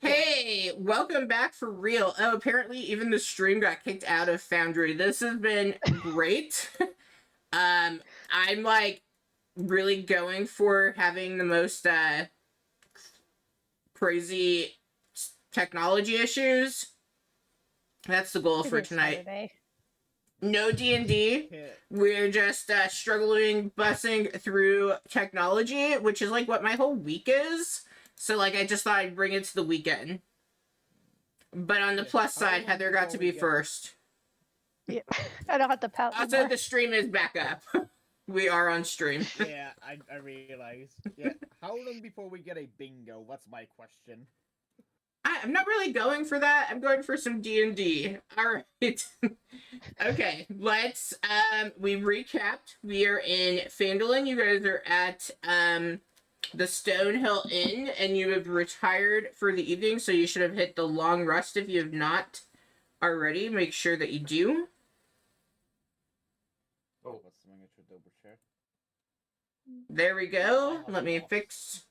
Hey, welcome back for real. Oh, apparently even the stream got kicked out of Foundry. This has been great. I'm like really going for having the most crazy technology issues. That's the goal It for is tonight. Saturday. No D&D. Yeah. We're just struggling, bussing through technology, which is like what my whole week is. So like I just thought I'd bring it to the weekend. But on the Yeah. plus How side, long Heather got before to we be get- first. Yeah. I don't have to pout Also, anymore. the stream is back up. We are on stream. Yeah, I realized. Yeah. How long before we get a bingo? That's my question. I'm not really going for that. I'm going for some D&D. All right. Okay, let's we recapped. We are in Phandalin. You guys are at the Stonehill Inn and you have retired for the evening, so you should have hit the long rest if you have not already. Make sure that you do. Oh, what's something I should double check? There we go. Let me fix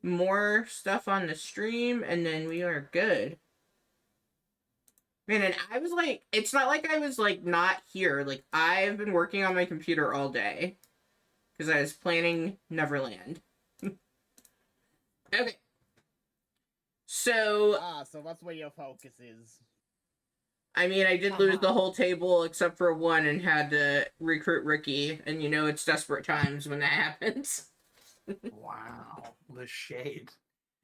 more stuff on the stream, and then we are good. Man, and I was like, it's not like I was like not here. Like, I've been working on my computer all day because I was planning Neverland. Okay. So, So that's where your focus is. I mean, I did lose the whole table except for one and had to recruit Ricky, and you know it's desperate times when that happens. Wow, the shade.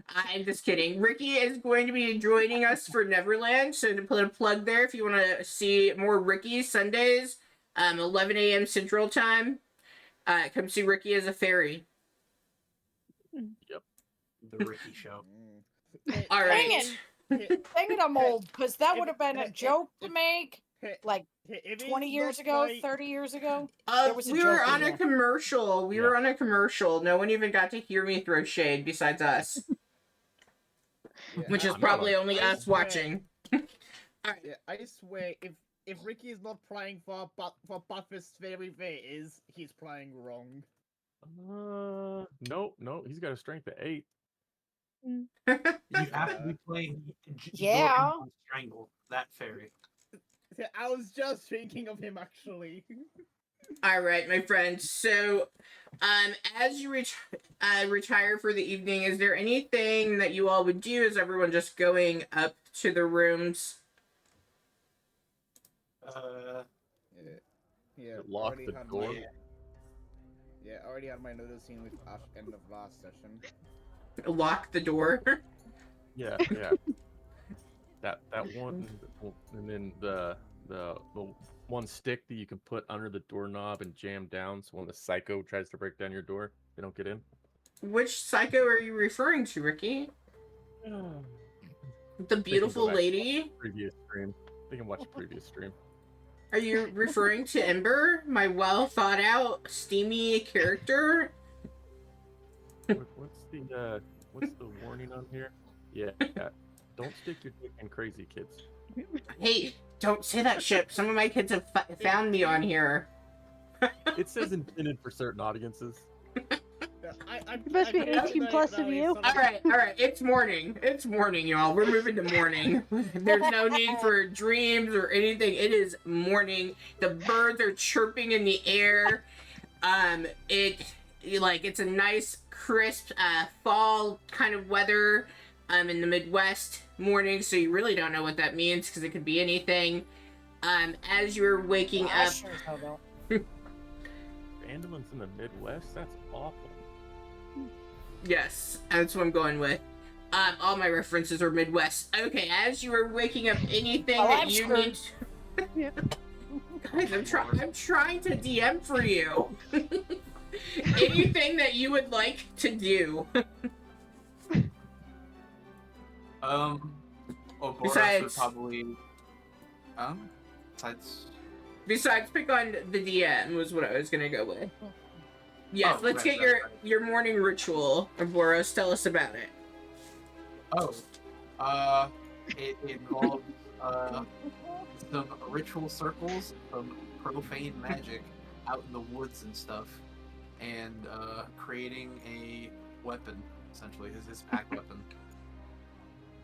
I'm just kidding. Ricky is going to be joining us for Neverland, so to put a plug there, if you want to see more Ricky Sundays, 11 a.m. Central Time, come see Ricky as a fairy. Yep, the Ricky Show. All right. Dang it, I'm old, because that would have been a joke to make, like, 20 years ago, 30 years ago. We were on a commercial. We were on a commercial. No one even got to hear me throw shade besides us. Which is probably only us watching. Yeah, I swear, if Ricky is not playing for Buffett's Fairy Fairs, he's playing wrong. No, he's got a strength of 8. You have to be playing Yeah. Strangle, that fairy. I was just thinking of him, actually. All right, my friends. So, as you retire for the evening, is there anything that you all would do? Is everyone just going up to their rooms? Yeah. Lock the door. Yeah, I already had my notice scene with Ash end of last session. Lock the door. Yeah. that one, and then the one stick that you can put under the doorknob and jam down, so when the psycho tries to break down your door, they don't get in. Which psycho are you referring to, Ricky? The beautiful lady? Previous stream. They can watch the previous stream. Are you referring to Ember, my well thought out, steamy character? What's the warning on here? Yeah. Don't stick your dick in crazy, kids. Hey, don't say that shit. Some of my kids have found me on here. It says intended for certain audiences. It must be 18 plus of you. All right. It's morning, y'all. We're moving to morning. There's no need for dreams or anything. It is morning. The birds are chirping in the air. It's a nice, crisp, fall kind of weather. In the Midwest morning, so you really don't know what that means because it could be anything. As you're waking up. Ambulance in the Midwest? That's awful. Yes, that's what I'm going with. All my references are Midwest. Okay, as you are waking up, anything that you need. Guys, I'm trying to DM for you. Anything that you would like to do. Boris would probably. Besides, pick on the DM was what I was gonna go with. Yes, let's get your morning ritual, Boros. Tell us about it. It involves some ritual circles, some profane magic out in the woods and stuff, and again a weapon, essentially his pack weapon.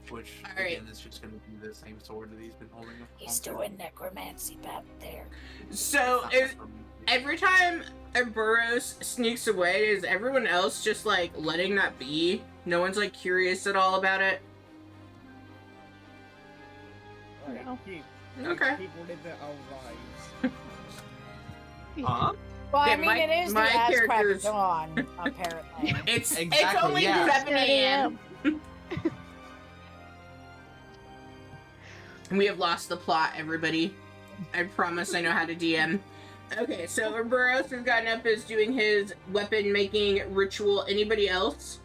Which, again, is just going to be the same sword that he's been holding. He's doing necromancy back there. So, every time a Burrows sneaks away, is everyone else just, like, letting that be? No one's, like, curious at all about it? No. Okay. People live their own lives. Well, Yeah, I mean, it is the ass crack of dawn, apparently. It's only 7 a.m. We have lost the plot, everybody. I promise I know how to DM. Okay, so Burrows has gotten up, is doing his weapon making ritual. Anybody else?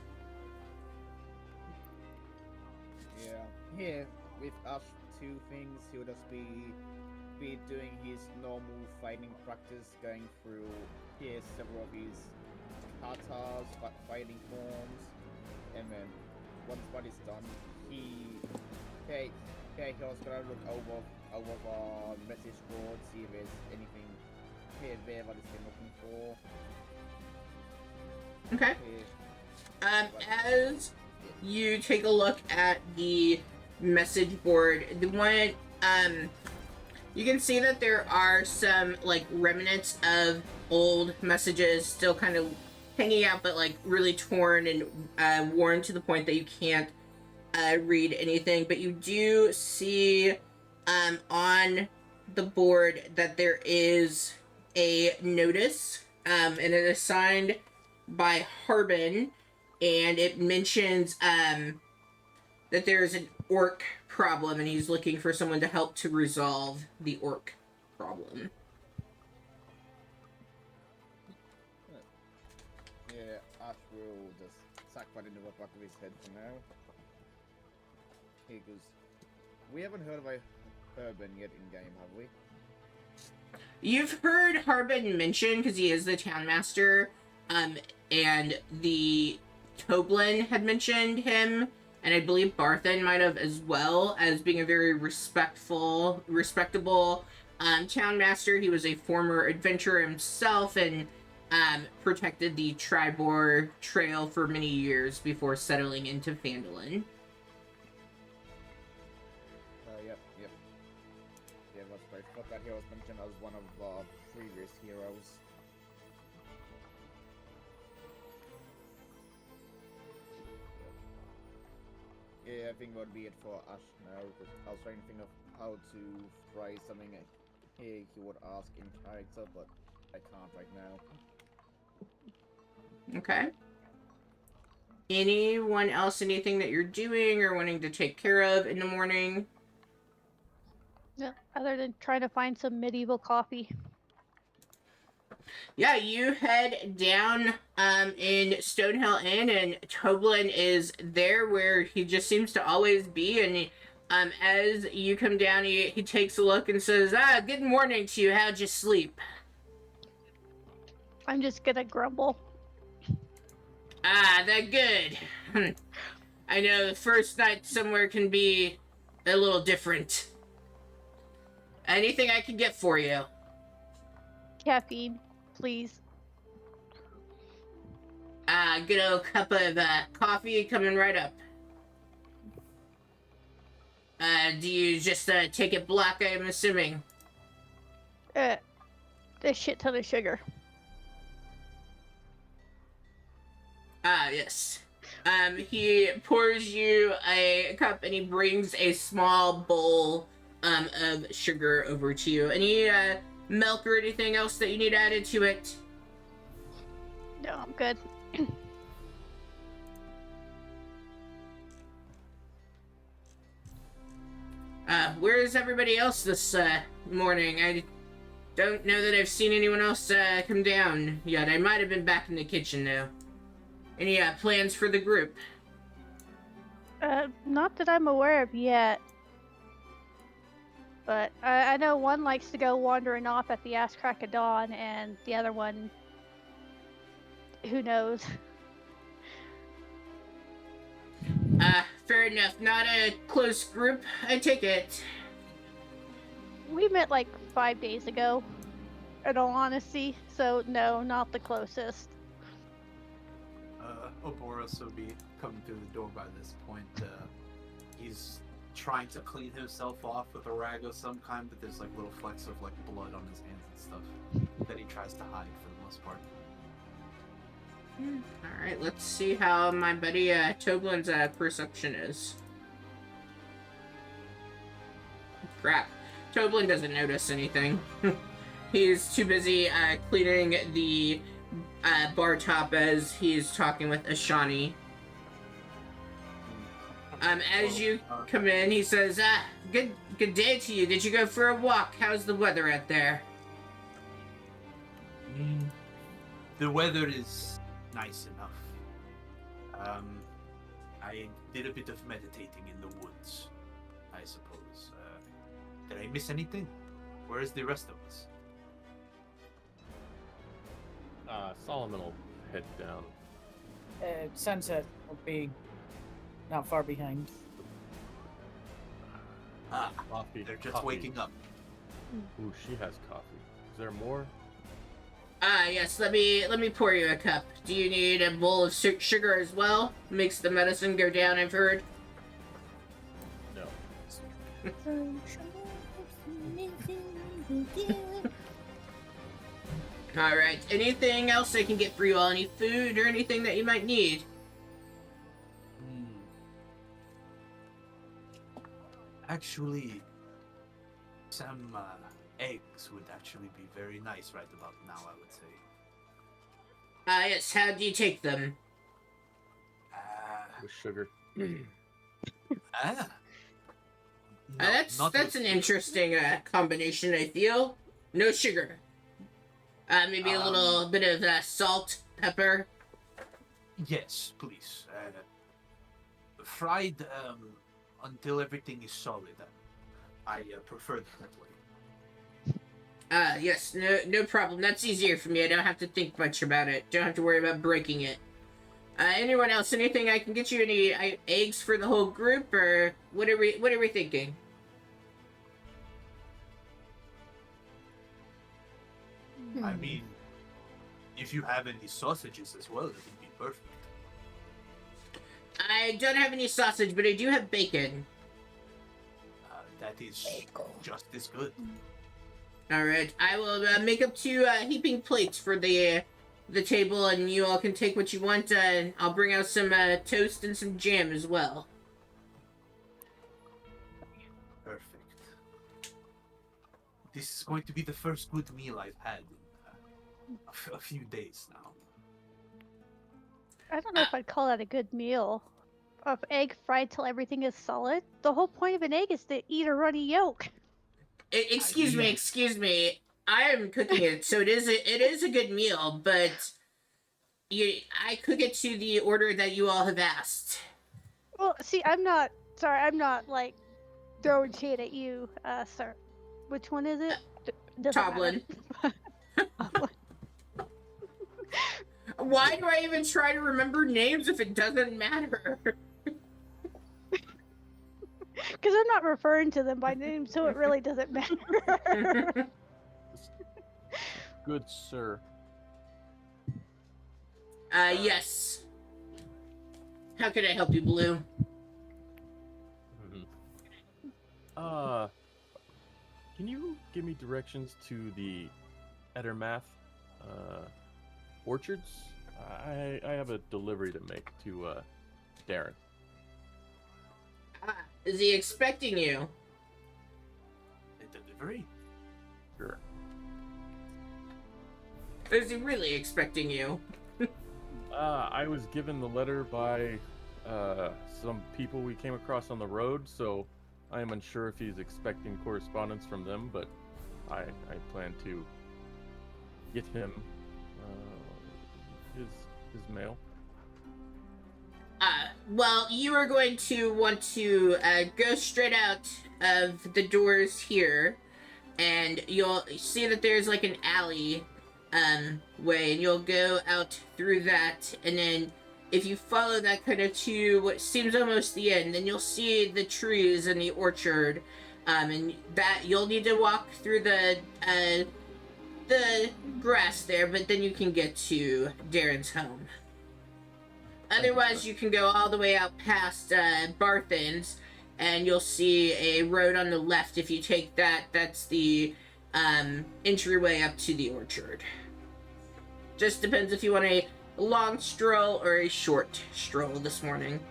Yeah, with us two things, he'll just be doing his normal fighting practice, going through several of his katas, fighting forms, and then once that is done, he was gonna look over the message board, see if there's anything here there that he's been looking for. Okay. As you take a look at the message board, the one, you can see that there are some, like, remnants of old messages still kind of hanging out, but, like, really torn and worn to the point that you can't read anything. But you do see on the board that there is a notice, and it is signed by Harbin, and it mentions that there's an orc problem, and he's looking for someone to help to resolve the orc problem. Yeah, Ash will just sack that into the back of his head for now. He goes, we haven't heard of a Urban yet in game, have we? You've heard Harbin mentioned, because he is the town master, and the Toblin had mentioned him, and I believe Barthen might have as well, as being a very respectable town master. He was a former adventurer himself, and protected the Tribor Trail for many years before settling into Phandalin. Yep. Yeah, that's right. Thought that hero was mentioned as one of the previous heroes. Yeah, I think that would be it for Ash now, because I was trying to think of how to try something he would ask in character, but I can't right now. Okay. Anyone else, anything that you're doing or wanting to take care of in the morning? No, other than trying to find some medieval coffee. Yeah, you head down in Stonehill Inn, and Toblin is there where he just seems to always be, and as you come down, he takes a look and says, good morning to you, how'd you sleep? I'm just gonna grumble. That good. I know the first night somewhere can be a little different. Anything I can get for you? Caffeine, please. Good old cup of coffee coming right up. Do you just take it black, I'm assuming? A shit ton of sugar. Yes. He pours you a cup, and he brings a small bowl of sugar over to you. Any milk or anything else that you need added to it? No, I'm good. Where's everybody else this morning? I don't know that I've seen anyone else come down yet. I might have been back in the kitchen though. Any plans for the group? Not that I'm aware of yet. But I know one likes to go wandering off at the ass crack of dawn, and the other one, who knows? Fair enough. Not a close group, I take it. We met like 5 days ago, in all honesty, so no, not the closest. Oboros will be coming through the door by this point. He's trying to clean himself off with a rag of some kind, but there's like little flecks of like blood on his hands and stuff that he tries to hide for the most part. Alright, let's see how my buddy Toblin's perception is. Crap. Toblin doesn't notice anything. He's too busy cleaning the bar top as he's talking with Ashani. As you come in, he says, good day to you. Did you go for a walk? How's the weather out there? The weather is nice enough. I did a bit of meditating in the woods, I suppose. Did I miss anything? Where is the rest of us? Solomon will head down. Sunset will be not far behind. Coffee. They're just coffee. waking up. Ooh, she has coffee. Is there more? Yes, let me pour you a cup. Do you need a bowl of sugar as well? Makes the medicine go down, I've heard. No. Alright, anything else I can get for you all? Any food or anything that you might need? Actually, some eggs would actually be very nice right about now, I would say. Yes, how do you take them? With sugar. Ah. That's not with an sugar. interesting combination, I feel. No sugar. Maybe a little bit of salt, pepper. Yes, please. Fried until everything is solid. I prefer it that way. Yes, no problem. That's easier for me. I don't have to think much about it. Don't have to worry about breaking it. Anyone else? Anything I can get you? Any eggs for the whole group, or what are we thinking? I mean, if you have any sausages as well, it would be perfect. I don't have any sausage, but I do have bacon. That is just as good. All right, I will make up 2 heaping plates for the table, and you all can take what you want. I'll bring out some toast and some jam as well. Perfect. This is going to be the first good meal I've had in a few days now. I don't know if I'd call that a good meal. Of egg fried till everything is solid. The whole point of an egg is to eat a runny yolk. Excuse me. I am cooking it, so it is a good meal, but I cook it to the order that you all have asked. Well, see, I'm not like throwing shade at you, sir. Which one is it? Toblin. Why do I even try to remember names if it doesn't matter? Because I'm not referring to them by name, so it really doesn't matter. Good sir. Yes. How can I help you, Blue? Can you give me directions to the Edermath orchards? I have a delivery to make to Darren. Is he expecting you? A delivery? Sure. Is he really expecting you? I was given the letter by some people we came across on the road, so I am unsure if he's expecting correspondence from them, but I plan to get him his mail. Well, you are going to want to go straight out of the doors here, and you'll see that there's like an alley way, and you'll go out through that, and then if you follow that kind of to what seems almost the end, then you'll see the trees in the orchard, and that you'll need to walk through the grass there, but then you can get to Darren's home. Otherwise, you can go all the way out past Barthen's, and you'll see a road on the left. If you take that, that's the entryway up to the orchard. Just depends if you want a long stroll or a short stroll this morning.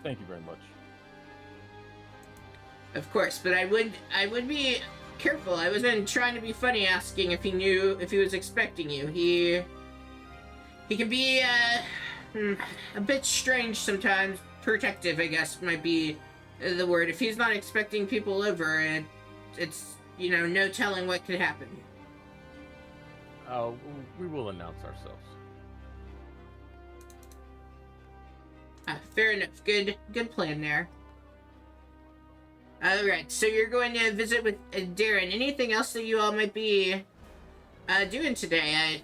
Thank you very much. Of course, but I would be careful. I wasn't trying to be funny asking if he was expecting you. He can be a bit strange sometimes. Protective, I guess, might be the word. If he's not expecting people over, it's no telling what could happen. We will announce ourselves. Fair enough. Good plan there. Alright, so you're going to visit with Darren. Anything else that you all might be doing today?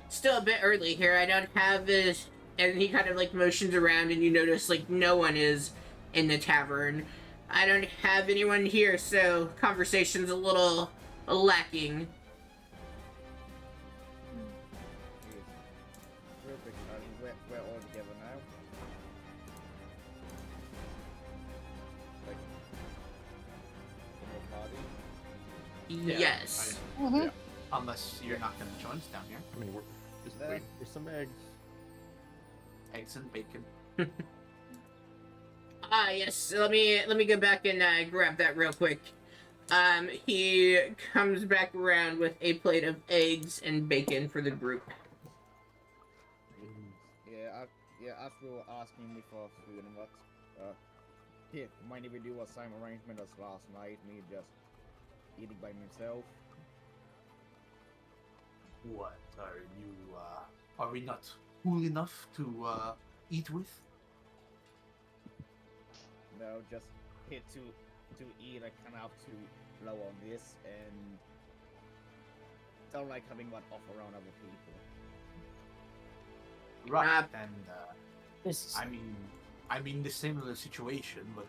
Still a bit early here. I don't have this. And he kind of like motions around, and you notice like no one is in the tavern. I don't have anyone here, so conversation's a little lacking. Yes. Real quick, we're all together now. Like, in the party. Yeah, Yes. Mhm. Yeah. Unless you're not going to join us down here. I mean, we're just Uh, waiting for some eggs. Eggs and bacon. Yes. Let me go back and grab that real quick. He comes back around with a plate of eggs and bacon for the group. Yeah, as we were asking me for food and what, here, mind if we do a same arrangement as last night, me just eating by myself? What are you, are we not cool enough to, eat with? No, just here to eat, I kind of have to low on this, and don't like having one off around other people. Right, and, This I mean the similar situation, but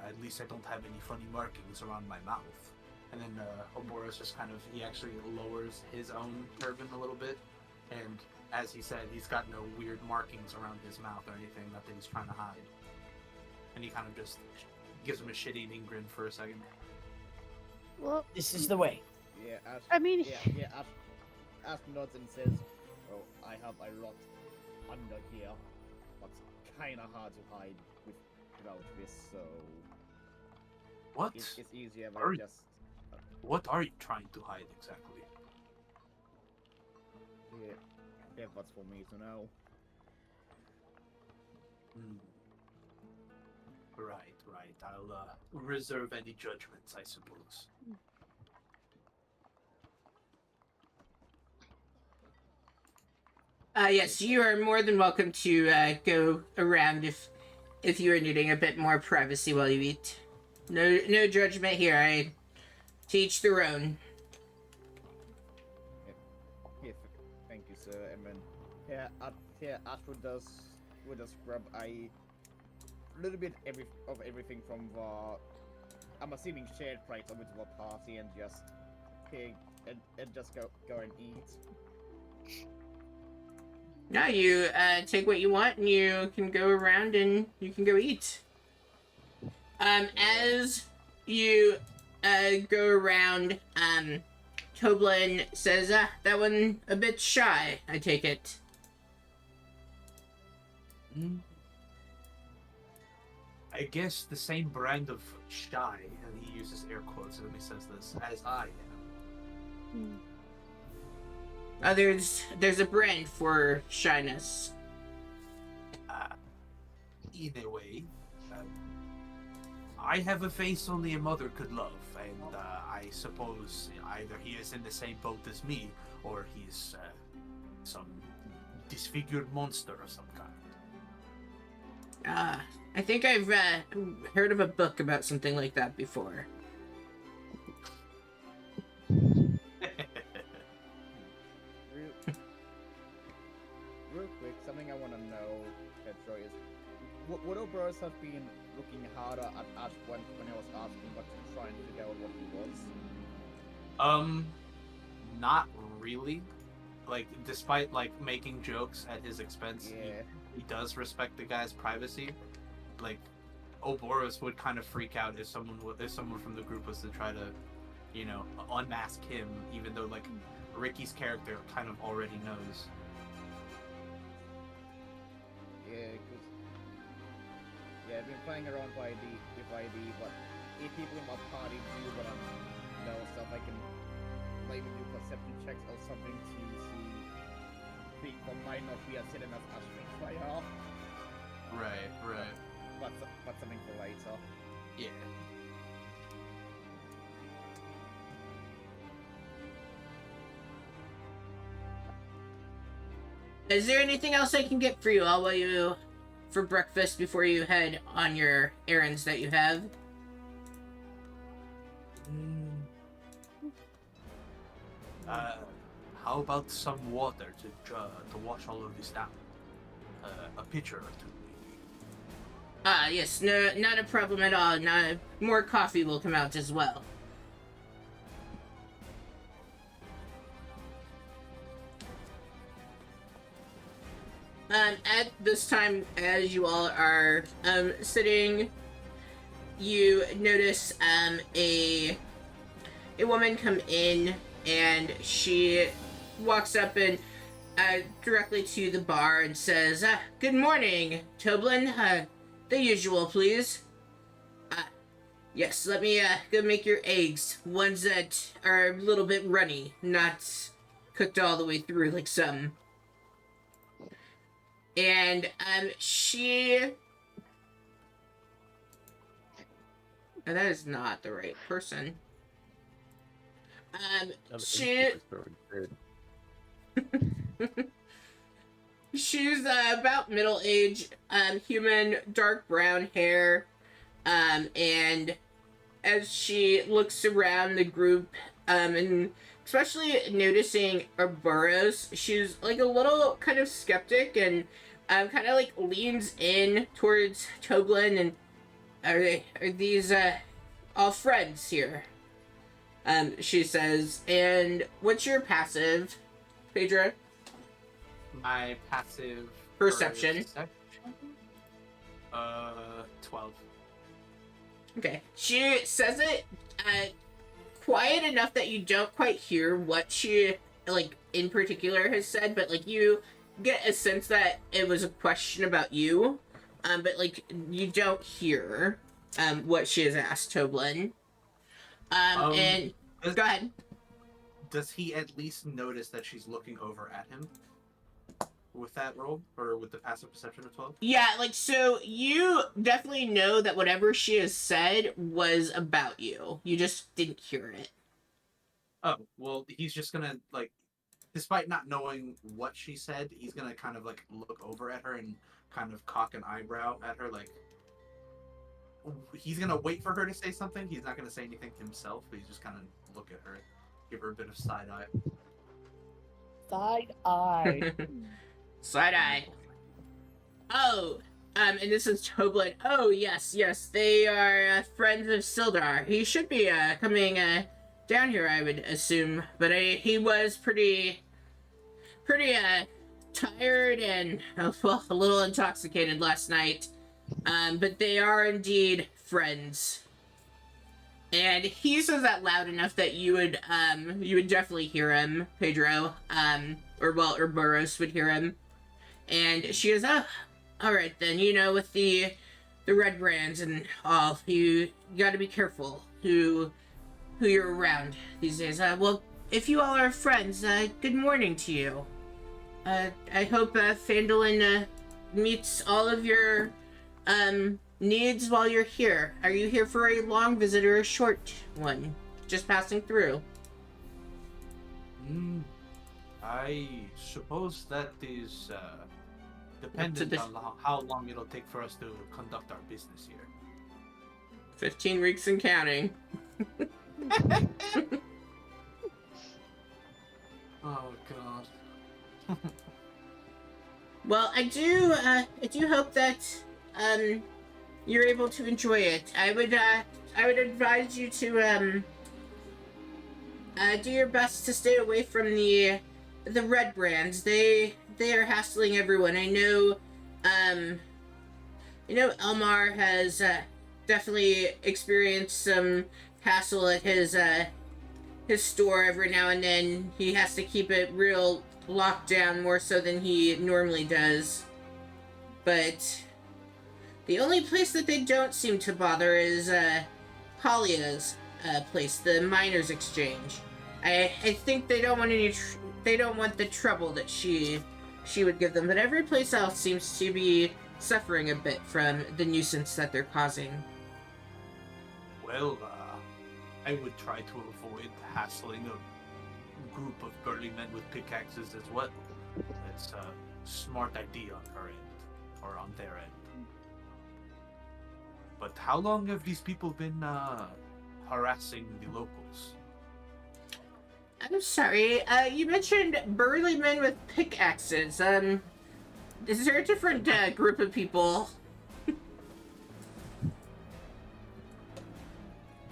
at least I don't have any funny markings around my mouth. And then Oboros just kind of, he actually lowers his own turban a little bit, and as he said, he's got no weird markings around his mouth or anything that he's trying to hide. And he kind of just gives him a shit-eating grin for a second. Well, this is the way. Yeah, I mean, Ash nods and says, "Oh, I have a lot under here, but kinda hard to hide without this, so What? it's easier if Are I you- just What are you trying to hide exactly? yeah, that's for me to know." Hmm. Right. I'll reserve any judgments, I suppose. Yes, you are more than welcome to go around if you are needing a bit more privacy while you eat. No judgment here. I teach their own. Yeah, thank you, sir. And then Ash would just grab a little bit of everything from the, I'm assuming, shared plate over to the party, and just and just go and eat. No, you take what you want and you can go around and you can go eat. As you go around, Toblin says, that one a bit shy, I take it. I guess the same brand of shy, and he uses air quotes when he says this, as I am. There's a brand for shyness. In a way, I have a face only a mother could love, and I suppose either he is in the same boat as me, or he's some disfigured monster of some kind. I think I've heard of a book about something like that before. Real quick, something I want to know, Petro, is would Oberos have been looking harder at Ash when he was asking what to try and figure out what he was? Not really. Like, despite like making jokes at his expense, Yeah. he does respect the guy's privacy. Like, Oboros would kind of freak out if someone from the group was to try to, you know, unmask him, even though like Ricky's character kind of already knows. I've been playing around with ID, but if people in my party do what I know stuff, I can maybe do perception checks or something to see people might not be as hidden as Ash thinks they are. Right. But something for later. Yeah. Is there anything else I can get for you all while you for breakfast before you head on your errands that you have? How about some water to wash all of this down? A pitcher or two, maybe. Yes, no, not a problem at all. More coffee will come out as well. At this time, as you all are sitting, you notice a woman come in, and she walks up and directly to the bar and says, "Good morning, Toblin. The usual, please." Yes, let me go make your eggs. Ones that are a little bit runny, not cooked all the way through like some. And she. Oh, that is not the right person. She. She's about middle age, human, dark brown hair, and as she looks around the group, and especially noticing Burrows, she's like a little kind of skeptic and kind of like leans in towards Toblin and are these all friends here? She says, and what's your passive, Pedro? My passive Perception. 12. Okay. She says it quiet enough that you don't quite hear what she, like, in particular has said, but, like, you get a sense that it was a question about you, but, like, you don't hear what she has asked Toblin. And go ahead. Does he at least notice that she's looking over at him with that roll, or with the passive perception of 12? Yeah, like, so you definitely know that whatever she has said was about you. You just didn't hear it. Oh, well, he's just gonna, like, despite not knowing what she said, he's gonna kind of, like, look over at her and kind of cock an eyebrow at her, like, he's gonna wait for her to say something. He's not gonna say anything himself, but he's just kind of look at her, give her a bit of side eye. Side eye. Side eye. Oh, and this is Toblin. Oh, yes, they are friends of Sildar. He should be coming down here, I would assume, but he was pretty tired and well, a little intoxicated last night. But they are indeed friends. And he says that loud enough that you would definitely hear him, Pedro. Or Burrows would hear him. And she goes, "Oh, all right then. You know, with the red brands and all, you got to be careful who you're around these days. Well, if you all are friends, good morning to you. I hope Fandolin meets all of your needs while you're here. Are you here for a long visit or a short one? Just passing through?" I suppose that is dependent on how long it'll take for us to conduct our business here. 15 weeks and counting. Oh god. Well, I do hope that you're able to enjoy it. I would advise you to do your best to stay away from the red brands. They are hassling everyone. I know Elmar has definitely experienced some hassle at his store every now and then. He has to keep it real locked down more so than he normally does. But the only place that they don't seem to bother is Halia's place, the Miners Exchange. I think they don't want they don't want the trouble that she would give them, but every place else seems to be suffering a bit from the nuisance that they're causing. Well, I would try to avoid hassling a group of burly men with pickaxes as well. It's a smart idea on her end, or on their end. But how long have these people been harassing the locals? I'm sorry, you mentioned burly men with pickaxes. Is there a different group of people?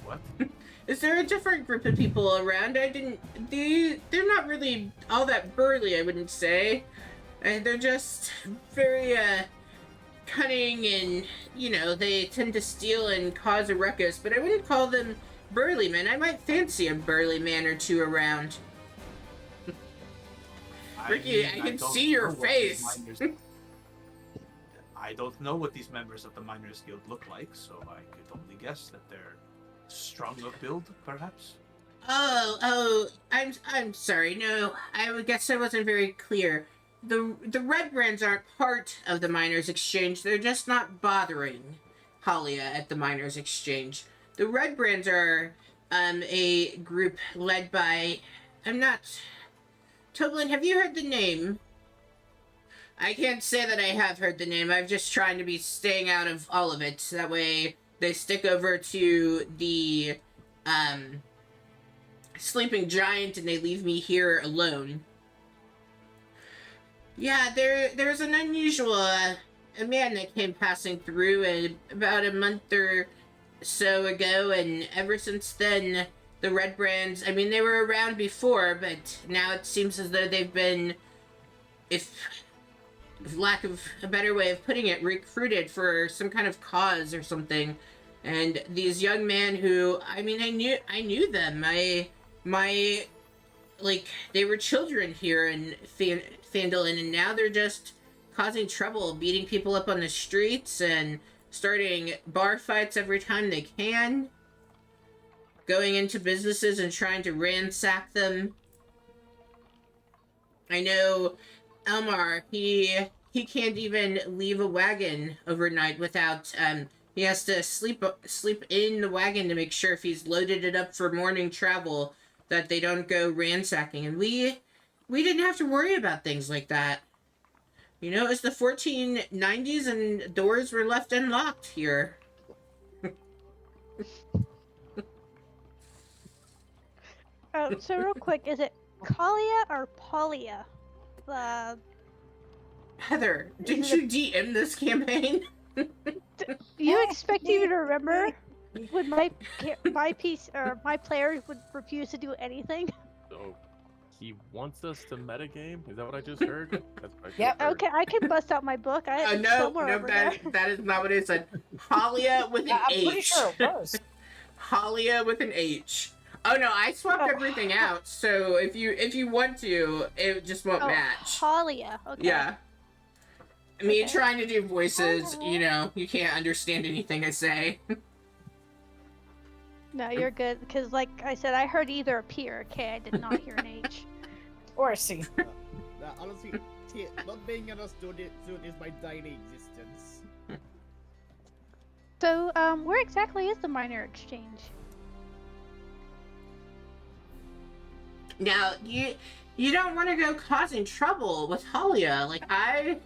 What? Is there a different group of people around? They're not really all that burly, I wouldn't say. And they're just very cunning, and they tend to steal and cause a ruckus. But I wouldn't call them burly men. I might fancy a burly man or two around. Ricky, I can see your face. I don't know what these members of the Miners Guild look like, so I could only guess that they're strong of build, perhaps. Oh, I'm sorry. No, I guess I wasn't very clear. The Red Brands aren't part of the Miners Exchange. They're just not bothering Halia at the Miners Exchange. The Red Brands are a group led by... I'm not... Toblin, have you heard the name? I can't say that I have heard the name. I'm just trying to be staying out of all of it. That way they stick over to the Sleeping Giant and they leave me here alone. Yeah, there's an unusual a man that came passing through about a month or so ago, and ever since then, the Red Brands, I mean, they were around before, but now it seems as though they've been, if lack of a better way of putting it, recruited for some kind of cause or something. And these young men who, I mean, I knew them. My like, they were children here in Phandalin, and now they're just causing trouble, beating people up on the streets and starting bar fights every time they can, going into businesses and trying to ransack them. I know Elmar, he can't even leave a wagon overnight without, he has to sleep in the wagon to make sure if he's loaded it up for morning travel that they don't go ransacking. And we didn't have to worry about things like that. You know, it was the 1490s and doors were left unlocked here. So real quick, is it Kalia or Paulia? Heather, didn't you DM this campaign? You expect me to remember when my piece or my players would refuse to do anything? So he wants us to metagame? Is that what I just heard? That's what I just Yep. heard. Okay, I can bust out my book. No, that is not what it said. Halia with an I'm H. pretty sure it was. Halia with an H. Oh no, I swapped everything out. So if you want to, it just won't match. Paulia. Okay. Yeah. I mean, Okay. trying to do voices, you can't understand anything I say. No, you're good. Because, like I said, I heard either a P or a K. I did not hear an H. Or a C. Honestly, not being understood is my daily existence. So, where exactly is the minor exchange? Now, you don't want to go causing trouble with Halia. Like, I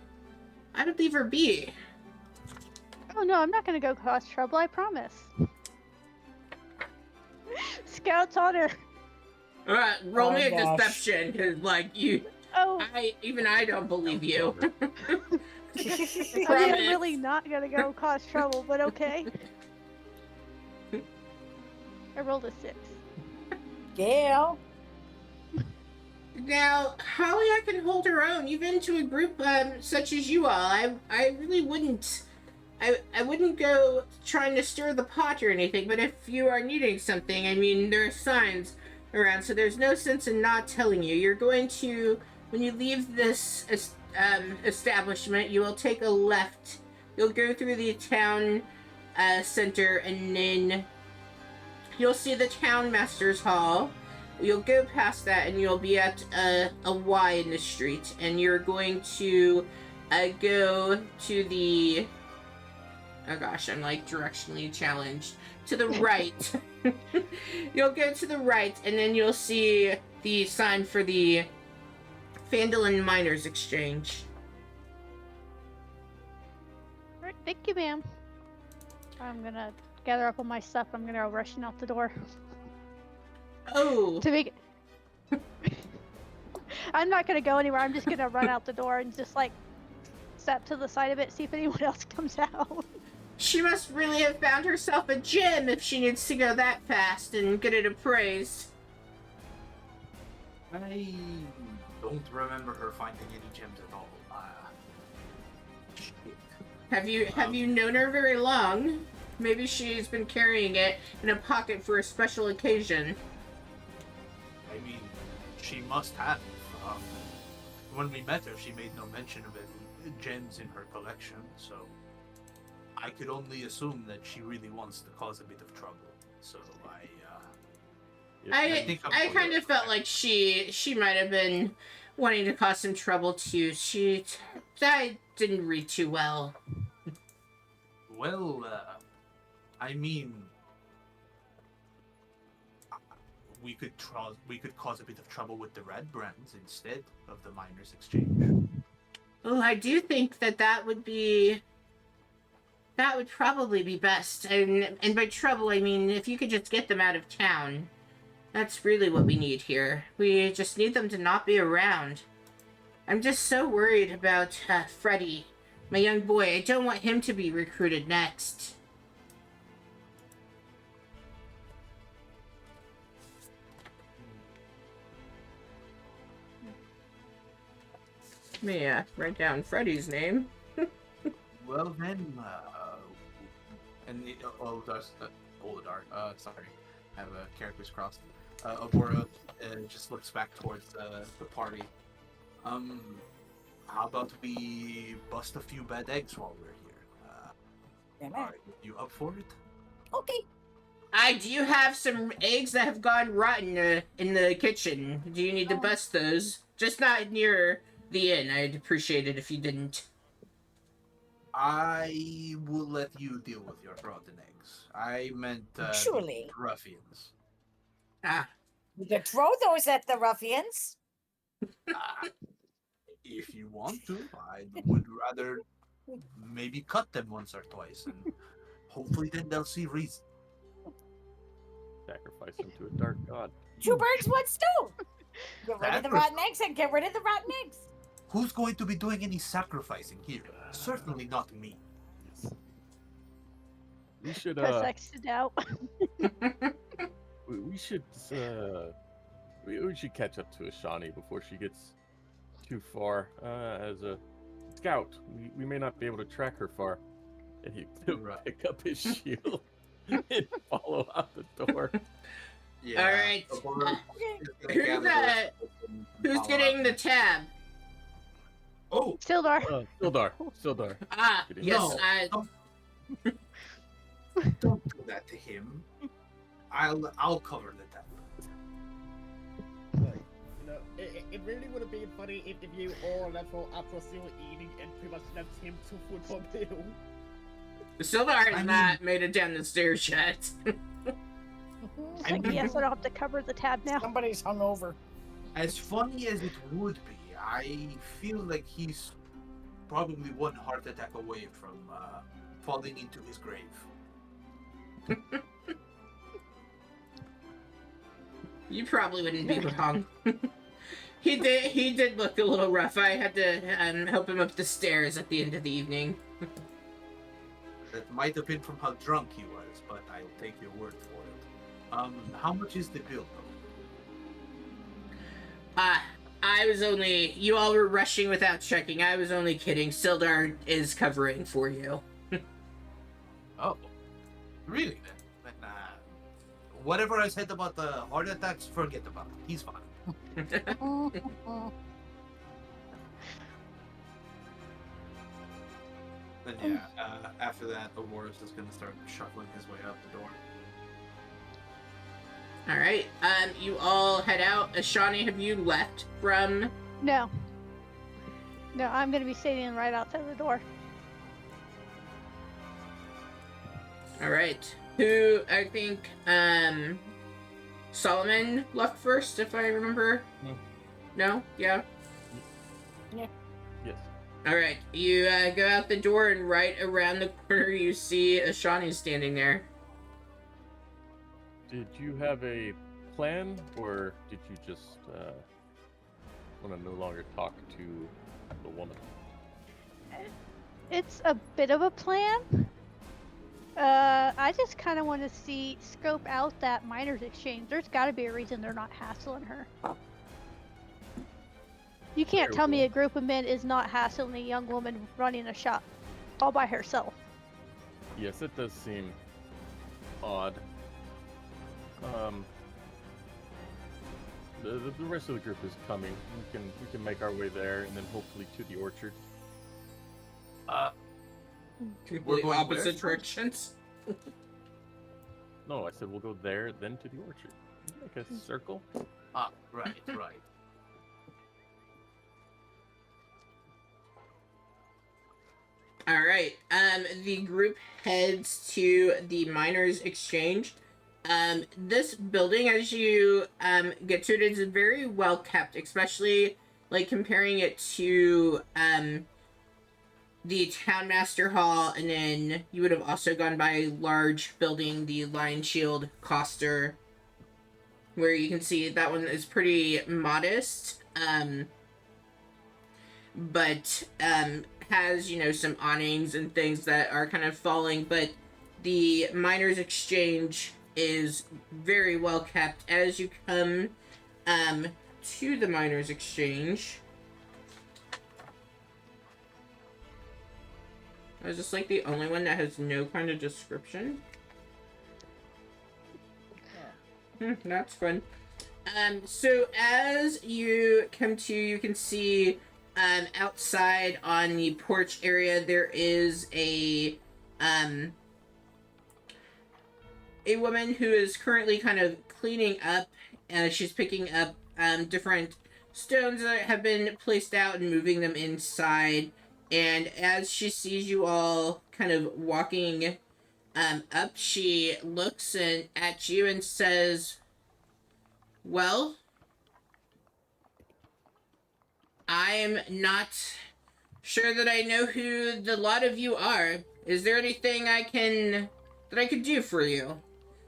would leave her be. Oh no, I'm not gonna go cause trouble. I promise. Scout's honor. Alright, roll Oh, me a gosh. deception, because, like, Oh, I don't believe you. I'm Promise. really not gonna go cause trouble, but okay. I rolled a 6. Yeah. Now, Halia can hold her own, even to a group such as you all. I really wouldn't. I wouldn't go trying to stir the pot or anything, but if you are needing something, I mean, there are signs around, so there's no sense in not telling you. You're going to, when you leave this establishment, you will take a left. You'll go through the town center, and then you'll see the town master's hall. You'll go past that, and you'll be at a Y in the street, and you're going to go to the... Oh gosh, I'm like directionally challenged. To the right. You'll go to the right, and then you'll see the sign for the Phandalin Miners Exchange. Alright, thank you, ma'am. I'm gonna gather up all my stuff. I'm gonna go rushing out the door. Oh, To make I'm not gonna go anywhere. I'm just gonna run out the door and just like step to the side of it, see if anyone else comes out. she must really have found herself a gem if she needs to go that fast and get it appraised. I don't remember her finding any gems at all. Shit. Have you known her very long? Maybe she's been carrying it in a pocket for a special occasion. I mean, she must have. When we met her, she made no mention of any gems in her collection, so I could only assume that she really wants to cause a bit of trouble. So I kind of felt like she might have been wanting to cause some trouble too. That didn't read too well. Well, I mean, we could cause a bit of trouble with the red brands instead of the miners' exchange. Oh, I do think that would probably be best. And by trouble, I mean if you could just get them out of town. That's really what we need here. We just need them to not be around. I'm just so worried about Freddy, my young boy. I don't want him to be recruited next. Let me write down Freddy's name. Well then, and Oladar, sorry, I have characters crossed. Abora just looks back towards the party. How about we bust a few bad eggs while we're here? Are you up for it? Okay. Do you have some eggs that have gone rotten in the kitchen? Do you need to bust those? Just not near the inn. I'd appreciate it if you didn't. I will let you deal with your rotten eggs. I meant Surely. ruffians. You could throw those at the ruffians. If you want to, I would rather maybe cut them once or twice, and hopefully then they'll see reason. Sacrifice him to a dark god. Two birds, one stone. Get rid of the rotten eggs and get rid of the rotten eggs. Who's going to be doing any sacrificing here? Certainly not me. We should Press X to doubt. we should we should catch up to Ashani before she gets too far. As a scout, we may not be able to track her far. And he Right. pick up his shield and follow out the door. Yeah. All right. Okay. Who's getting the tab? Oh, Sildar. Sildar. Getting Yes. No. Don't do that to him. I'll cover the debt. You know, it really would have been funny if you all left for after still eating and pretty much left him to food for bill. Sildar has not made it down the stairs yet. It's like, yes, I don't have to cover the tab now. Somebody's hungover. As funny as it would be, I feel like he's probably one heart attack away from falling into his grave. You probably wouldn't be wrong. He did look a little rough. I had to help him up the stairs at the end of the evening. That might have been from how drunk he was, but I'll take your word for it. How much is the bill, though? You all were rushing without checking. I was only kidding. Sildar is covering for you. Oh, really? Then, whatever I said about the heart attacks, forget about it. He's fine. Then yeah, after that, Aurora's just gonna start shuffling his way out the door. All right. You all head out. Ashani, have you left from? No. No, I'm going to be standing right outside the door. All right. Who I think Solomon left first, if I remember. No? Yeah. Yeah. Yes. All right. You go out the door, and right around the corner, you see Ashani standing there. Did you have a plan, or did you just want to no longer talk to the woman? It's a bit of a plan. I just kind of want to scope out that miners exchange. There's got to be a reason they're not hassling her. You can't Very tell me well. a group of men is not hassling a young woman running a shop all by herself. Yes, it does seem odd. The rest of the group is coming. We can make our way there, and then hopefully to the orchard. Completely going opposite where? directions. No, I said we'll go there, then to the orchard. Make a circle. Right, right. All right. The group heads to the miners' exchange. This building, as you get to it, is very well kept, especially like comparing it to the Townmaster Hall, and then you would have also gone by a large building, the Lion Shield Coster, where you can see that one is pretty modest. But has, you know, some awnings and things that are kind of falling, but the miners' exchange is very well kept. As you come to the miners' exchange, is this like the only one that has no kind of description? That's fun. So as you come to, you can see outside on the porch area, there is a woman who is currently kind of cleaning up. She's picking up different stones that have been placed out and moving them inside. And as she sees you all kind of walking up, she looks at you and says, "Well, I'm not sure that I know who the lot of you are. Is there anything that I could do for you?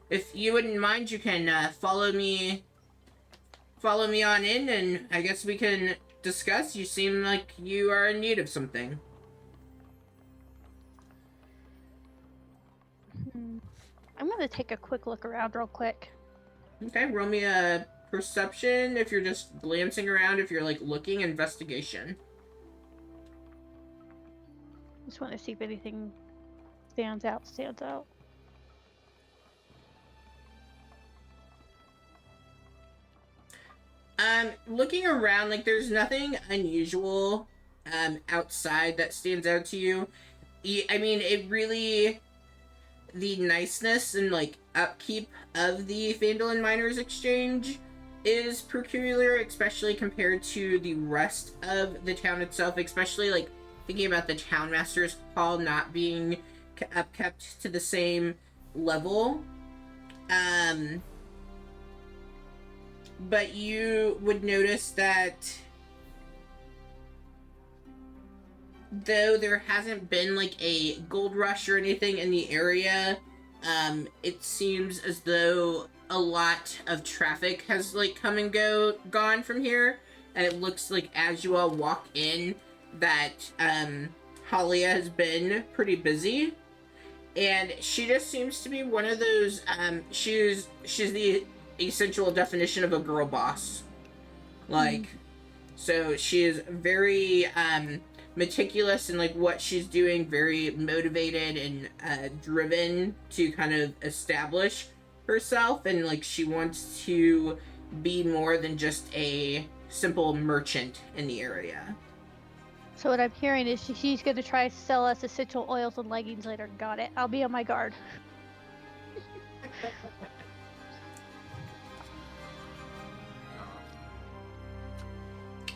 If you wouldn't mind, you can follow me on in, and I guess we can discuss. You seem like you are in need of something." I'm gonna take a quick look around real quick. Okay, roll me a perception if you're just glancing around. If you're like looking, investigation. Just want to see if anything stands out. Looking around, like there's nothing unusual outside that stands out to you. I mean, it really, the niceness and like upkeep of the Phandalin Miners Exchange is peculiar, especially compared to the rest of the town itself, especially like thinking about the Townmaster's Hall not being upkept to the same level. But you would notice that though there hasn't been like a gold rush or anything in the area, it seems as though a lot of traffic has like come and gone from here, and it looks like as you all walk in that Halia has been pretty busy, and she just seems to be one of those she's the essential definition of a girl boss. Like, so she is very meticulous in like what she's doing, very motivated and driven to kind of establish herself, and like she wants to be more than just a simple merchant in the area. So what I'm hearing is she's going to try to sell us essential oils and leggings later. Got it. I'll be on my guard.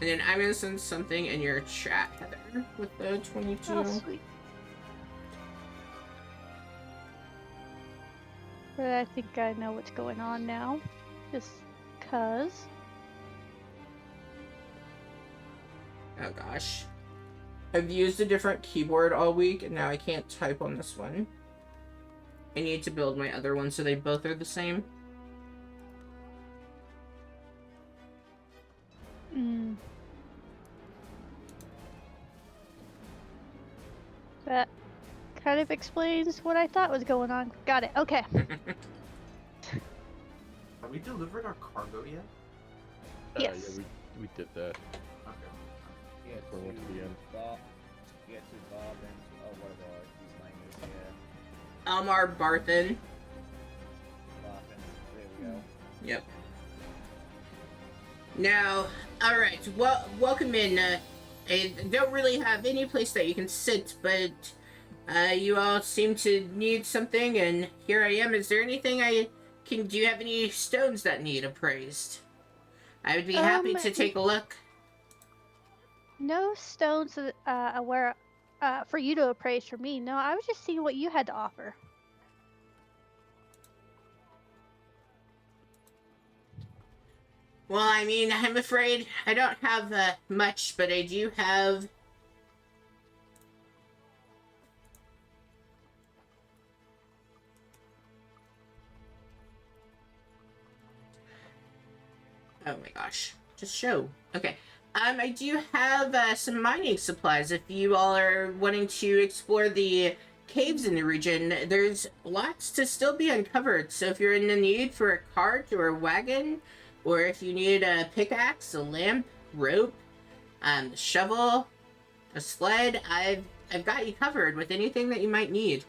And then I'm gonna send something in your chat, Heather, with the 22. Oh, sweet. But I think I know what's going on now. Just cause. Oh gosh. I've used a different keyboard all week, and now I can't type on this one. I need to build my other one so they both are the same. That kind of explains what I thought was going on. Got it. Okay. Have we delivered our cargo yet? Yes. Yeah, we did that. Okay. get before we went to the end. Get to Bob and whatever his name is here. Elmar Barthen. Barton. There we go. Yep. Now, alright, well, welcome in. I don't really have any place that you can sit, but you all seem to need something, and here I am. Is there anything do you have any stones that need appraised? I would be happy to take a look. No stones for you to appraise for me. No, I was just seeing what you had to offer. Well, I mean, I'm afraid I don't have much, but I do have... Oh my gosh. Just show. Okay. I do have some mining supplies if you all are wanting to explore the caves in the region. There's lots to still be uncovered, so if you're in the need for a cart or a wagon, or if you need a pickaxe, a lamp, rope, shovel, a sled, I've got you covered with anything that you might need.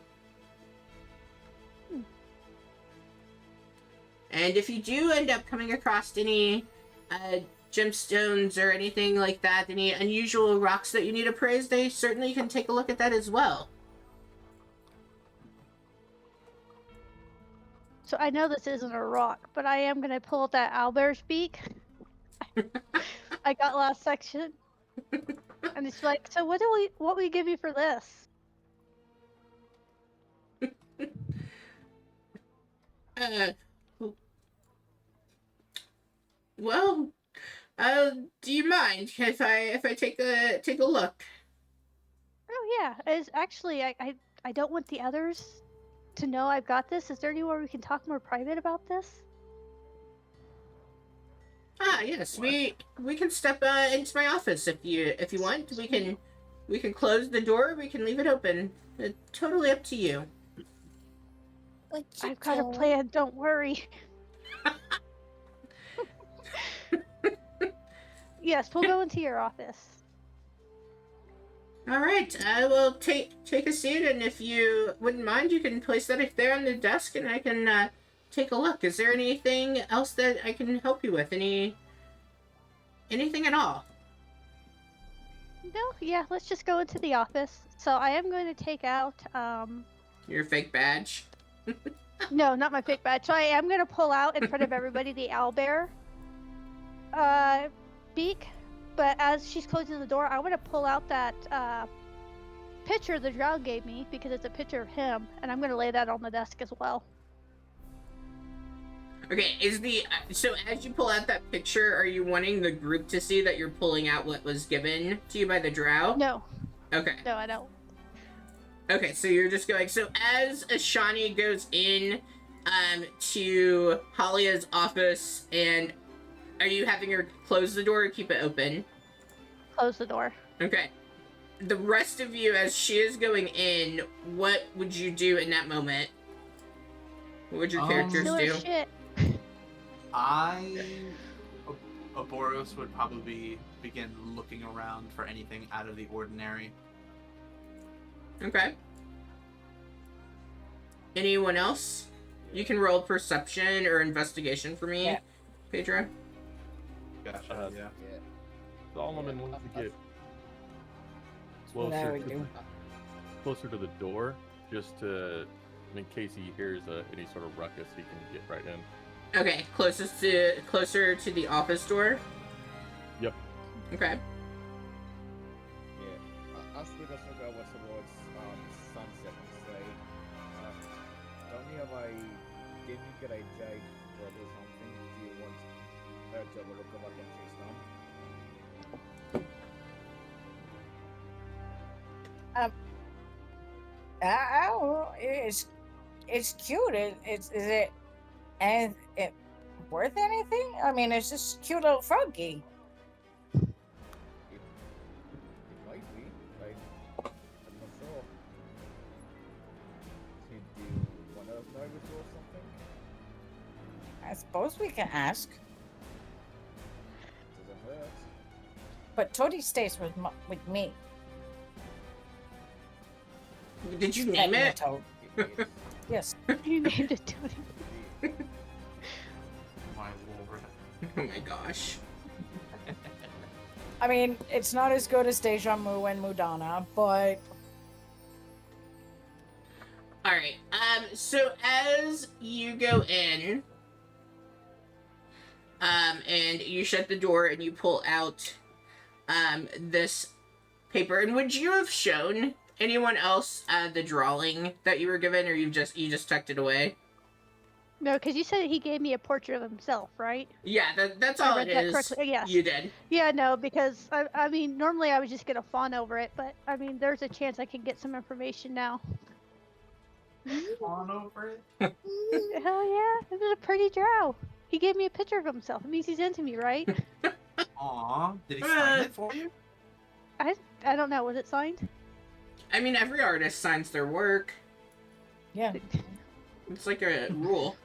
And if you do end up coming across any gemstones or anything like that, any unusual rocks that you need appraised, they certainly can take a look at that as well. So I know this isn't a rock, but I am gonna pull up that owlbear's beak. I got last section, and it's like, so what will we give you for this? Well, do you mind if I take a look? Oh yeah, it's actually I don't want the others to know I've got this. Is there anywhere we can talk more private about this? Ah, yes, we can step into my office if you want. We can close the door. We can leave it open. Totally up to you. I've got a plan. Don't worry. Yes, we'll go into your office. All right, I will take a seat, and if you wouldn't mind, you can place that there on the desk, and I can take a look. Is there anything else that I can help you with? Anything at all? No, yeah, let's just go into the office. So I am going to take out Your fake badge? No, not my fake badge. So I am going to pull out in front of everybody the owlbear beak. But as she's closing the door, I want to pull out that picture the drow gave me, because it's a picture of him, and I'm going to lay that on the desk as well. Okay, so as you pull out that picture, are you wanting the group to see that you're pulling out what was given to you by the drow? No. Okay. No, I don't. Okay, so you're just going. So as Ashani goes in to Halia's office, and are you having her close the door or keep it open? Close the door. Okay. The rest of you, as she is going in, what would you do in that moment? What would your characters Killer do? shit. Oboros would probably begin looking around for anything out of the ordinary. Okay. Anyone else? You can roll perception or investigation for me, Yeah. Pedro. Gotcha. Yeah. Solomon wants to get There we go. closer to the door, just to, in case he hears any sort of ruckus, he can get right in. Okay, closer to the office door. Yep. Okay. Yeah. As we just go towards sunset and say, tell me if did you get a jade rod or something? Do you want her to have a look back and chase them? I don't know. It's cute. Is it worth anything? I mean, it's just cute little froggy. It might be. Like, I'm not sure. Do you want to know if it or something? I suppose we can ask. Doesn't hurt. but Tony stays with me. Did you name Petting the it? toad. Yes. You named it Tony. My lord. Oh my gosh. I mean, it's not as good as Deja Mu and Mudana, but All right. So as you go in, and you shut the door and you pull out, this paper. And would you have shown anyone else the drawing that you were given, or you just tucked it away? No, because you said he gave me a portrait of himself, right? Yeah, that's I all read it that is. correctly. Yes. You did. Yeah, no, because I mean, normally I would just get a fawn over it, but I mean, there's a chance I can get some information now. On over it. Hell yeah, it was a pretty drow. He gave me a picture of himself. It means he's into me, right? Aw, did he sign it for you? I don't know. Was it signed? I mean, every artist signs their work. yeah. It's like a rule.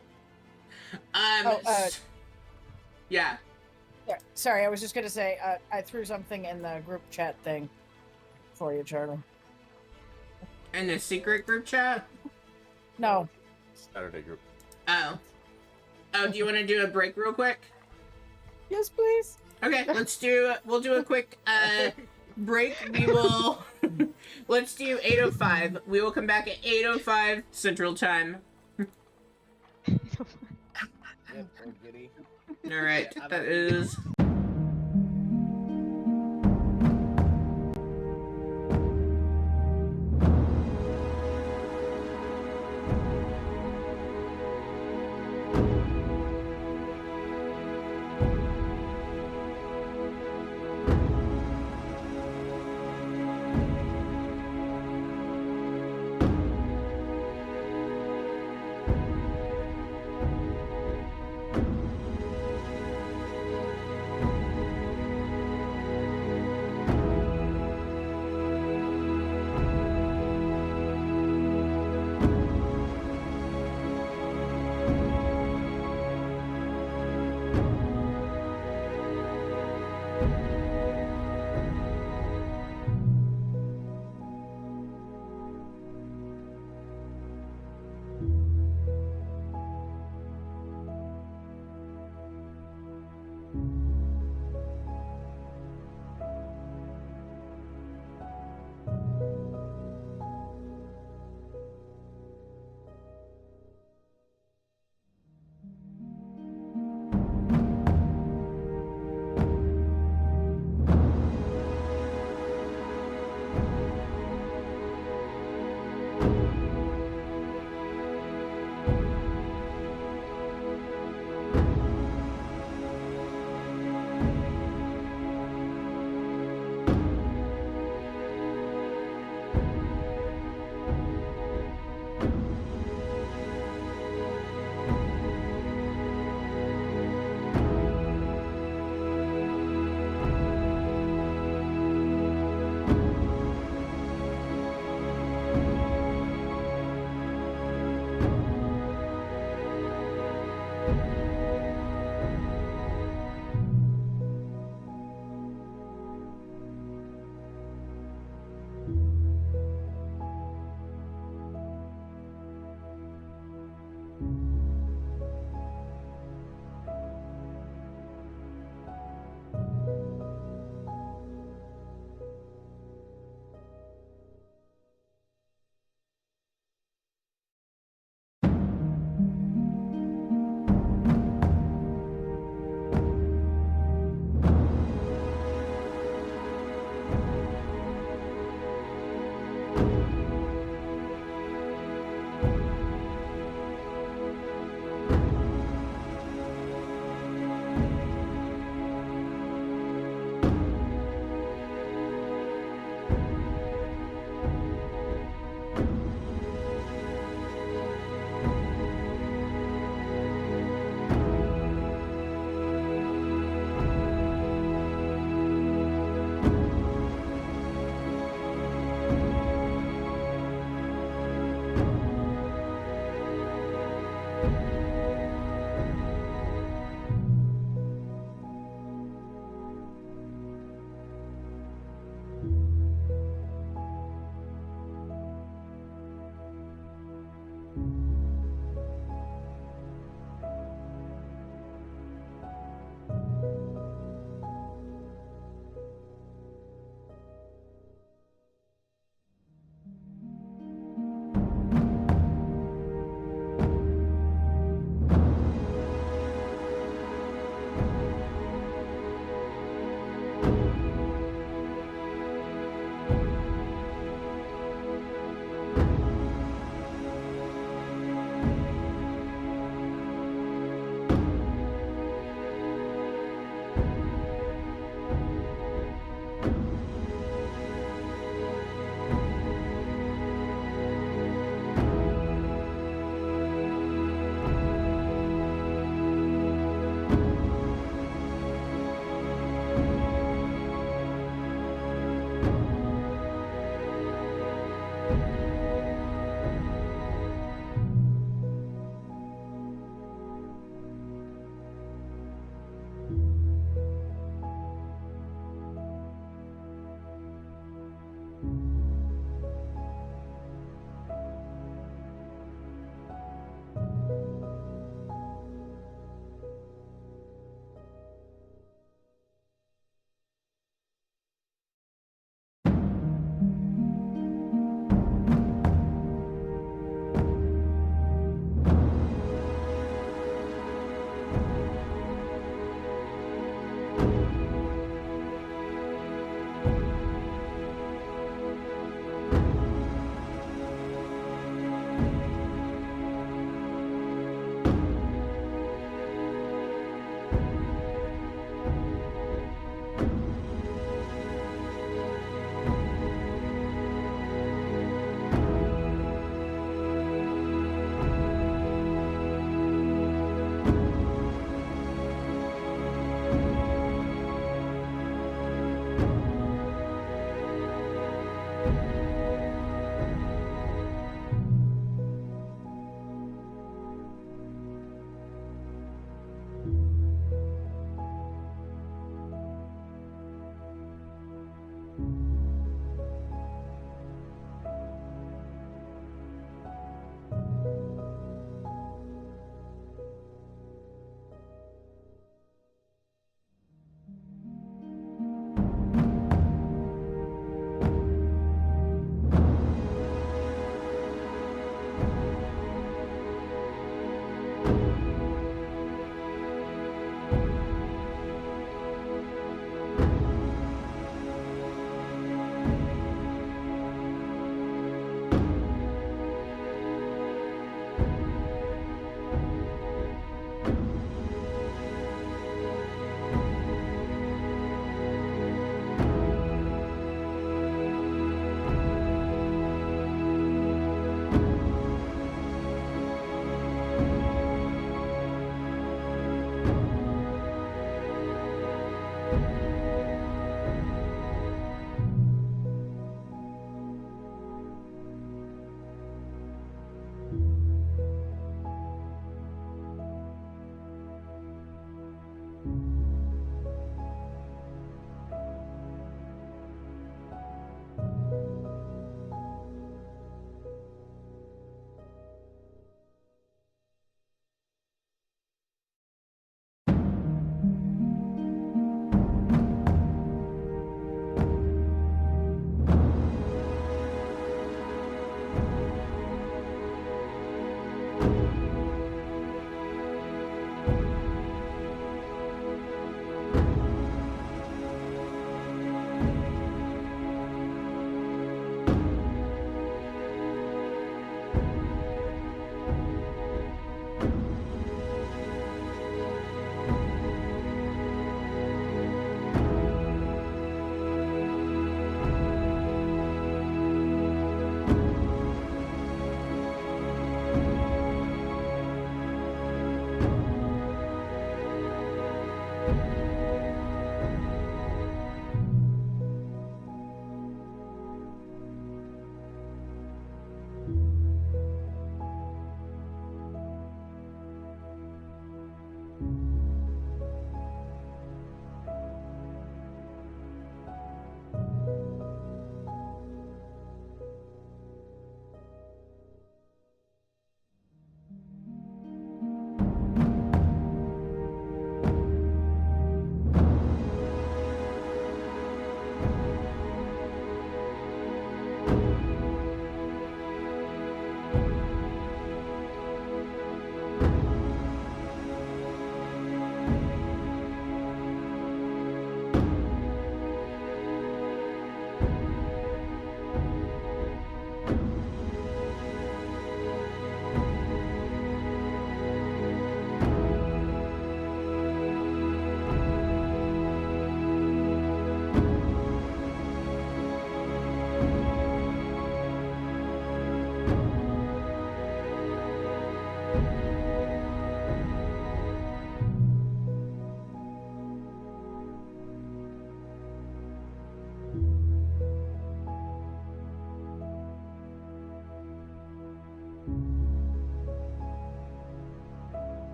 Oh, yeah. Yeah, sorry, I was just gonna say I threw something in the group chat thing for you, Charlie. In the secret group chat? No. Saturday group. Oh. Oh, do you want to do a break real quick? Yes, please. Okay, we'll do a quick break. We will let's do 8:05. We will come back at 8:05 Central Time. Yep, so giddy. All right, that is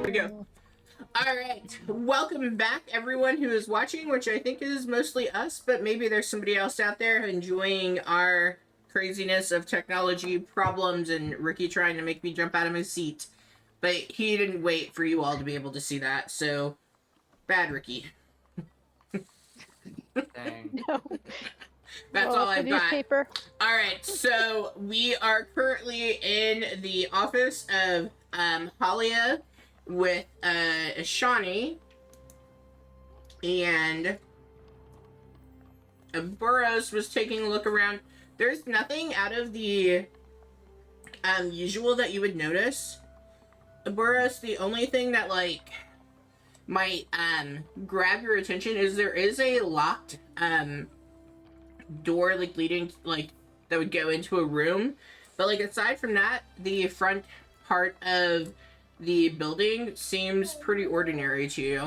We go. All right, welcome back, everyone who is watching, which I think is mostly us, but maybe there's somebody else out there enjoying our craziness of technology problems and Ricky trying to make me jump out of my seat. But he didn't wait for you all to be able to see that, so bad, Ricky. Dang. No. That's Roll all up the I've got. newspaper. All right, so we are currently in the office of Halia with Shawnee and Burroughs was taking a look around. There's nothing out of the usual that you would notice. Burroughs, the only thing that like might grab your attention is there is a locked door like leading like that would go into a room, but like aside from that, the front part of the building seems pretty ordinary to you.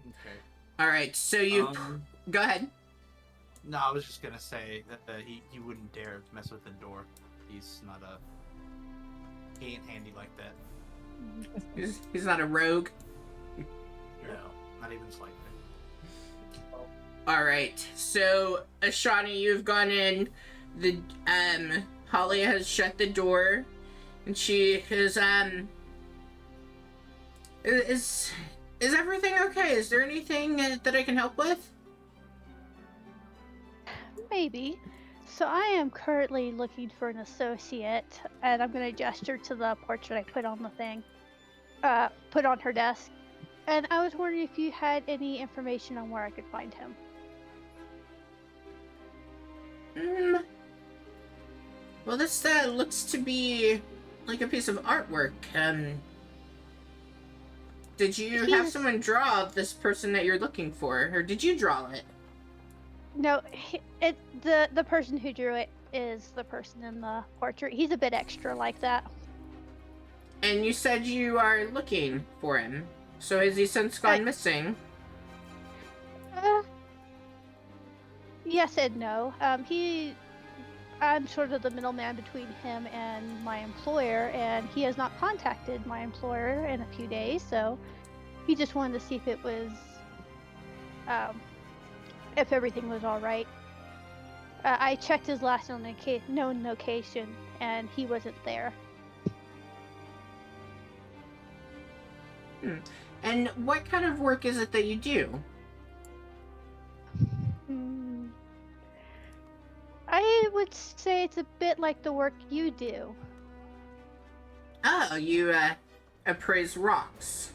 Okay. All right, so you go ahead. No, I was just gonna say that he wouldn't dare mess with the door. He's not he ain't handy like that. He's not a rogue. No, not even slightly. All right, so Ashani, you've gone in. The Holly has shut the door, and she is is everything okay? Is there anything that I can help with? Maybe. So I am currently looking for an associate, and I'm going to gesture to the portrait I put on the thing, put on her desk. And I was wondering if you had any information on where I could find him. Well, this looks to be like a piece of artwork. Did you have someone draw this person that you're looking for, or did you draw it? No, the person who drew it is the person in the portrait. He's a bit extra like that. And you said you are looking for him. So has he since gone missing? Yes and no. I'm sort of the middleman between him and my employer, and he has not contacted my employer in a few days, so He just wanted to see if it was, if everything was all right. I checked his last known location, and he wasn't there. And what kind of work is it that you do? I would say it's a bit like the work you do. Oh, you appraise rocks.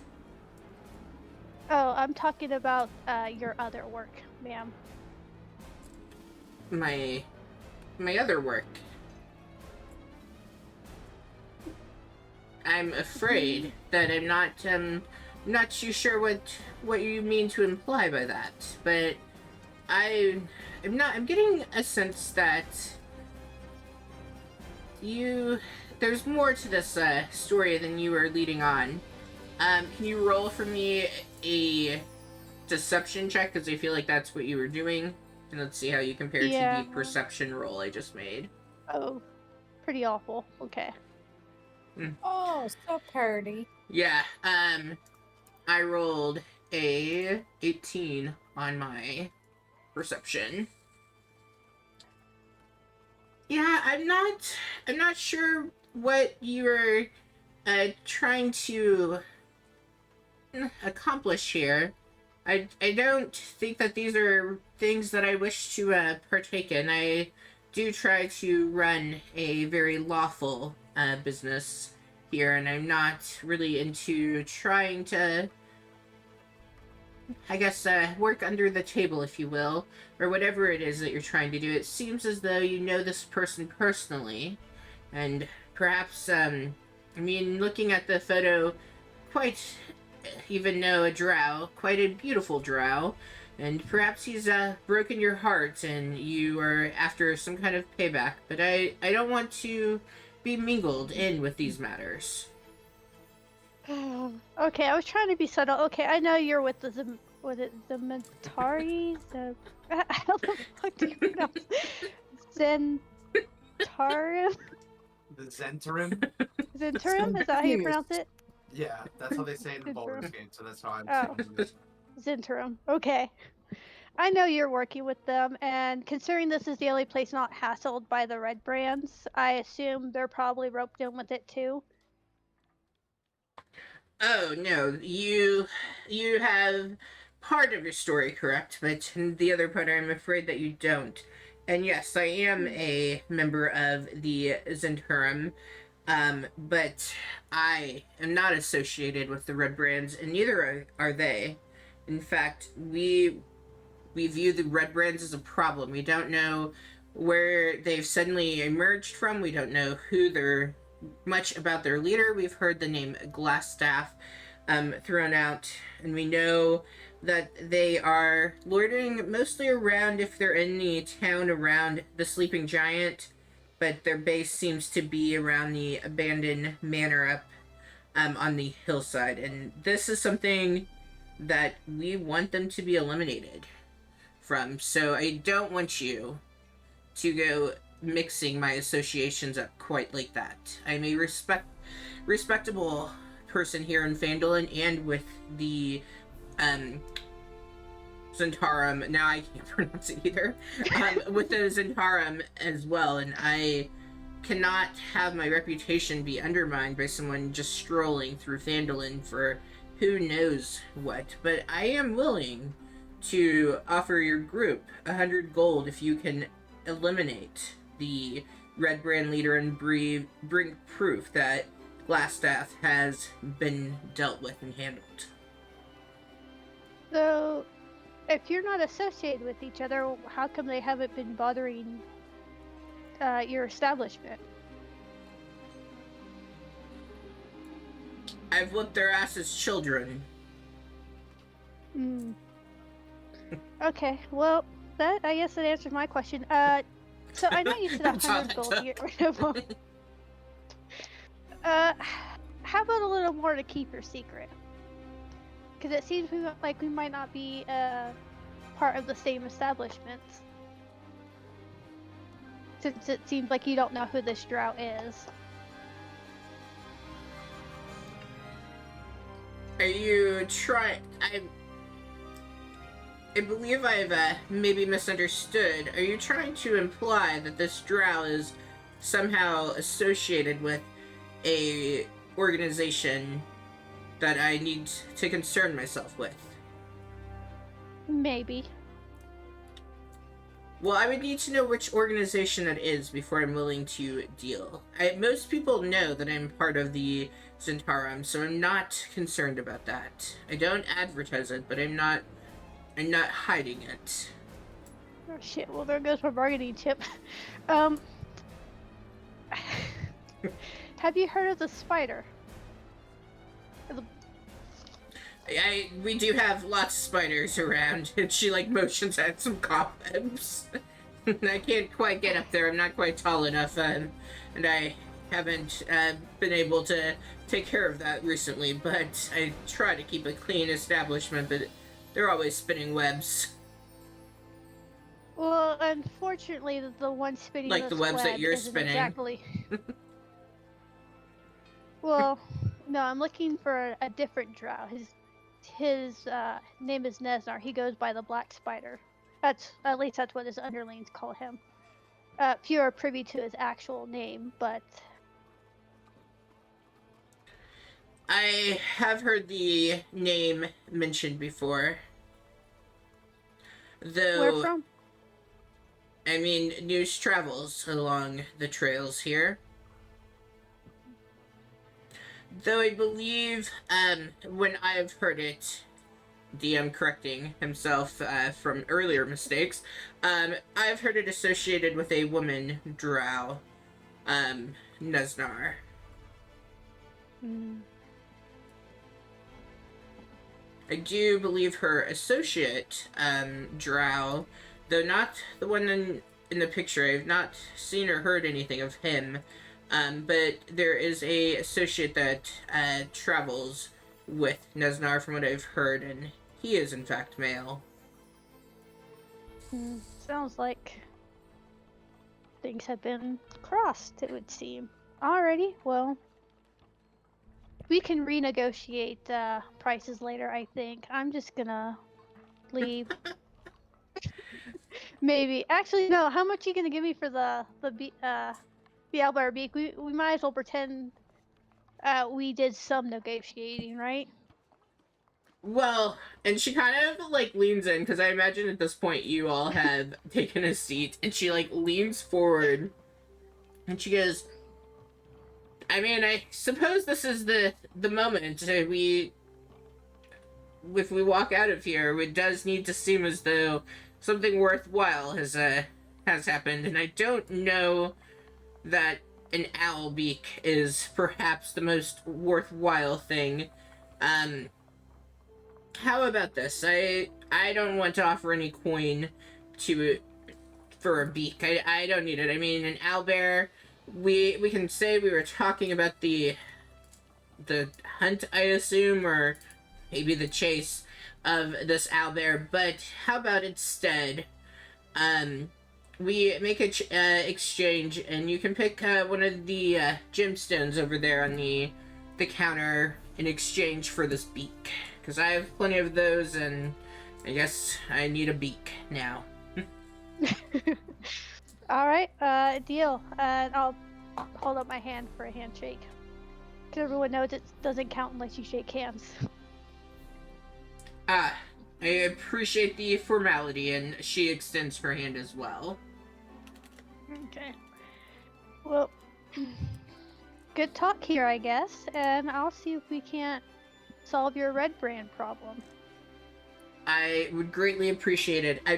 Oh, I'm talking about your other work, ma'am. My other work. I'm afraid that I'm not too sure what you mean to imply by that, but I'm getting a sense that there's more to this story than you are leading on. Can you roll for me a deception check, because I feel like that's what you were doing, and let's see how you compare to the perception roll I just made. Oh, pretty awful. Okay. Oh, so pretty. Yeah, I rolled a 18 on my perception. Yeah, I'm not sure what you're trying to accomplish here. I don't think that these are things that I wish to partake in. I do try to run a very lawful business here, and I'm not really into trying to, I guess, work under the table, if you will, or whatever it is that you're trying to do. It seems as though you know this person personally, and perhaps, I mean, looking at the photo, quite even know a drow, quite a beautiful drow, and perhaps he's broken your heart and you are after some kind of payback, but I don't want to be mingled in with these matters. Okay, I was trying to be subtle. Okay, I know you're with the Mentari? How the fuck do you pronounce Zentarum? The Zentarim? Zentarum? Is that how you pronounce it? Yeah, that's how they say it in Baldur's Gate, so that's how I'm saying it. Zentarum. Okay. I know you're working with them, and considering this is the only place not hassled by the red brands, I assume they're probably roped in with it too. Oh no, you have part of your story correct, but the other part I'm afraid that you don't. And yes, I am a member of the Zentarum, but I am not associated with the Red Brands, and neither are they. In fact, we view the Red Brands as a problem. We don't know where they've suddenly emerged from. We don't know who they're much about their leader. We've heard the name Glassstaff thrown out, and we know that they are loitering mostly around if they're in the town around the Sleeping Giant, but their base seems to be around the abandoned manor up on the hillside, and this is something that we want them to be eliminated from. So I don't want you to go mixing my associations up quite like that. I'm a respectable person here in Phandalin and with the Zentarum. Now I can't pronounce it either. With the Zentarum as well, and I cannot have my reputation be undermined by someone just strolling through Phandalin for who knows what. But I am willing to offer your group 100 gold if you can eliminate the Red Brand leader and bring proof that Glassstaff has been dealt with and handled. So, if you're not associated with each other, how come they haven't been bothering your establishment? I've whipped their ass as children. Okay, well, I guess that answers my question. So I know you said 100 gold here. How about a little more to keep your secret? Because it seems like we might not be part of the same establishment. Since it seems like you don't know who this drow is. Are you trying? I believe I've maybe misunderstood. Are you trying to imply that this drow is somehow associated with a organization that I need to concern myself with? Maybe. Well, I would need to know which organization that is before I'm willing to deal. Most people know that I'm part of the Zentarum, so I'm not concerned about that. I don't advertise it, but I'm not hiding it. Oh shit, well there goes my bargaining chip. Have you heard of the spider? We do have lots of spiders around, and she like motions at some cobwebs. I can't quite get up there. I'm not quite tall enough, and I haven't been able to take care of that recently. But I try to keep a clean establishment, but they're always spinning webs. Well, unfortunately, the one spinning Like the this webs that web you're isn't spinning. exactly. Well, no, I'm looking for a different drow. His name is Nesnar. He goes by the Black Spider. That's at least that's what his underlings call him. Few are privy to his actual name, but I have heard the name mentioned before. Though, where from? I mean, news travels along the trails here. Though I believe, when I've heard it, DM correcting himself from earlier mistakes, I've heard it associated with a woman drow, Nesnar. I do believe her associate, drow, though not the one in the picture. I've not seen or heard anything of him. But there is a associate that travels with Nesnar from what I've heard, and he is in fact male. Sounds like things have been crossed, it would seem. Alrighty, well, we can renegotiate prices later, I think. I'm just gonna leave. Maybe. Actually, no, how much are you gonna give me for the owlbear beak? We might as well pretend we did some negotiating, right? Well, and she kind of like leans in, because I imagine at this point you all have taken a seat, and she like leans forward and she goes, I mean, I suppose this is the moment. If we walk out of here, it does need to seem as though something worthwhile has happened, and I don't know that an owl beak is perhaps the most worthwhile thing. How about this? I don't want to offer any coin for a beak. I don't need it. I mean, an owlbear. We can say we were talking about the hunt, I assume, or maybe the chase of this owlbear. But how about instead, we make a exchange, and you can pick one of the gemstones over there on the counter in exchange for this beak. Because I have plenty of those, and I guess I need a beak now. Alright, deal. And I'll hold up my hand for a handshake. Because everyone knows it doesn't count unless you shake hands. I appreciate the formality, and she extends her hand as well. Okay. Well, good talk here, I guess, and I'll see if we can't solve your red brand problem. I would greatly appreciate it. I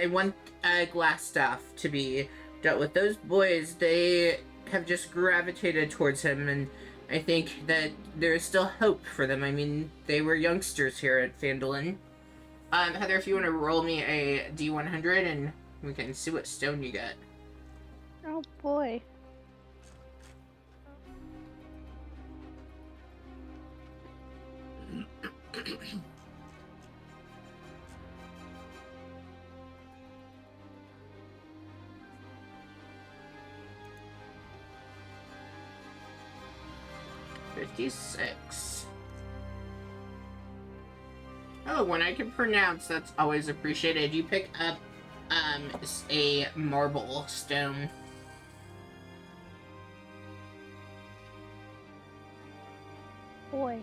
want Glassstaff to be dealt with. Those boys, they have just gravitated towards him, and I think that there is still hope for them. I mean, they were youngsters here at Phandalin. Heather, if you want to roll me a D100, and we can see what stone you get. Oh boy. $56. Oh, when I can pronounce, that's always appreciated. You pick up a marble stone. Boy.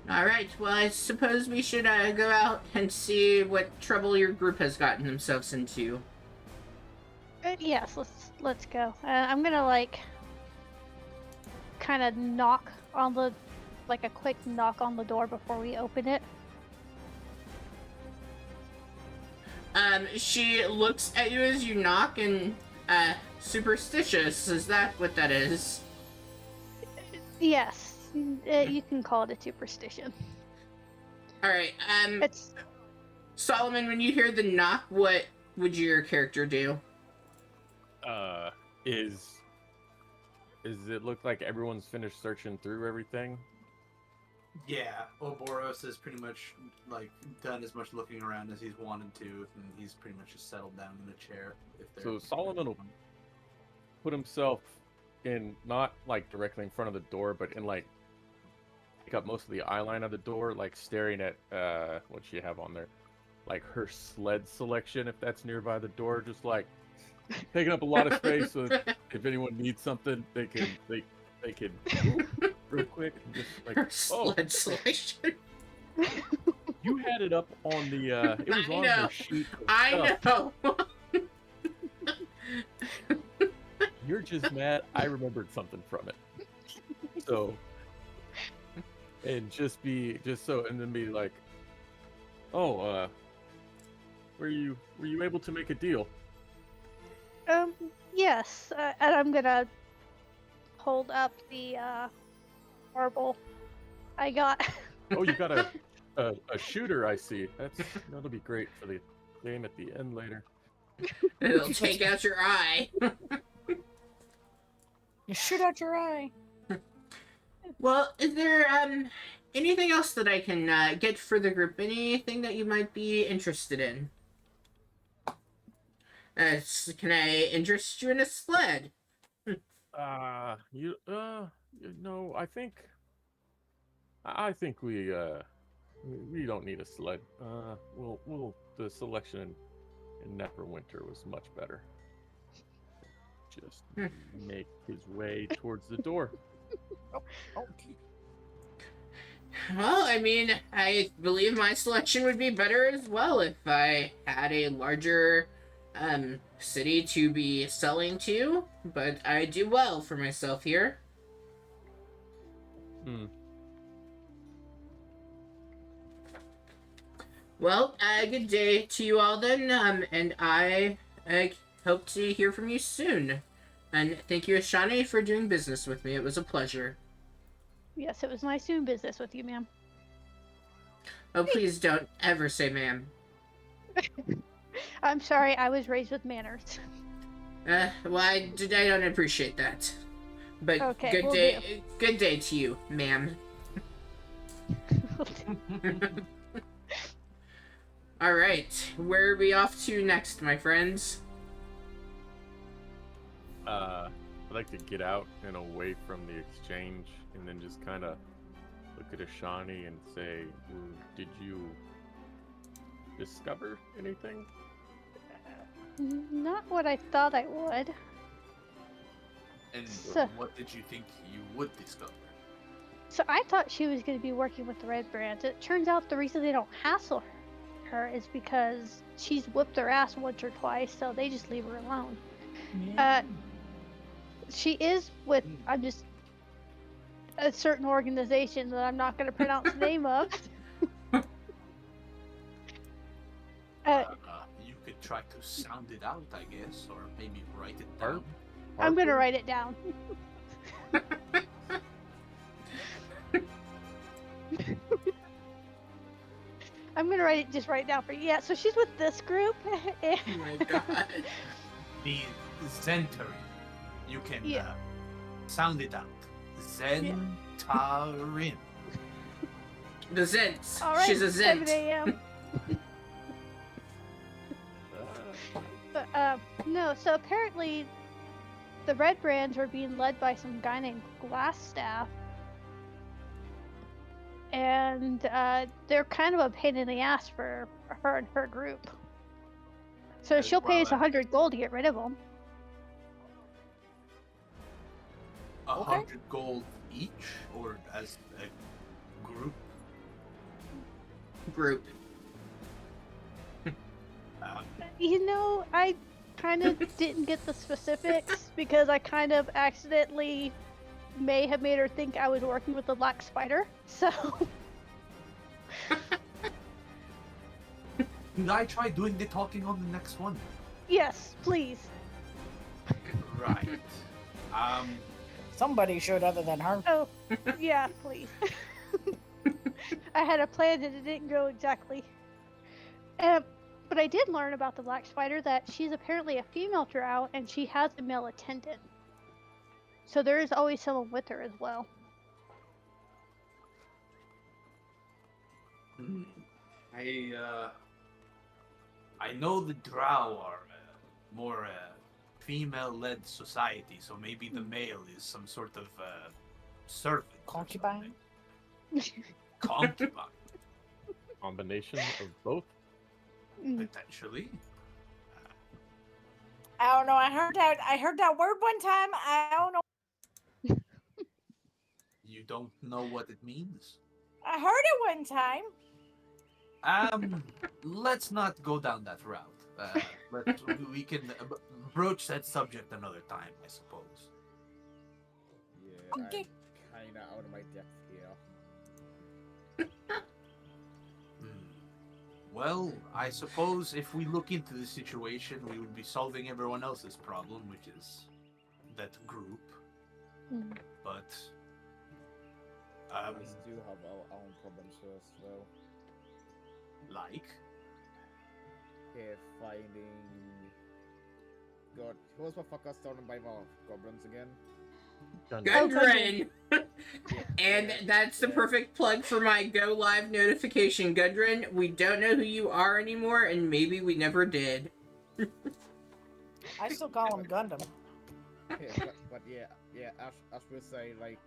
Alright, well, I suppose we should go out and see what trouble your group has gotten themselves into. Yes, let's go. I'm gonna like kind of knock on the, like a quick knock on the door before we open it. She looks at you as you knock and, superstitious. Is that what that is? Yes, you can call it a superstition. Alright, It's Solomon, when you hear the knock, what would your character do? Is it look like everyone's finished searching through everything? Yeah, Ouroboros has pretty much like done as much looking around as he's wanted to, and he's pretty much just settled down in a chair. So Solomon will put himself in, not like directly in front of the door, but in like pick up most of the eye line of the door, like staring at what she have on there, like her sled selection, if that's nearby the door, just like taking up a lot of space. So if anyone needs something, they can real quick and just like, Her sled selection. You had it up on the it was I on know. the sheet. I know. You're just mad I remembered something from it. So, and and then be like, oh, were you able to make a deal? yes, and I'm gonna hold up the marble I got. Oh, you got a shooter, I see. That'll be great for the game at the end later. It'll take out your eye. You shoot out your eye. Well, is there anything else that I can get for the group? Anything that you might be interested in? Can I interest you in a sled? I think we don't need a sled. The selection in Neverwinter was much better. Just make his way towards the door. Well, I mean, I believe my selection would be better as well if I had a larger city to be selling to, but I do well for myself here. Well, good day to you all then, and I hope to hear from you soon. And thank you, Ashani, for doing business with me. It was a pleasure. Yes, it was nice doing business with you, ma'am. Oh, please don't ever say ma'am. I'm sorry, I was raised with manners. Well, I don't appreciate that. But Okay, good will day, do. good day to you, ma'am. All right, where are we off to next, my friends? I'd like to get out and away from the exchange, and then just kind of look at Ashani and say, "Did you discover anything?" Not what I thought I would. And So- what did you think you would discover? So I thought she was going to be working with the Red Brands. It turns out the reason they don't hassle her is because she's whipped their ass once or twice, so they just leave her alone. She is with a certain organization that I'm not going to pronounce the name of. You could try to sound it out, I guess, or maybe write it Harp? down. I'm going to write it down. I'm going to write it down for you. Yeah, so she's with this group. Oh my god. The Zentary. You can Yeah. Sound it out. Zentarin. The Zents. All right, She's a 7 Zent. a.m. But no. So apparently, the Red Brands are being led by some guy named Glassstaff, and they're kind of a pain in the ass for her and her group. So she'll pay us 100 gold to get rid of them. 100 gold each, or as a group? Group. You know, I kind of didn't get the specifics because I kind of accidentally may have made her think I was working with the Black Spider. So Could I try doing the talking on the next one? yes, please. Right. Somebody should other than her. Oh, yeah, please. I had a plan and it didn't go exactly. But I did learn about the Black Spider that she's apparently a female drow and she has a male attendant. So there is always someone with her as well. I know the Drow are more female-led society, so maybe the male is some sort of servant. or Concubine? something. Concubine, Combination of both. potentially. I don't know. I heard that word one time. I don't know. You don't know what it means? I heard it one time. Let's not go down that route. We can broach that subject another time, I suppose. Yeah, Okay. I'm kinda out of my depth here. Well, I suppose if we look into the situation, we would be solving everyone else's problem, which is that group. But We do have our own problems first, though. like, Here, finding... God, who was the fucker stolen by the goblins again? Gundren. And Yeah, that's the yeah. perfect plug for my go live notification. Gundren, we don't know who you are anymore, and maybe we never did. I still call him Gundam. Yeah, but yeah, as we say, like,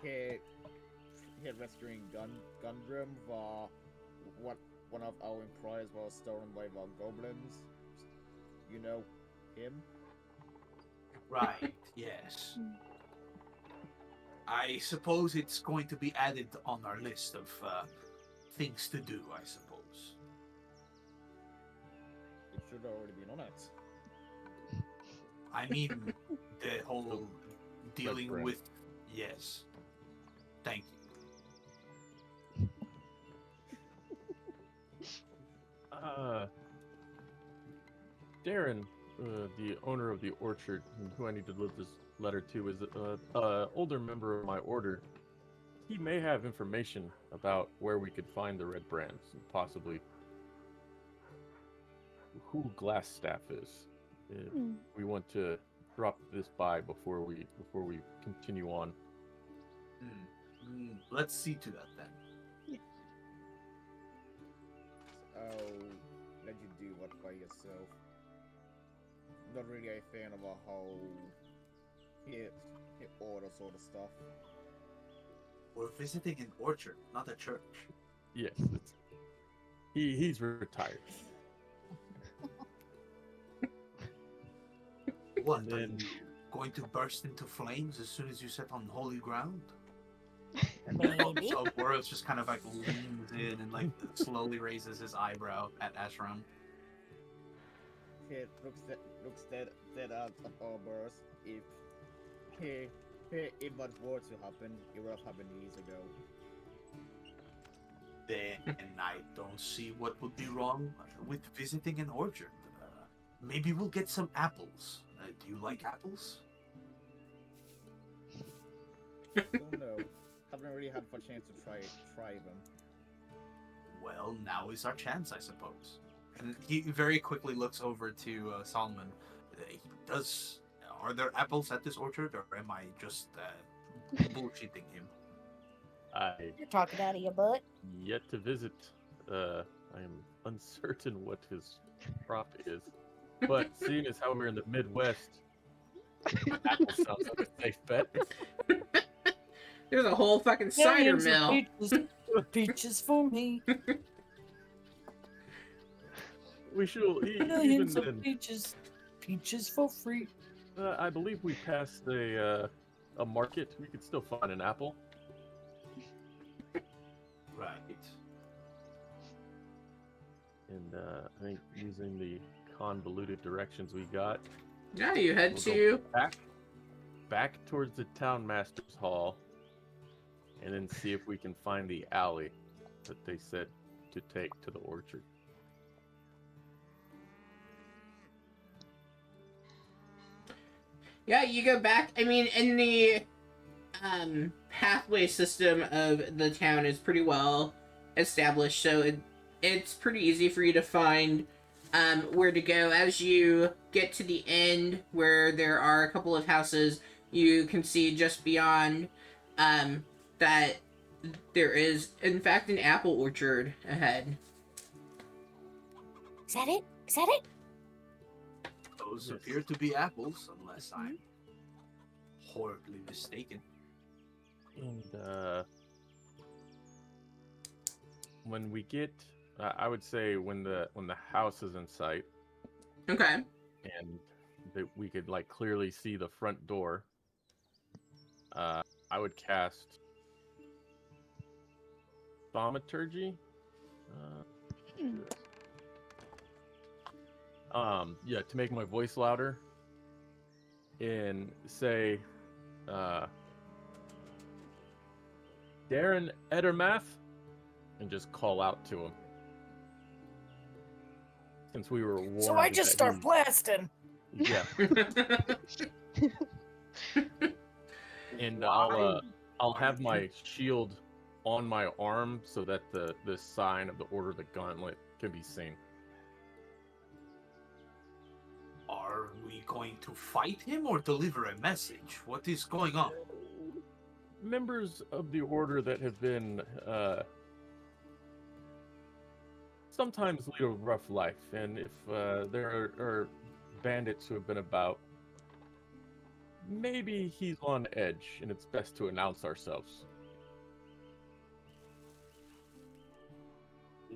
here rescuing Gundram, one of our employees was stolen by the goblins. You know him? right, yes. I suppose it's going to be added on our list of things to do, I suppose. It should have already been on it. I mean, the whole dealing brand. with... Yes. Thank you. Darren, the owner of the orchard, who I need to deliver this letter to, is an older member of my order. He may have information about where we could find the red brands and possibly who Glassstaff is. We want to drop this by before we continue on. Let's see to that then. Oh, let you do what by yourself. Not really a fan of a whole hit order sort of stuff. We're visiting an orchard, not a church. Yes, he's retired. What, And are then- you going to burst into flames as soon as you set on holy ground? Maybe. So Boros just kind of like leans in and like slowly raises his eyebrow at Ashram. It looks dead at Ouroboros. If that were to happen, it would have happened years ago. Then I don't see what would be wrong with visiting an orchard. Maybe we'll get some apples. Do you like apples? Don't know. Haven't really had a chance to try them. Well, now is our chance, I suppose. And he very quickly looks over to Solomon. He does Are there apples at this orchard, or am I just bullshitting him? I You're talking out of your butt. yet to visit. I am uncertain what his crop is, but seeing as how we're in the Midwest, apple sounds like a safe bet. There's a whole fucking cider Millions of mill. peaches for me. We should Millions even of peaches for free. I believe we passed a market. We could still find an apple. Right. And I think using the convoluted directions we got, Yeah, you head we'll to. go back towards the town master's hall, and then see if we can find the alley that they said to take to the orchard. Yeah, you go back. I mean, in the pathway system of the town is pretty well established, so it's pretty easy for you to find where to go. As you get to the end, where there are a couple of houses, you can see just beyond that there is, in fact, an apple orchard ahead. Is that it? Is that it? Those Yes. appear to be apples, unless I'm horribly mistaken. And when we get, I would say when the house is in sight, Okay. and that we could like clearly see the front door, I would cast thaumaturgy. Yeah, to make my voice louder, and say, Darren Edermath, and just call out to him. Since we were warned. So I just that start he- blasting. Yeah, and Why I'll are have you- my shield on my arm so that the sign of the Order of the Gauntlet can be seen. Are we going to fight him or deliver a message? What is going on? Members of the Order that have been sometimes lead a rough life, and if there are bandits who have been about, maybe he's on edge, and it's best to announce ourselves.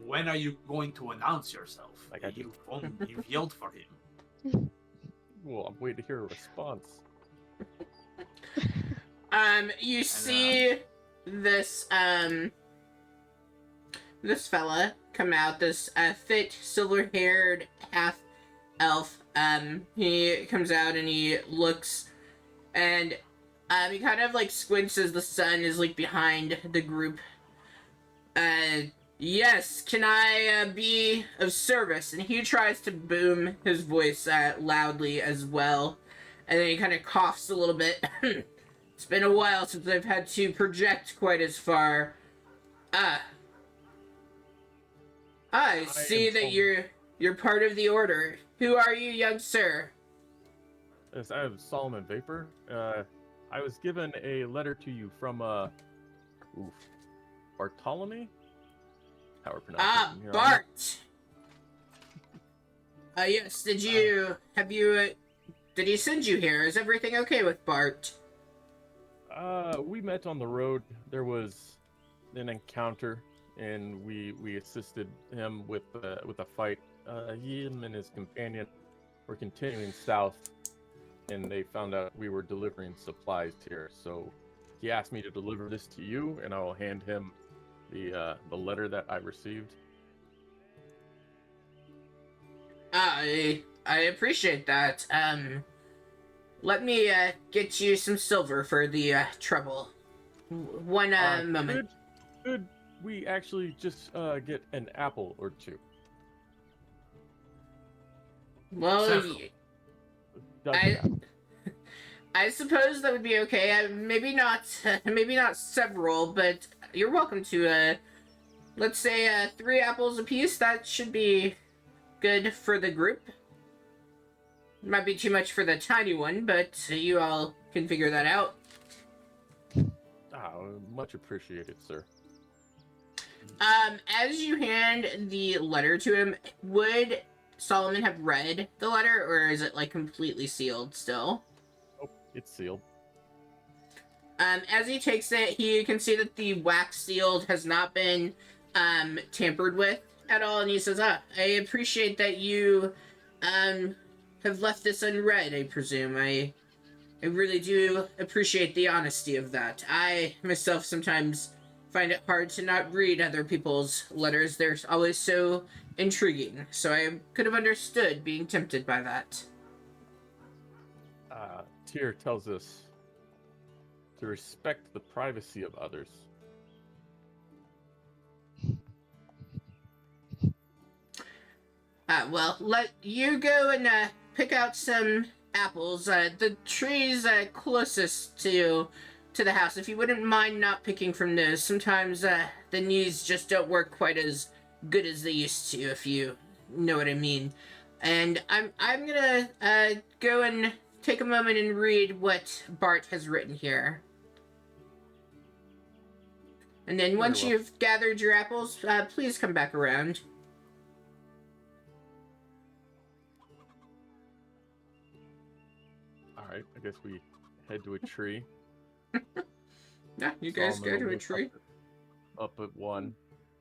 When are you going to announce yourself? Like I You've yelled for him. Well, I'm waiting to hear a response. You see this this fella come out, this thick, silver-haired half elf. He comes out and he looks, and he kind of like squints as the sun is like behind the group. Yes, can I be of service? And he tries to boom his voice loudly as well, and then he kind of coughs a little bit. It's been a while since I've had to project quite as far. I see that you're part of the Order. Who are you, young sir? As I have Solomon Vapor, I was given a letter to you from Bartholomew? How we're pronouncing it, Your Honor. Bart. Yes, did he send you here? Is everything okay with Bart? We met on the road. There was an encounter, and we assisted him with a fight. Him and his companion were continuing south, and they found out we were delivering supplies here. So he asked me to deliver this to you, and I will hand him the letter that I received. I appreciate that. Let me get you some silver for the trouble. One moment. Could we actually just get an apple or two? Well, Several. I suppose that would be okay. Maybe not several, but you're welcome to. Let's say 3 apples apiece. That should be good for the group. Might be too much for the tiny one, but you all can figure that out. Much appreciated, sir. As you hand the letter to him, would Solomon have read the letter, or is it like completely sealed still? Oh, it's sealed. As he takes it, he can see that the wax sealed has not been tampered with at all, and he says, I appreciate that you have left this unread, I presume. I really do appreciate the honesty of that. I myself sometimes find it hard to not read other people's letters. They're always so intriguing, so I could have understood being tempted by that. Tyr tells us to respect the privacy of others. Well, let you go and pick out some apples. The trees closest to the house. If you wouldn't mind not picking from those. Sometimes the knees just don't work quite as good as they used to, if you know what I mean. And I'm gonna go and take a moment and read what Bart has written here. And then once well. you've gathered your apples, please come back around. Alright, I guess we head to a tree. Yeah, you guys Solomon go to will a look tree. Up at one,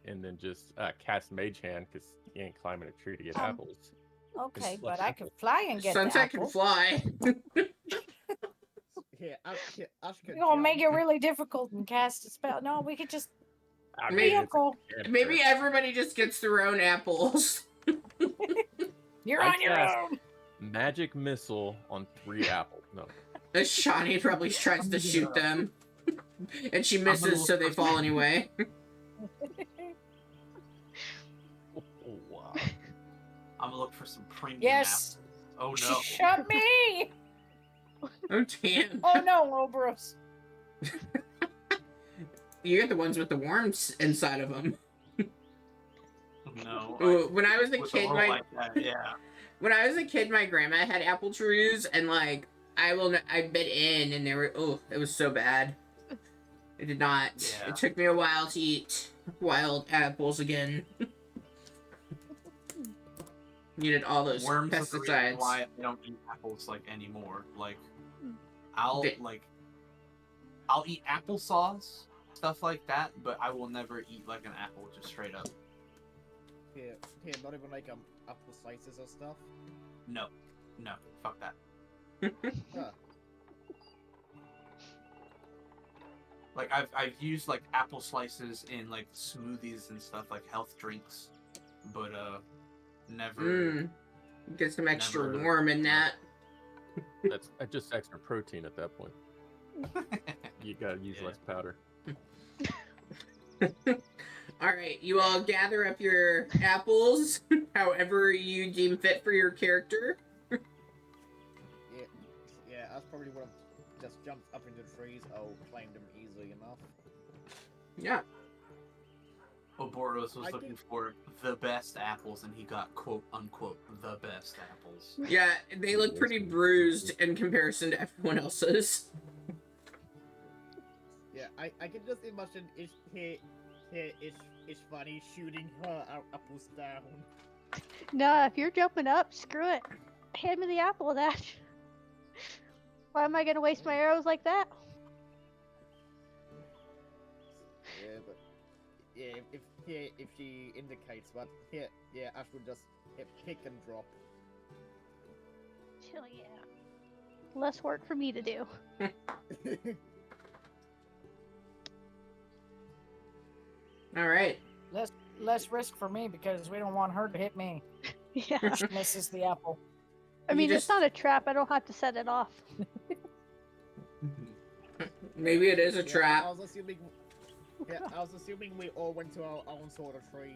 and then just cast Mage Hand, because you ain't climbing a tree to get apples. Okay, It's but like- I can fly and get the Sunset can apple. fly. Here, Ash can You're gonna make it jump. really difficult and cast a spell. No, we could just I Maybe- mean, it's a vehicle. cantrip. Maybe everybody just gets their own apples. You're I on your cast- own. Magic missile on 3 apples. No. Shawnee probably tries to shoot them. And she misses, so they fall anyway. Oh, wow. I'm gonna look for some premium Yes. apples. Oh no. Shut me! Oh, damn. Oh no, Obros. You get the ones with the worms inside of them. No. Ooh, when I was a with kid, roll my like that, yeah. when I was a kid, my grandma had apple trees, and like I bit in, and they were it was so bad. It did not. Yeah. It took me a while to eat wild apples again. Needed all those Worms is the reason pesticides. why I don't eat apples like anymore. Like, I'll They- I'll eat applesauce, stuff like that, but I will never eat like an apple just straight up. Here, not even like apple slices or stuff. No, fuck that. Huh. Like I've used like apple slices in like smoothies and stuff, like health drinks, but never. Get some extra Never- warm in that. That's just extra protein at that point. You gotta use Yeah. less powder. Alright, you all gather up your apples, however you deem fit for your character. Yeah, that's probably would have just jumped up into the trees. Oh, climbed them easily enough. Yeah. Oboros was I looking think- for the best apples, and he got quote unquote the best apples. Yeah, they look pretty bruised in comparison to everyone else's. Yeah, I can just imagine it's funny shooting her apples down. No, if you're jumping up, screw it. Hand me the apple, Dash. Why am I gonna waste my arrows like that? Yeah, but if she indicates, but yeah, Ash will just pick and drop. Hell yeah. Less work for me to do. Alright. Less risk for me because we don't want her to hit me. Yeah. She misses the apple. I mean, You it's not a trap. I don't have to set it off. Maybe it is a Yeah, trap. I was assuming we all went to our own sort of trees.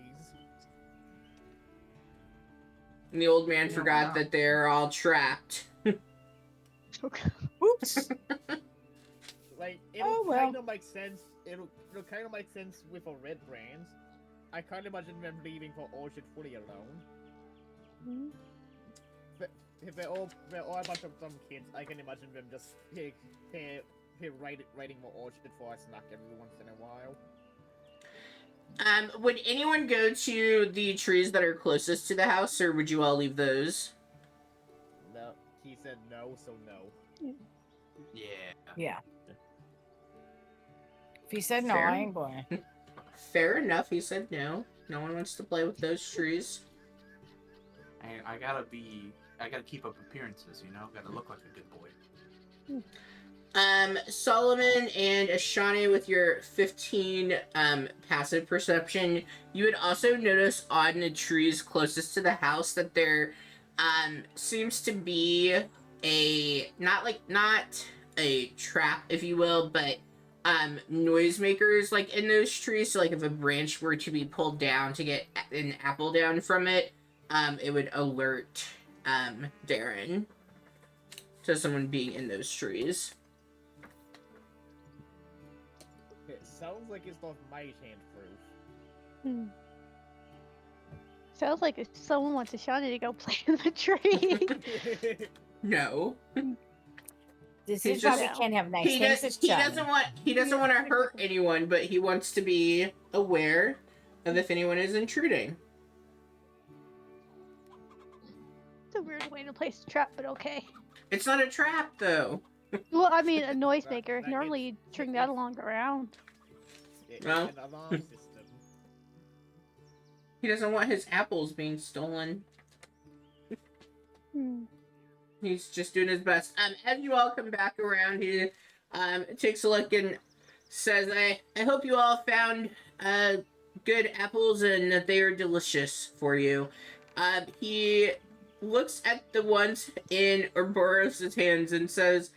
And the old man Yeah, forgot wow. that they're all trapped. Oops. Like it'll Oh, well. kind of make sense. It'll kind of make sense with our red brands. I can't imagine them leaving for Orchard fully alone. Mhm. if they're all a bunch of dumb kids, I can imagine them just writing more orchard for a snack every once in a while. Would anyone go to the trees that are closest to the house, or would you all leave those? No, he said no, so no. Yeah. Yeah. If he said no, Fair. I ain't going. Fair enough, he said no. No one wants to play with those trees. I gotta keep up appearances, you know? Gotta look like a good boy. Solomon and Ashani, with your 15 passive perception, you would also notice on the trees closest to the house that there seems to be not a trap, if you will, but noisemakers like in those trees. So like if a branch were to be pulled down to get an apple down from it, it would alert Darren to someone being in those trees. It sounds like it's not mage hand proof. Hmm. Sounds like if someone wants Ashani to go play in the tree. No. This He's is why just- we can't have nice He things. doesn't want to hurt anyone, but he wants to be aware of if anyone is intruding. It's a weird way to place a trap, but okay. It's not a trap though. Well, I mean, a noisemaker. That Normally, you string that along around. It's Well. an alarm system. He doesn't want his apples being stolen. Hmm. He's just doing his best. As you all come back around, he takes a look and says, I hope you all found good apples and that they are delicious for you. He looks at the ones in Ouroboros' hands and says,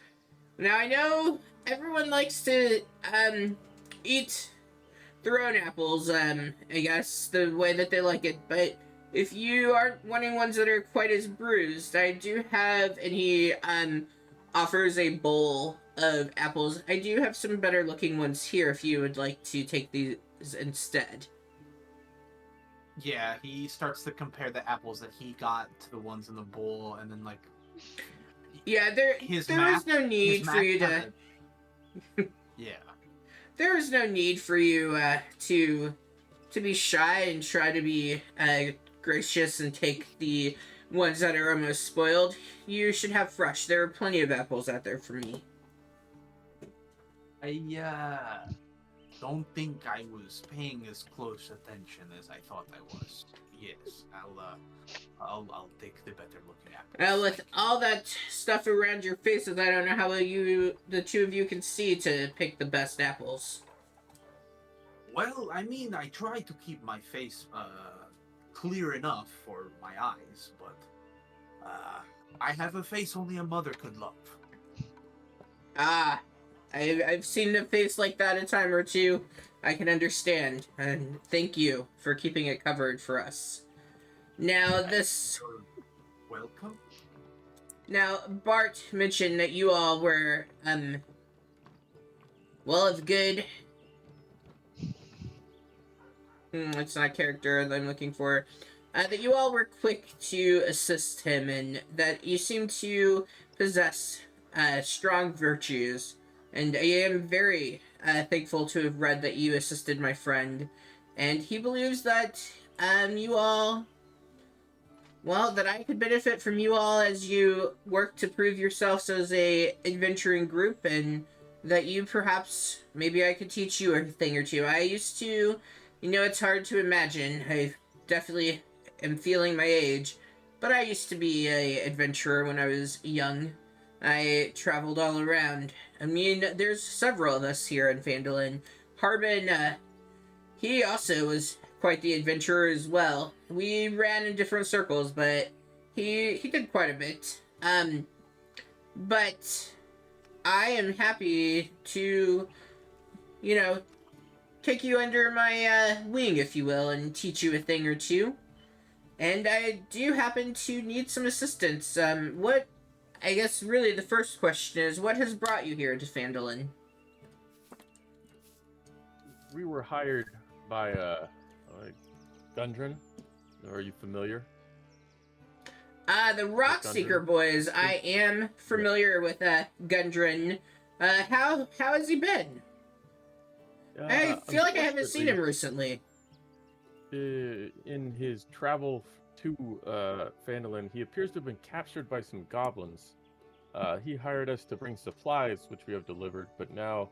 now I know everyone likes to eat their own apples, I guess, the way that they like it, but if you aren't wanting ones that are quite as bruised, I do have, and he offers a bowl of apples. I do have some better looking ones here if you would like to take these instead. Yeah, he starts to compare the apples that he got to the ones in the bowl, and then like. Yeah, there His is math- no need his for math you to. method. Yeah. There is no need for you to be shy and try to be gracious and take the ones that are almost spoiled. You should have fresh. There are plenty of apples out there for me. I don't think I was paying as close attention as I thought I was. Yes, I'll take the better looking apples. With all that stuff around your faces, I don't know how the two of you can see to pick the best apples. Well, I mean, I try to keep my face clear enough for my eyes, but I have a face only a mother could love. I've seen a face like that a time or two. I can understand, and thank you for keeping it covered for us. Now, You're welcome. Now, Bart mentioned that you all were, well, of good... it's not a character that I'm looking for. That you all were quick to assist him, and that you seem to possess strong virtues. And I am very thankful to have read that you assisted my friend. And he believes that you all... Well, that I could benefit from you all as you work to prove yourselves as a adventuring group, and that you perhaps, maybe I could teach you a thing or two. I used to, it's hard to imagine. I definitely am feeling my age, but I used to be a adventurer when I was young. I traveled all around. I mean, there's several of us here in Phandalin. Harbin, he also was quite the adventurer as well. We ran in different circles, but he did quite a bit. But I am happy to, take you under my wing, if you will, and teach you a thing or two. And I do happen to need some assistance. I guess really the first question is, what has brought you here to Phandalin? We were hired by Gundren. Are you familiar? The Rock Seeker Gundren? boys. I am familiar with Gundren. How has he been? I feel like I haven't seen him recently. In his travel to Phandalin, he appears to have been captured by some goblins. He hired us to bring supplies, which we have delivered, but now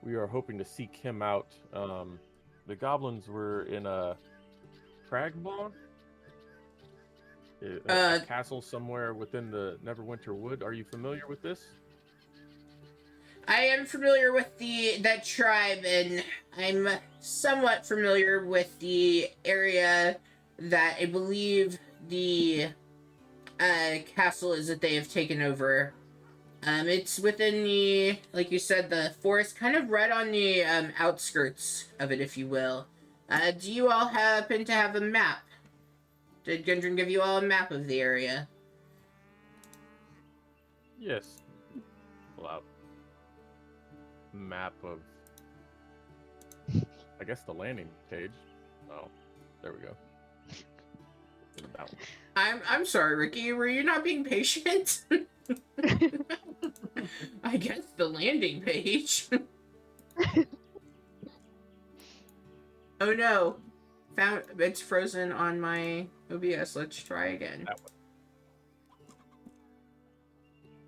we are hoping to seek him out. The goblins were in a Cragmaw, a castle somewhere within the Neverwinter Wood. Are you familiar with this? I am familiar with that tribe, and I'm somewhat familiar with the area that I believe the castle is that they have taken over. It's within the, like you said, the forest, kind of right on the outskirts of it, if you will. Do you all happen to have a map? Did Gundren give you all a map of the area? Yes. Pull out map of, I guess, the landing page. Oh, there we go. That one. I'm sorry, Ricky. Were you not being patient? I guess the landing page. Oh no. It's frozen on my OBS. Let's try again. That one.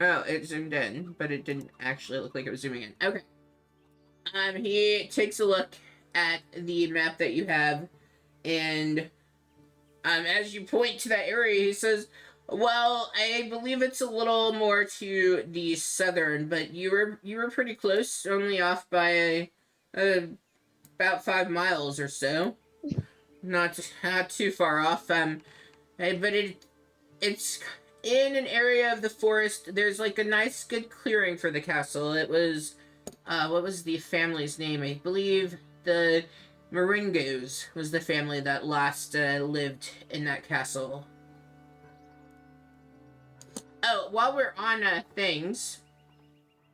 Oh, it zoomed in, but it didn't actually look like it was zooming in. Okay. He takes a look at the map that you have, and as you point to that area, he says, "Well, I believe it's a little more to the southern, but you were pretty close, only off by about 5 miles or so. Not too far off. But it's in an area of the forest. There's like a nice, good clearing for the castle. It was, what was the family's name? I believe the Maringos was the family that last lived in that castle." Oh, while we're on things,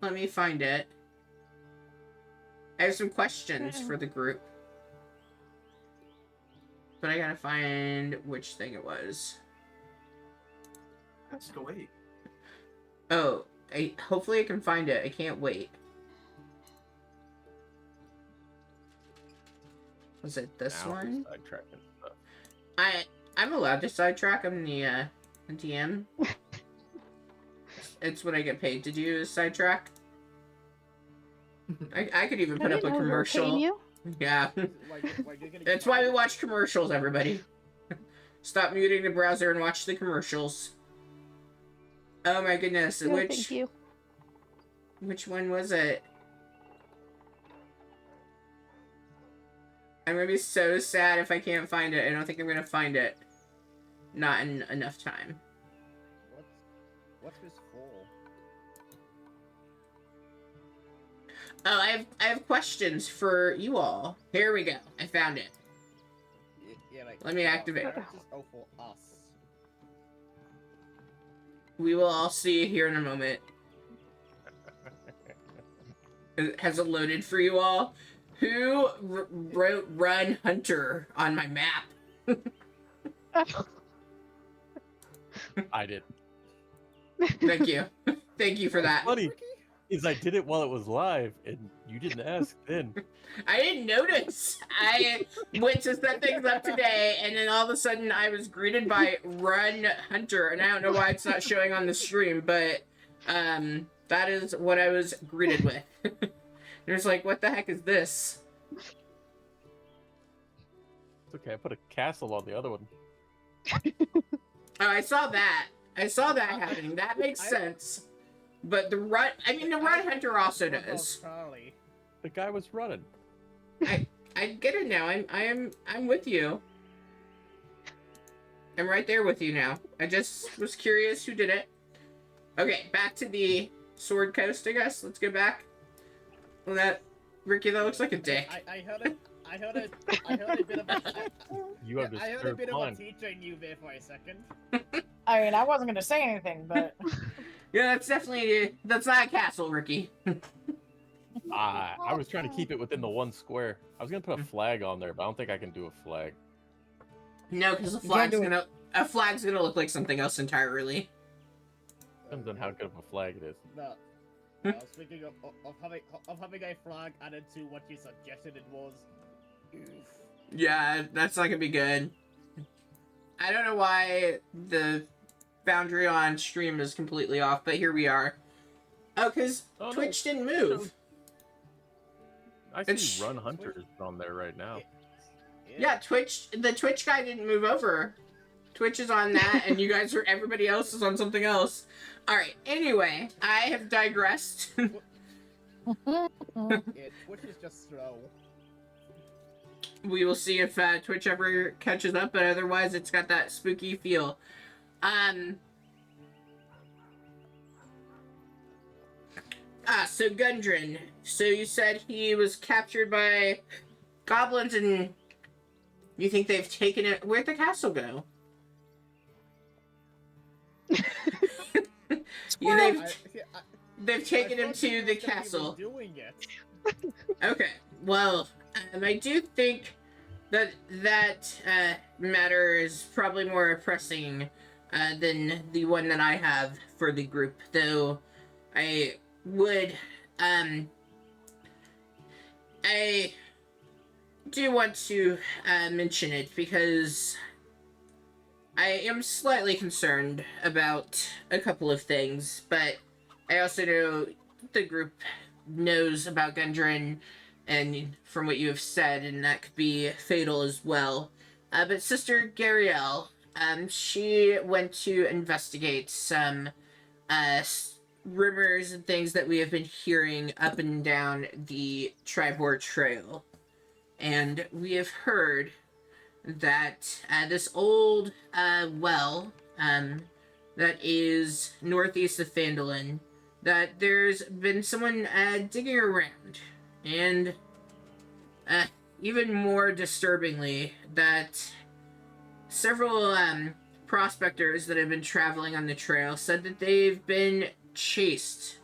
let me find it. I have some questions for the group. But I gotta find which thing it was. Let's go wait. Oh, hopefully I can find it. I can't wait. Was it this Now we're one? sidetracking stuff. I'm allowed to sidetrack. I'm the DM. It's what I get paid to do is sidetrack. I could even put up a commercial. Yeah. That's why we watch commercials, everybody. Stop muting the browser and watch the commercials. Oh my goodness. No, thank you. Which one was it? I'm gonna be so sad if I can't find it. I don't think I'm gonna find it. Not in enough time. What's this for? Oh, I have questions for you all. Here we go. I found it. Yeah, like, Let me activate. Oh, for us. We will all see here in a moment. Has it loaded for you all? Who wrote Run Hunter on my map? I did. Thank you. Thank you for that. Funny is I did it while it was live, and you didn't ask then. I didn't notice. I went to set things up today, and then all of a sudden I was greeted by Run Hunter, and I don't know why it's not showing on the stream, but that is what I was greeted with. There's like, what the heck is this? It's okay, I put a castle on the other one. Oh, I saw that. I saw that happening. That makes sense. But the Run Hunter also does. The guy was running. I get it now. I'm with you. I'm right there with you now. I just was curious who did it. Okay, back to the Sword Coast, I guess. Let's go back. Well, Ricky, that looks like a dick. I heard a bit of a... You have I heard a bit of a fun. teacher in you there for a second. I mean, I wasn't gonna say anything, but Yeah, that's not a castle, Ricky. I was trying to keep it within the one square. I was gonna put a flag on there, but I don't think I can do a flag. No, because the flag's a flag's gonna look like something else entirely. Depends on how good of a flag it is. No. I was thinking of having a flag added to what you suggested it was. Oof. Yeah, that's not gonna be good. I don't know why the boundary on stream is completely off, but here we are. Oh, because Twitch didn't move. I see Run Hunters on there right now. Yeah, the Twitch guy didn't move over. Twitch is on that, and you guys are, everybody else is on something else. Alright, anyway, I have digressed. Yeah, Twitch is just slow. We will see if Twitch ever catches up, but otherwise it's got that spooky feel. So Gundren. So you said he was captured by goblins, and you think they've taken it? Where'd the castle go? They've taken him to the castle. Doing it. Okay, well, I do think that matter is probably more pressing than the one that I have for the group, though I would, I do want to mention it because I am slightly concerned about a couple of things, but I also know the group knows about Gundren, and from what you have said, and that could be fatal as well. But Sister Gariel, she went to investigate some rumors and things that we have been hearing up and down the Tribor Trail. And we have heard that this old well that is northeast of Phandalin, that there's been someone digging around. And even more disturbingly, that several prospectors that have been traveling on the trail said that they've been chased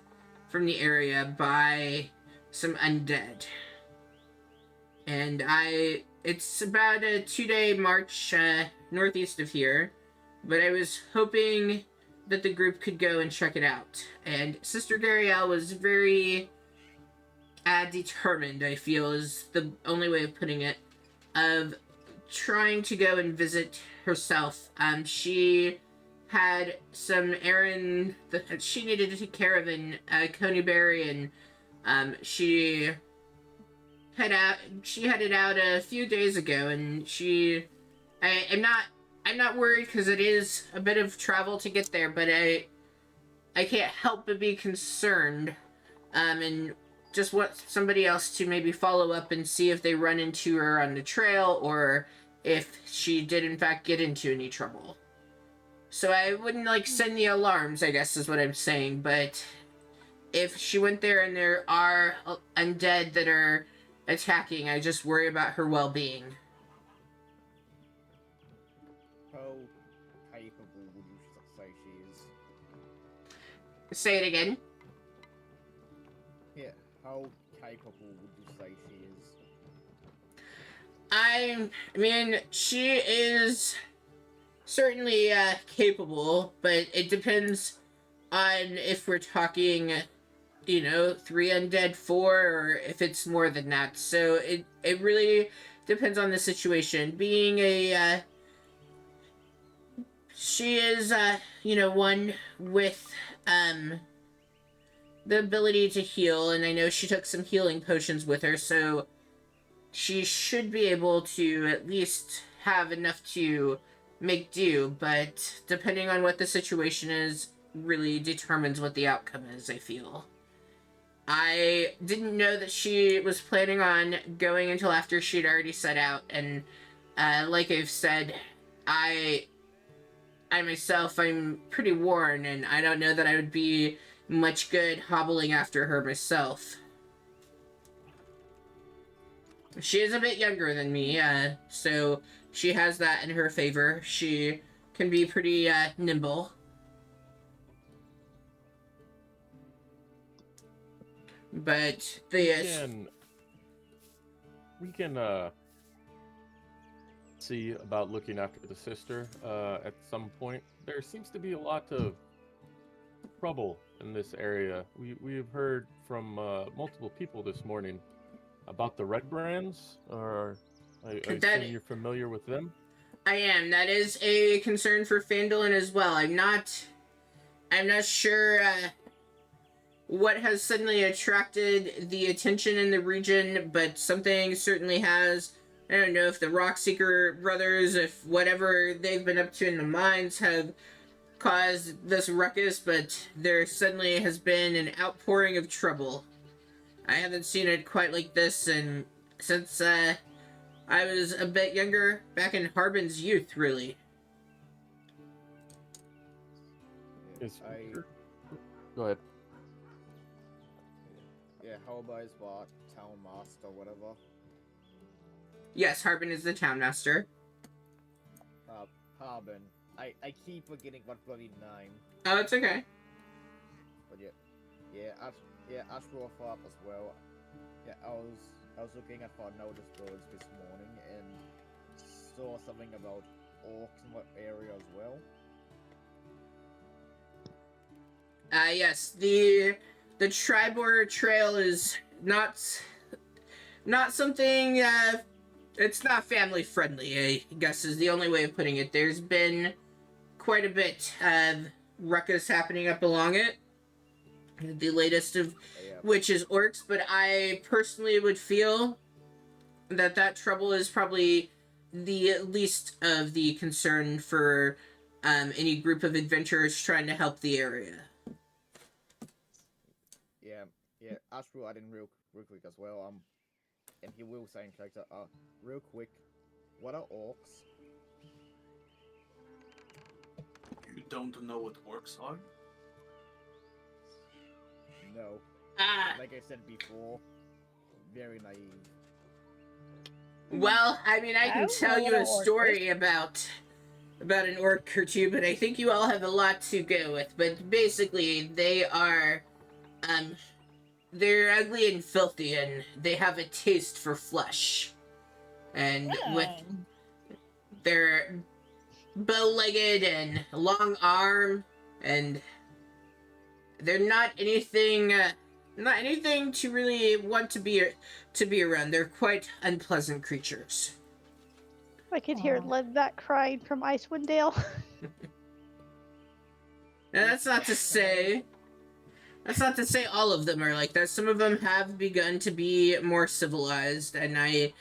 from the area by some undead. And it's about a 2-day march northeast of here, but I was hoping that the group could go and check it out. And Sister Gariel was very determined, I feel is the only way of putting it, of trying to go and visit herself. She had some errand that she needed to take care of in Coneyberry, and she headed out a few days ago, and I'm not worried because it is a bit of travel to get there, but I can't help but be concerned, and just want somebody else to maybe follow up and see if they run into her on the trail, or if she did in fact get into any trouble. So I wouldn't send the alarms, I guess is what I'm saying, but if she went there and there are undead that are attacking, I just worry about her well-being. How capable would you say she is? Say it again. Yeah, how capable would you say she is? I mean, she is certainly capable, but it depends on if we're talking, 3 undead, 4, or if it's more than that. So it really depends on the situation. Being she is, one with the ability to heal, and I know she took some healing potions with her, so she should be able to at least have enough to make do, but depending on what the situation is, really determines what the outcome is, I feel. I didn't know that she was planning on going until after she'd already set out, and like I've said, I myself, I'm pretty worn, and I don't know that I would be much good hobbling after her myself. She is a bit younger than me, so she has that in her favor. She can be pretty nimble. But we can see about looking after the sister at some point. There seems to be a lot of trouble in this area. We have heard from multiple people this morning about the red brands. I That assume you're familiar with them. I am. That is a concern for Fandolin as well. I'm not sure what has suddenly attracted the attention in the region, but something certainly has. I don't know if the Rockseeker brothers, if whatever they've been up to in the mines have caused this ruckus, but there suddenly has been an outpouring of trouble. I haven't seen it quite like this since I was a bit younger, back in Harbin's youth, really. Go ahead. Yeah, Hellboy is what? Town Master, whatever. Yes, Harbin is the townmaster. Harbin. I keep forgetting what bloody name. Oh, it's okay. But yeah, Ashrothorpe as well. Yeah, I was looking at our notice boards this morning and saw something about orcs in that area as well. Yes, the Tri-Border Trail is not something, it's not family friendly, I guess is the only way of putting it. There's been quite a bit of ruckus happening up along it. The latest of which is orcs, but I personally would feel that trouble is probably the least of the concern for any group of adventurers trying to help the area. Yeah, Ashro I didn't real quick as well. And he will say in character, real quick, what are orcs? You don't know what orcs are? No. Like I said before, very naive. Well, I mean, I can tell you a story about an orc or two, but I think you all have a lot to go with. But basically, they are, they're ugly and filthy, and they have a taste for flesh. And with their bow-legged and long arm, and they're not anything to really want to be around. They're quite unpleasant creatures. I could hear Ledvac crying from Icewind Dale. Now that's not to say all of them are like that. Some of them have begun to be more civilized, and I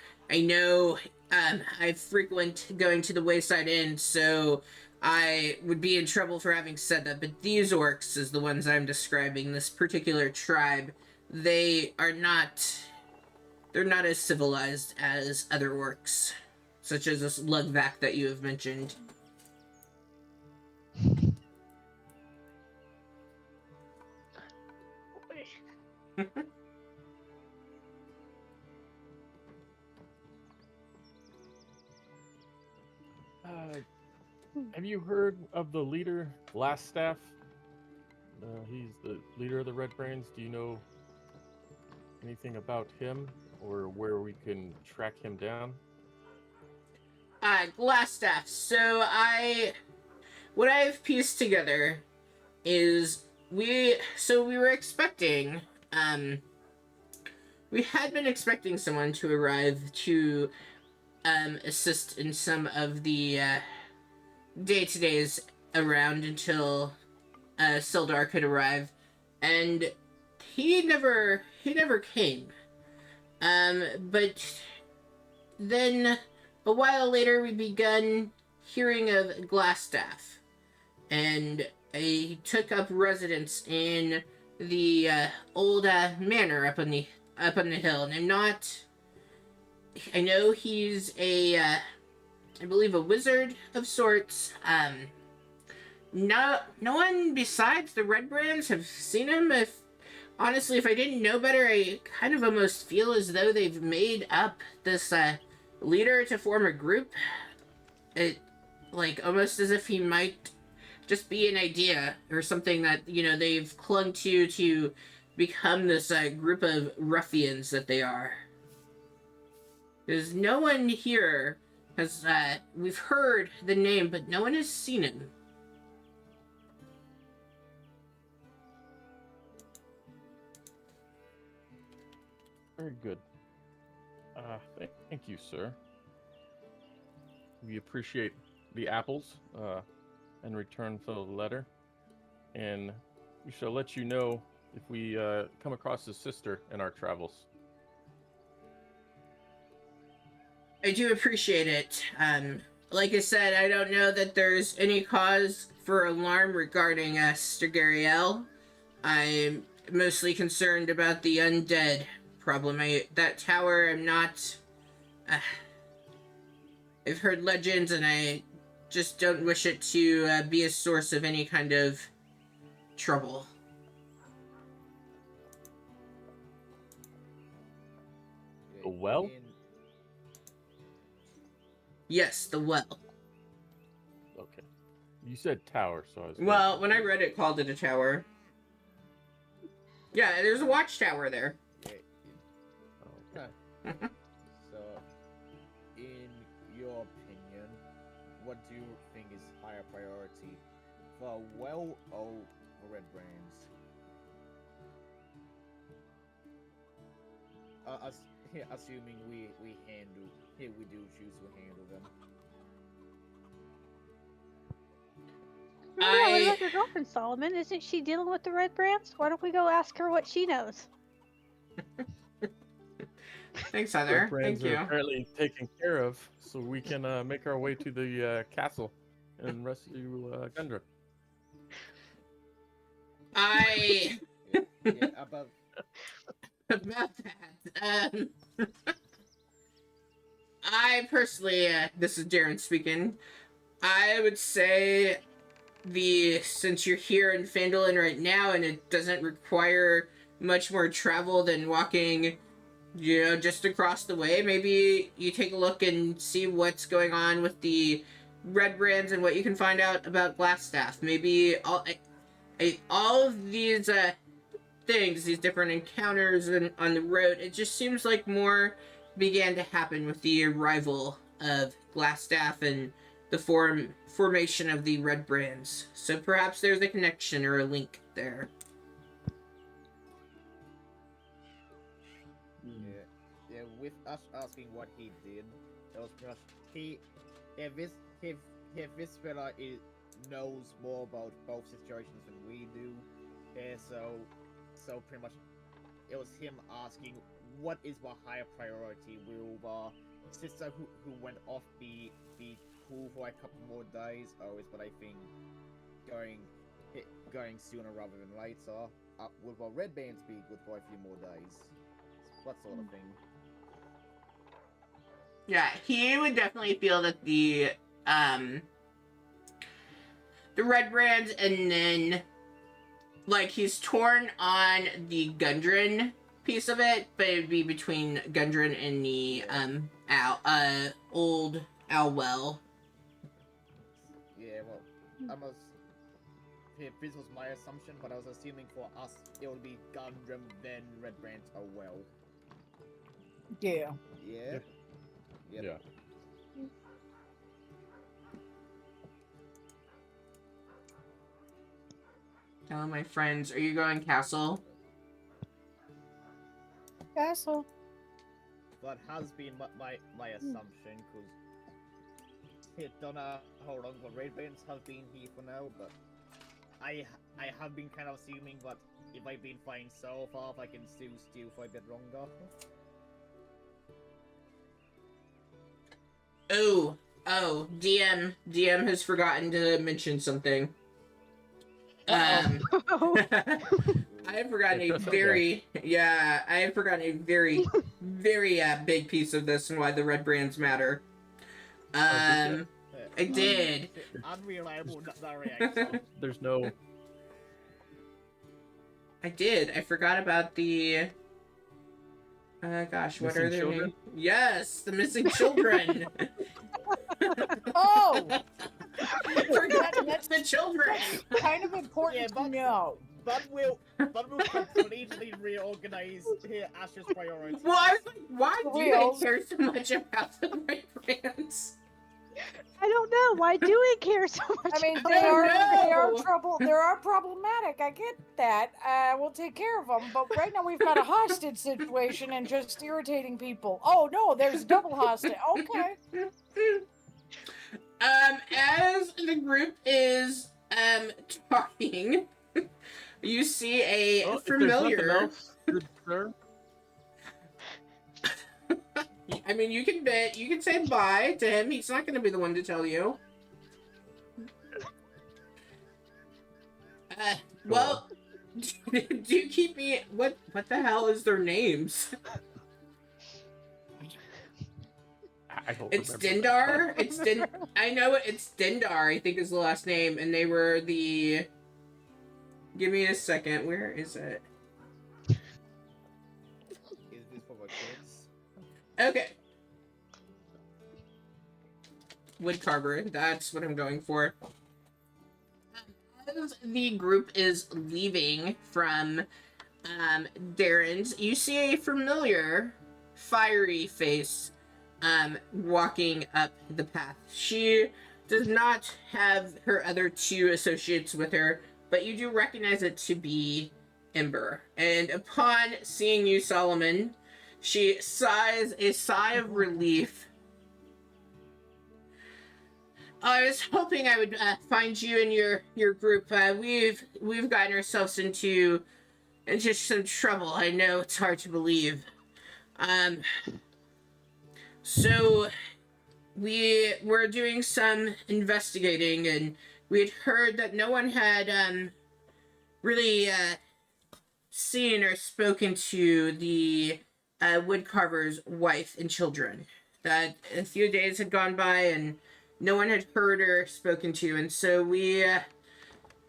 know I frequent going to the Wayside Inn, so I would be in trouble for having said that. But these orcs is the ones I'm describing. This particular tribe, they're not as civilized as other orcs, such as this Lugvac that you have mentioned. Have you heard of the leader, Glassstaff? He's the leader of the Red Brands. Do you know anything about him or where we can track him down? Glassstaff. So what I've pieced together is we were expecting, we had been expecting someone to arrive to assist in some of the day-to-days around until Sildar could arrive, and he never came. But then a while later we begun hearing of Glassstaff, and he took up residence in the old manor up on the hill. And I know he's I believe a wizard of sorts. No one besides the Red Brands have seen him. Honestly, if I didn't know better, I kind of almost feel as though they've made up this leader to form a group. Almost as if he might just be an idea or something that, they've clung to become this group of ruffians that they are. Because no one here has, we've heard the name, but no one has seen him. Very good. Thank you, sir. We appreciate the apples in return for the letter, and we shall let you know if we come across his sister in our travels. I do appreciate it. Like I said, I don't know that there's any cause for alarm regarding Sister Gariel. I'm mostly concerned about the undead problem. That tower, I'm not... I've heard legends, and I just don't wish it to be a source of any kind of trouble. The well? Yes, the well. Okay. You said tower, so I was... Well, when I read it, called it a tower. Yeah, there's a watchtower there. Okay. So, in your opinion, what do you think is higher priority? The well or the red brands? Assuming we do choose to handle them. Yeah, what about your girlfriend, Solomon? Isn't she dealing with the red brands? Why don't we go ask her what she knows? Thanks, Heather. Red brands Thank you. are apparently taken care of, so we can make our way to the castle and rescue Gundra. About About that. I personally, this is Darren speaking. I would say since you're here in Phandalin right now, and it doesn't require much more travel than walking, just across the way, maybe you take a look and see what's going on with the red brands and what you can find out about Glassstaff. Maybe all of these things, these different encounters on the road, it just seems like more began to happen with the arrival of Glassstaff and the formation of the red brands. So perhaps there's a connection or a link there. Yeah, with us asking what he did, it was pretty much if this fella knows more about both situations than we do. So pretty much it was him asking what is the higher priority. Will the sister who went off be cool for a couple more days, or is what I think going sooner rather than later? Will the red bands be good for a few more days? What sort of thing? Yeah, he would definitely feel that the red brands, and then he's torn on the Gundren piece of it, but it'd be between Gundren and the old Alwell. Yeah, well, this was my assumption, but I was assuming for us it would be Gundren then red brands as well. Yeah. Yeah. Yep. Yeah. Hello, my friends. Are you going castle? Castle. That has been my assumption, because I don't know how long the red bands have been here for now, but I have been kind of assuming that if I've been fine so far, I can still steal for a bit longer. Oh, DM has forgotten to mention something. I have forgotten a very very big piece of this and why the red brands matter. I did. Unreliable narrator. There's no... I did. I forgot about the... gosh, what Missing are their children? names? Yes, the missing children! Oh! I forgot about the children! Kind of important to know. That will completely reorganize Ash's priorities. Well, I was like, why do Wheels. they care so much about the red brands? know. Why do we care so much? I mean, about they it? are they are problematic. I get that. We'll take care of them. But right now we've got a hostage situation and just irritating people. Oh no, there's double hostage. Okay. As the group is talking, you see a Well, if there's nothing familiar. else, good sir. I mean, you can say bye to him. He's not going to be the one to tell you. Well, do you keep me? What the hell is their names? I don't It's remember. Dindar. I know it. It's Dindar. I think is the last name, and they were the. Give me a second. Where is it? Is this for our kids? Okay. Woodcarver. That's what I'm going for. As the group is leaving from Darren's, you see a familiar, fiery face walking up the path. She does not have her other two associates with her, but you do recognize it to be Ember. And upon seeing you, Solomon, she sighs a sigh of relief. I was hoping I would find you and your group. We've gotten ourselves into some trouble. I know it's hard to believe. So we were doing some investigating, and we had heard that no one had really seen or spoken to the woodcarver's wife and children. That a few days had gone by, and no one had heard or spoken to, and so we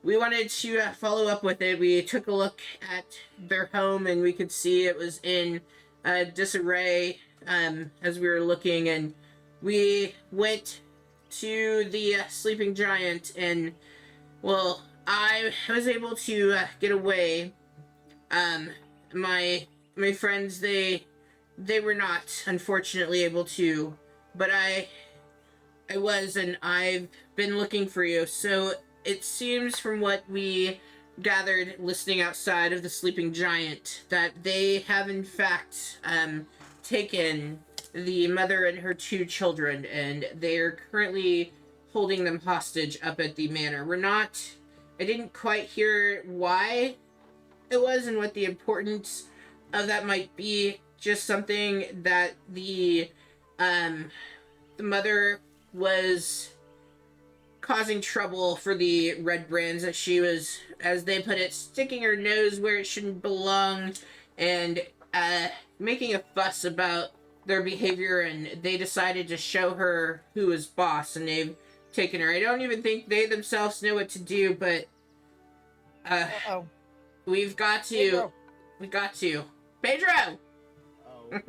wanted to follow up with it. We took a look at their home, and we could see it was in disarray as we were looking, and we went to the sleeping giant, and well, I was able to get away. My friends, they were not, unfortunately, able to, but I was, and I've been looking for you. So it seems from what we gathered listening outside of the sleeping giant that they have in fact taken the mother and her two children, and they are currently holding them hostage up at the manor. I didn't quite hear why it was and what the importance of that might be. Just something that the mother was causing trouble for the Red Brands, that she was, as they put it, sticking her nose where it shouldn't belong, and making a fuss about their behavior, and they decided to show her who was boss, and they've taken her. I don't even think they themselves know what to do, but we've got to. Pedro! Oh.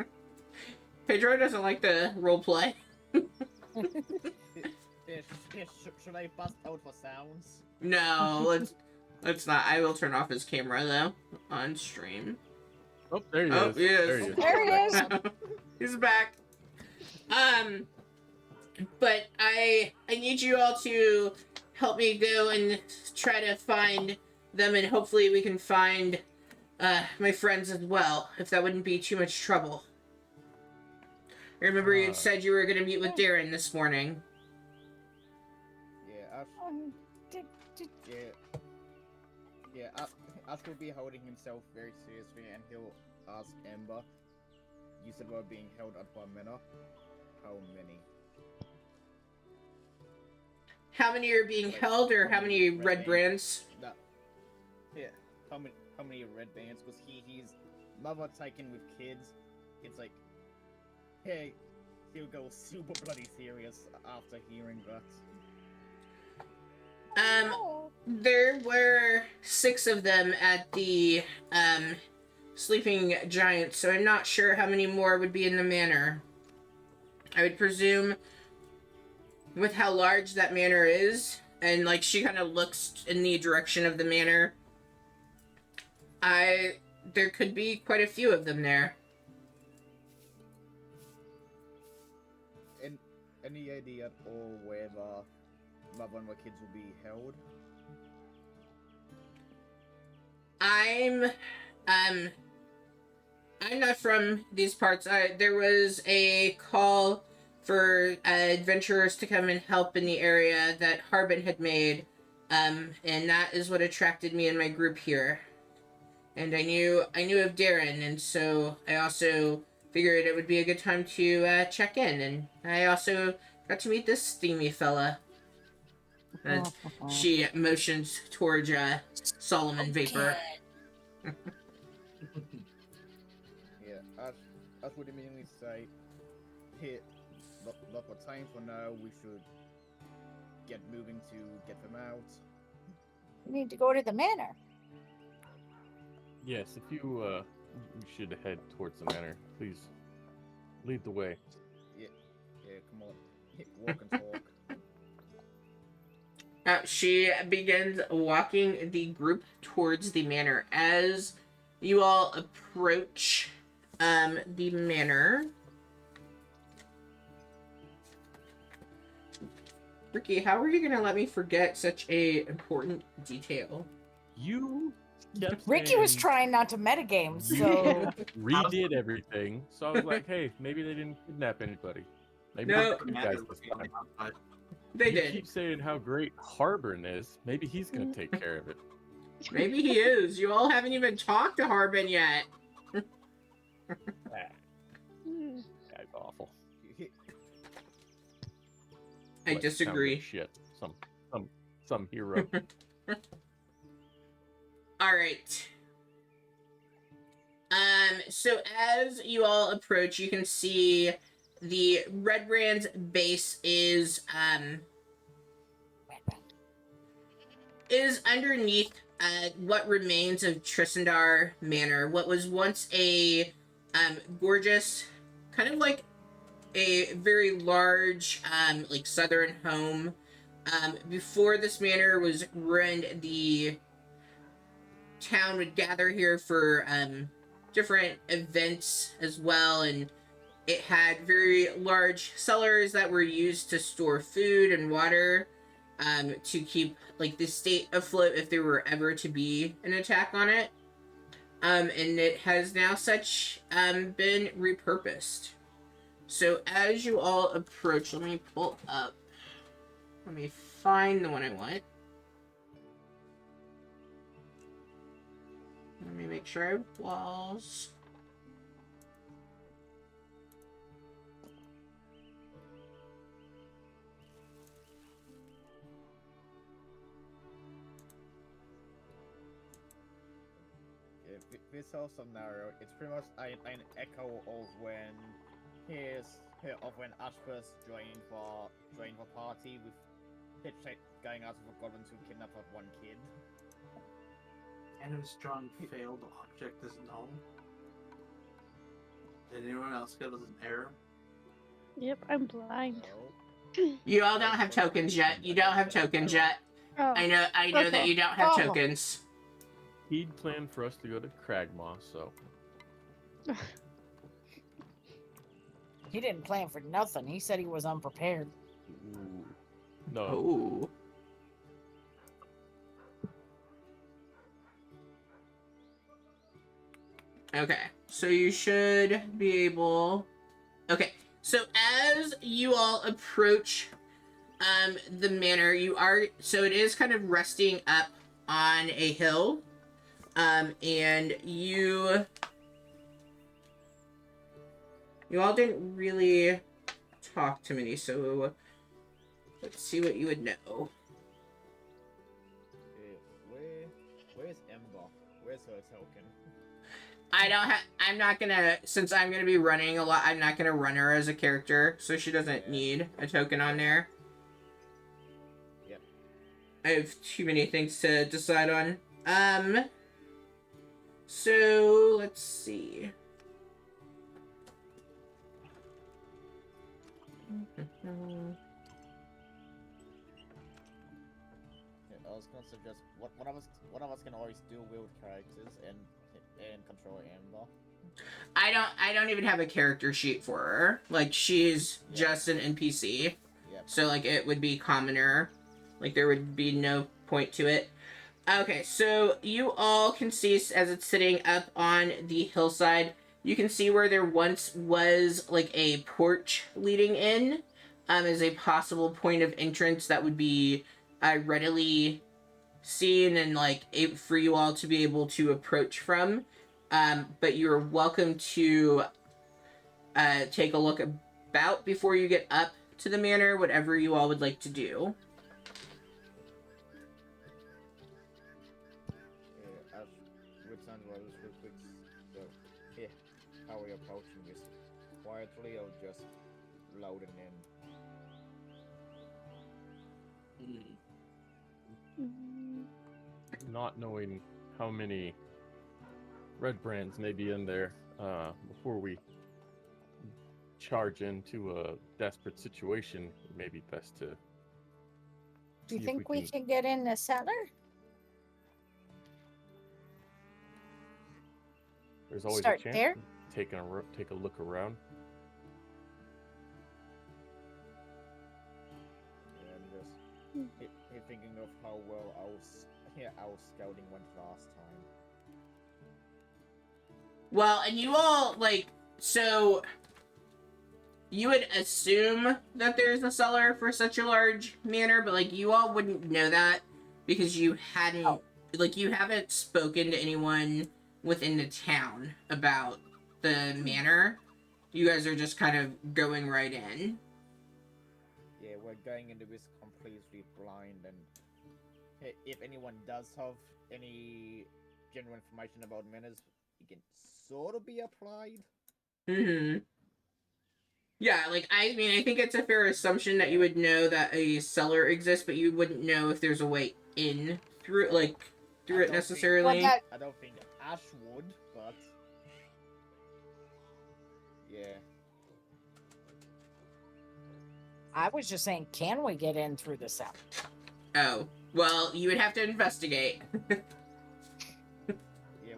Pedro doesn't like the roleplay. Should I bust out for sounds? No, let's not. I will turn off his camera though on stream. Oh, there he Oh, is. he is. There he is. There he is. He's back. But I need you all to help me go and try to find them, and hopefully we can find my friends as well, if that wouldn't be too much trouble. I remember you said you were going to meet with Darren this morning. Ash will be holding himself very seriously, and he'll ask Ember, you said we're being held at one manor. How many? How many are being held, or how many red brands? No. Yeah, how many red bands? Because he's mother taken with kids. It's like, hey, he'll go super bloody serious after hearing that. There were 6 of them at the sleeping giant, so I'm not sure how many more would be in the manor. I would presume, with how large that manor is, and like she kind of looks in the direction of the manor, there could be quite a few of them there. Any idea at all whether love when the kids will be held. I'm not from these parts. There was a call for adventurers to come and help in the area that Harbin had made, and that is what attracted me and my group here. And I knew of Darren, and so I also figured it would be a good time to check in. And I also got to meet this steamy fella. She motions towards Solomon Vapor. Yeah, I would immediately say, here, look what time for now. We should get moving to get them out. We need to go to the manor. Yes, if you should head towards the manor. Please lead the way. Yeah, come on. Walk and talk. She begins walking the group towards the manor. As you all approach the manor, Ricky, how are you going to let me forget such a important detail? You kept Ricky was saying trying not to metagame, you so redid everything. So I was like, hey, maybe they didn't kidnap anybody. Maybe No. they you guys this time. They You did. keep saying how great Harbin is. Maybe he's gonna take care of it. Maybe he is. You all haven't even talked to Harbin yet. Guy's awful. I Like, disagree. Shit. Some hero. All right. So as you all approach, you can see the Red Brand's base is underneath what remains of Trisandar Manor, what was once a gorgeous, kind of like a very large, like southern home. Before this manor was ruined, the town would gather here for different events as well, and it had very large cellars that were used to store food and water, to keep like the state afloat if there were ever to be an attack on it. And it has now been repurposed. So as you all approach, let me pull up. Let me find the one I want. Let me make sure I have walls. This whole scenario, it's pretty much an echo of when when Ash first joined the party with Hitch going out of the goblin to kidnap that one kid. And strong failed object is known. Did anyone else get an error? Yep, I'm blind. No. You all don't have tokens yet. You don't have tokens yet. Oh, I know that Okay. you don't have Oh. tokens. He'd planned for us to go to Cragmaw, so he didn't plan for nothing. He said he was unprepared. ooh, no. Oh. Okay, so you should be able... Okay, so as you all approach the manor, so it is kind of resting up on a hill, and you all didn't really talk to me, so let's see what you would know. Where's Ember? Where's her token? I'm not gonna, since I'm gonna be running a lot, I'm not gonna run her as a character, so she doesn't need a token on there. Yep. I have too many things to decide on. So let's see. Yeah, I was gonna suggest one of us can always do wield characters and control Amber. I don't even have a character sheet for her. Like, she's Yeah. just an NPC. Yep. So like it would be commoner. Like there would be no point to it. Okay, so you all can see as it's sitting up on the hillside, you can see where there once was like a porch leading in, as a possible point of entrance that would be readily seen and like for you all to be able to approach from. But you're welcome to take a look about before you get up to the manor, whatever you all would like to do. Yeah, with Sunrise real quick. So, yeah, how are you approaching this? Quietly or just loud and in? Not knowing how many red brands may be in there before we charge into a desperate situation, it may be best to. Do you think we can get in the cellar? There's always Start a chance. there? Take a look around. Yeah, I'm just thinking of how well our scouting went last time. Well, and you all like so. You would assume that there's a cellar for such a large manor, but like you all wouldn't know that because you hadn't you haven't spoken to anyone within the town about the manor. You guys are just kind of going right in. Yeah, we're going into this completely blind, and if anyone does have any general information about manors, it can sort of be applied. Mm-hmm. Yeah, like I mean, I think it's a fair assumption that you would know that a cellar exists, but you wouldn't know if there's a way in through it necessarily. I don't think Ash would, but yeah. I was just saying, can we get in through the cellar? Oh, well, you would have to investigate. Yeah,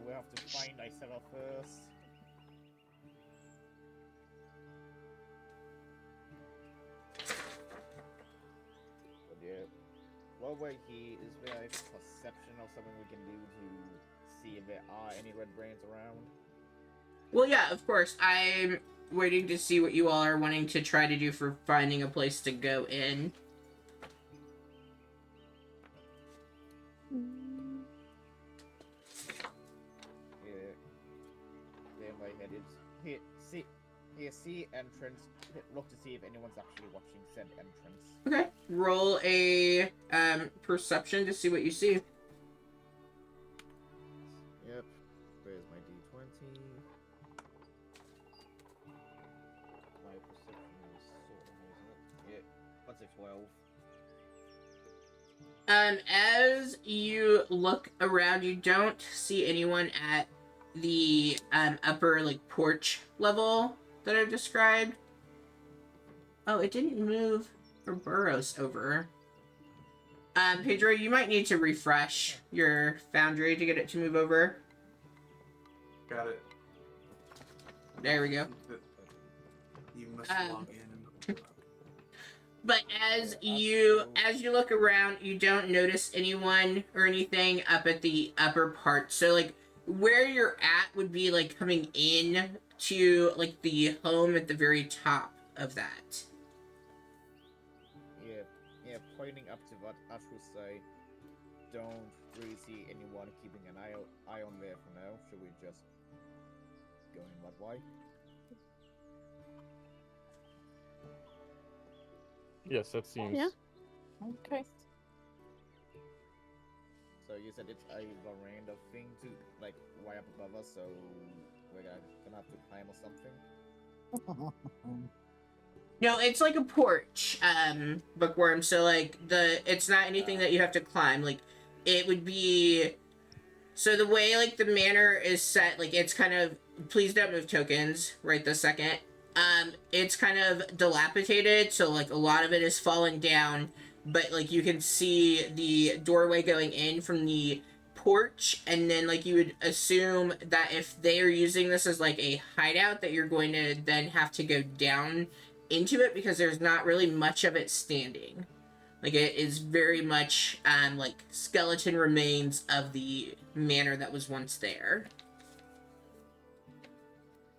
we'll have to find a cellar first. But yeah, while we're here, is there a perception or something we can do to see if there are any red brains around? Well, yeah, of course. I'm waiting to see what you all are wanting to try to do for finding a place to go in. Yeah, my head is here. See entrance. Look to see if anyone's actually watching said entrance. Okay. Roll a perception to see what you see. Yep. Where's my D20? My perception is sort of isn't it? Yeah. What's a 12? As you look around, you don't see anyone at the upper porch level that I've described. Oh, it didn't move for Burrows over. Pedro, you might need to refresh your foundry to get it to move over. Got it. There we go. You must log in. But as you look around, you don't notice anyone or anything up at the upper part. So where you're at would be coming in to the home at the very top of that. Yeah, pointing up to what Ash would say, don't really see anyone keeping an eye on there for now. Should we just go in that way? Yes, that seems. Yeah. Okay. So you said it's a veranda thing to way up above us, so we're gonna have to climb or something? No, it's like a porch, bookworm. So it's not anything that you have to climb. It would be. So the way the manor is set, it's kind of, please don't move tokens right this second. It's kind of dilapidated, so a lot of it is fallen down, but you can see the doorway going in from the porch, and then you would assume that if they are using this as a hideout, that you're going to then have to go down into it because there's not really much of it standing. Like, it is very much like skeleton remains of the manor that was once there.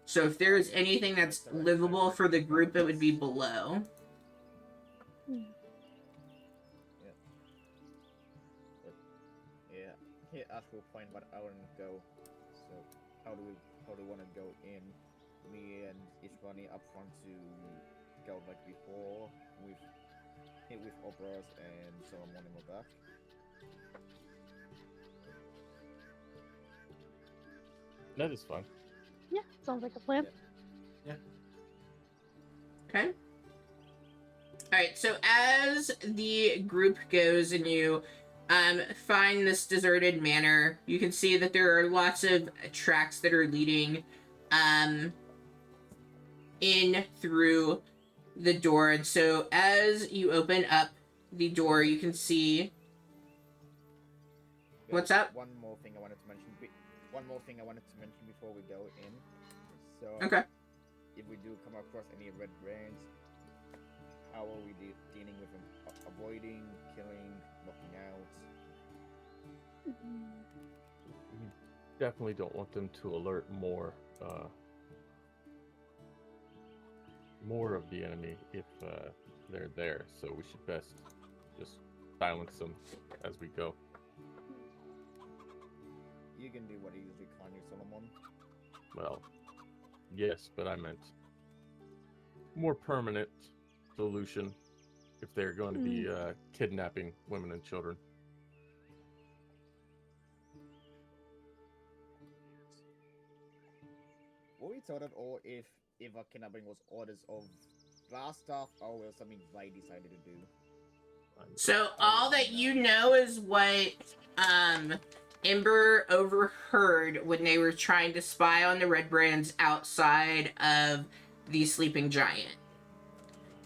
So if there's anything that's livable for the group, it would be below. Yeah, here Ash will find what I want to go. So how do we want to go in? Me and Ishvani up front to go like before with Obras and Solomon in the back. That is fine. Yeah, sounds like a plan. Okay. Alright, so as the group goes and you find this deserted manor, you can see that there are lots of tracks that are leading in through the door. And so as you open up the door, you can see... What's up? One more thing I wanted to mention. Before we go in. So Okay. if we do come across any red brands, how are we dealing with them? Avoiding, killing, knocking out? We definitely don't want them to alert more of the enemy if they're there. So we should best just silence them as we go. You can do what you usually can, you Solomon. Well, yes, but I meant more permanent solution if they're going to be kidnapping women and children. Were we told at all if our kidnapping was orders of last staff or was something they decided to do? So all that you know is what Ember overheard when they were trying to spy on the Red Brands outside of the Sleeping Giant.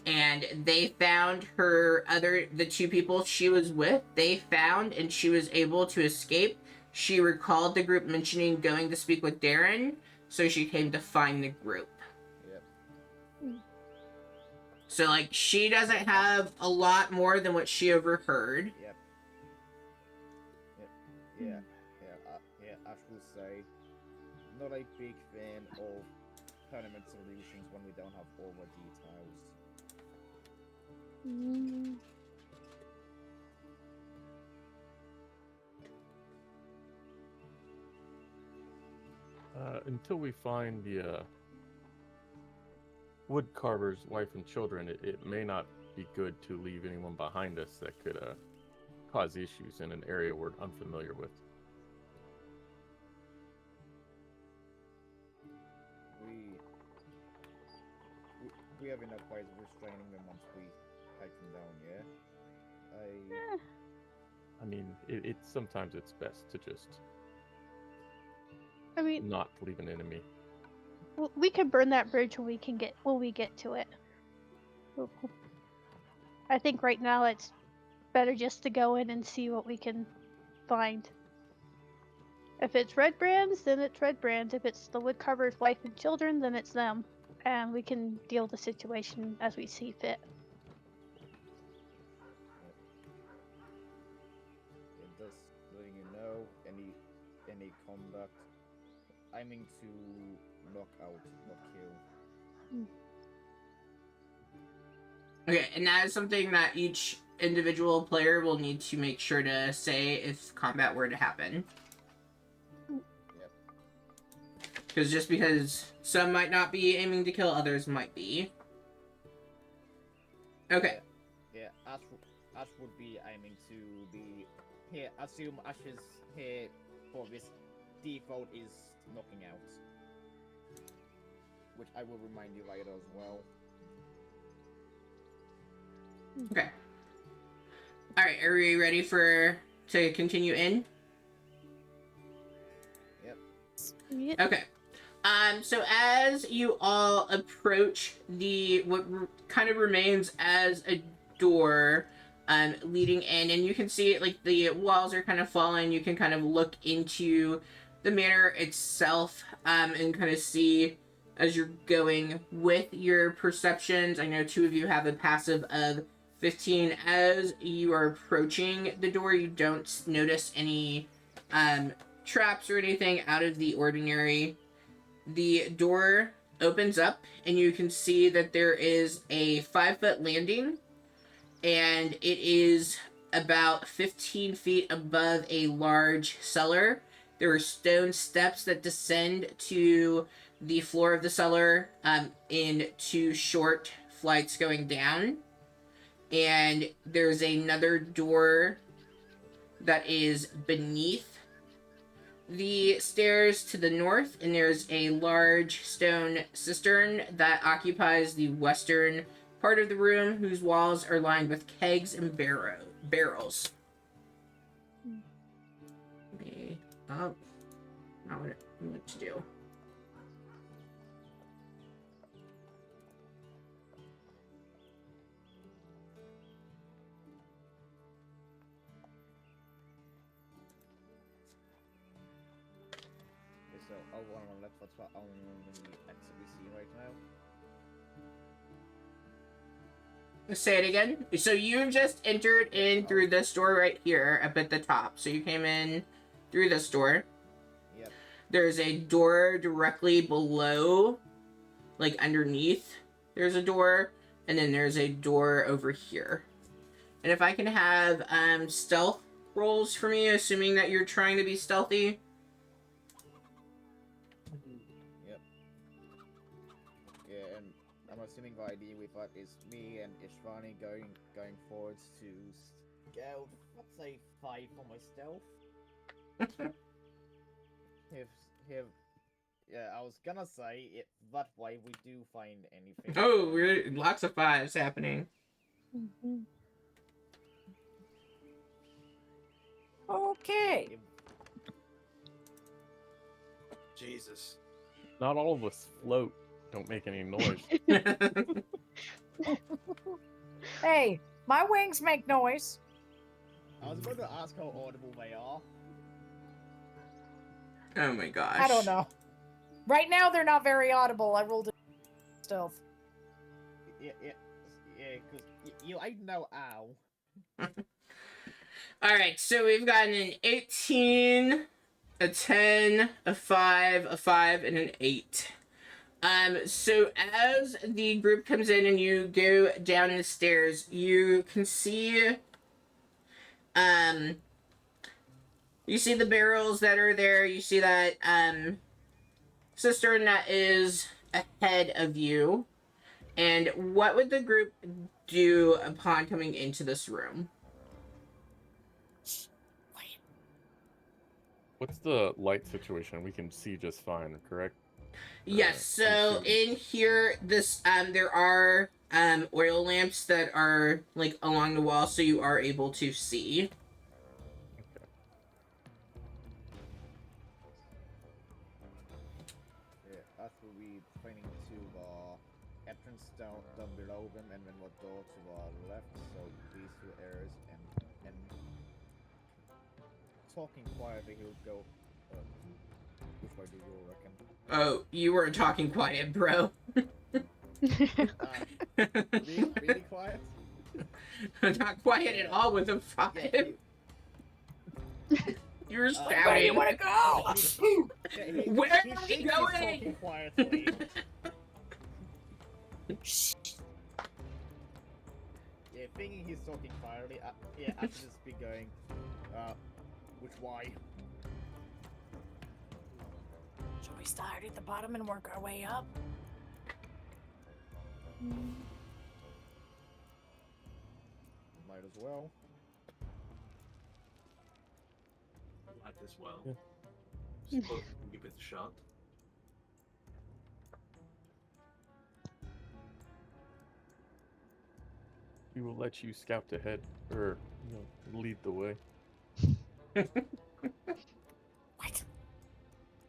And they found the two people she was with, they found, and she was able to escape. She recalled the group mentioning going to speak with Darren, so she came to find the group. Yep. So, like, she doesn't have a lot more than what she overheard. Yep. Yeah. Ash will say, not a big fan of permanent solutions when we don't have all the details. Until we find the wood carver's wife and children, it may not be good to leave anyone behind us that could cause issues in an area we're unfamiliar with. We have enough ways of restraining them once we take them down, yeah? I mean, sometimes it's best to just I mean, not leave an enemy. we can burn that bridge when we get to it. I think right now it's better just to go in and see what we can find. If it's Red Brands, then it's Red Brands. If it's the woodcarver's wife and children, then it's them. And we can deal with the situation as we see fit. Just letting you know, any conduct aiming to knock out, not kill. Okay, and that is something that each individual player will need to make sure to say if combat were to happen. Yep. Because just because some might not be aiming to kill, others might be. Okay. Yeah, Ash would be aiming to be here. Assume Ash's here for this default is knocking out, which I will remind you later as well. Okay. Alright, are we ready to continue in? Yep. Okay. So as you all approach what kind of remains as a door, leading in, and you can see it, like, the walls are kind of fallen, you can kind of look into the manor itself, and kind of see as you're going with your perceptions. I know two of you have a passive of 15. As you are approaching the door, you don't notice any traps or anything out of the ordinary. The door opens up, and you can see that there is a 5-foot landing, and it is about 15 feet above a large cellar. There are stone steps that descend to the floor of the cellar in 2 short flights going down. And there's another door that is beneath the stairs to the north, and there's a large stone cistern that occupies the western part of the room, whose walls are lined with kegs and barrels. Okay. Oh, not what I want to do. So, that's what I'm actually see right now. Say it again. So you just entered in through this door right here up at the top. So you came in through this door. Yep. There's a door directly below, like underneath. There's a door, and then there's a door over here. And if I can have stealth rolls for me, assuming that you're trying to be stealthy. Yep. Yeah, and I'm assuming the idea with that is me and Ishvani going forwards to scout. Let's say 5 for my stealth. If yeah, I was gonna say it that way we do find anything. Oh, we're lots of 5s happening. Okay. Jesus. Not all of us float. Don't make any noise. Hey, my wings make noise. I was about to ask how audible they are. Oh my gosh. I don't know. Right now, they're not very audible. I rolled a stealth. Yeah, because I know ow. Alright, so we've gotten an 18, a 10, a 5, a 5, and an 8. So as the group comes in and you go down the stairs, you can see, you see the barrels that are there, you see that, cistern that is ahead of you. And what would the group do upon coming into this room? What's the light situation? We can see just fine, correct? Yes, so in here, this there are oil lamps that are like along the wall, so you are able to see. Okay. Yeah, as we pointing to the entrance down below them, and then the door to the left. So these 2 areas, and talking quietly, he would go. Which way do you reckon? Oh, you were talking quiet, bro. Really quiet? Not quiet at all with a 5. Yeah, You're Where do shouting. you want to go? Where are we he's going? talking quietly. Yeah, thinking he's talking quietly. Yeah, after this be going. Which way? Should we start at the bottom and work our way up? Might as well. Might as well. Yeah. Suppose we give it a shot. We will let you scout ahead, or lead the way. What?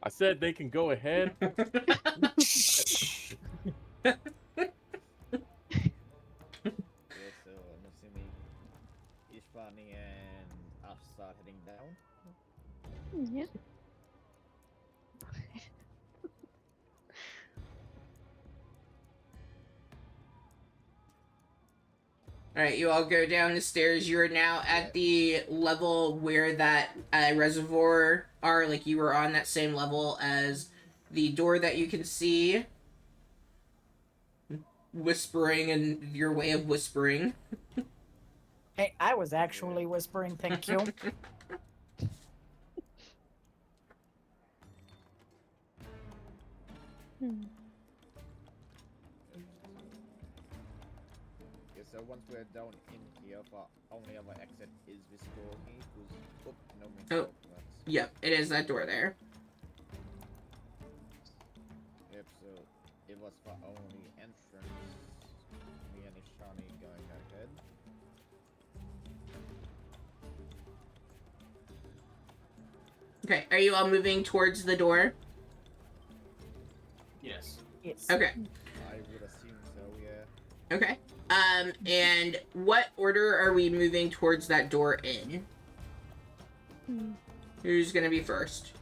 I said they can go ahead. Yeah, so I'm assuming Ishvani and us start heading down. Yeah. All right, you all go down the stairs. You are now at the level where that reservoir are. Like you were on that same level as the door that you can see. Whispering and your way of whispering. Hey, I was actually whispering, thank you. Hmm. Yeah, so once we're down in here, the only other exit is this door here, because... Oh, no, Oh. Yep, it is that door there. Yep, so it was the only entrance. Me and Ishani going ahead. Okay, are you all moving towards the door? Yes. Yes. Okay. I would assume so, yeah. Okay. And what order are we moving towards that door in? Hmm. Who's gonna be first?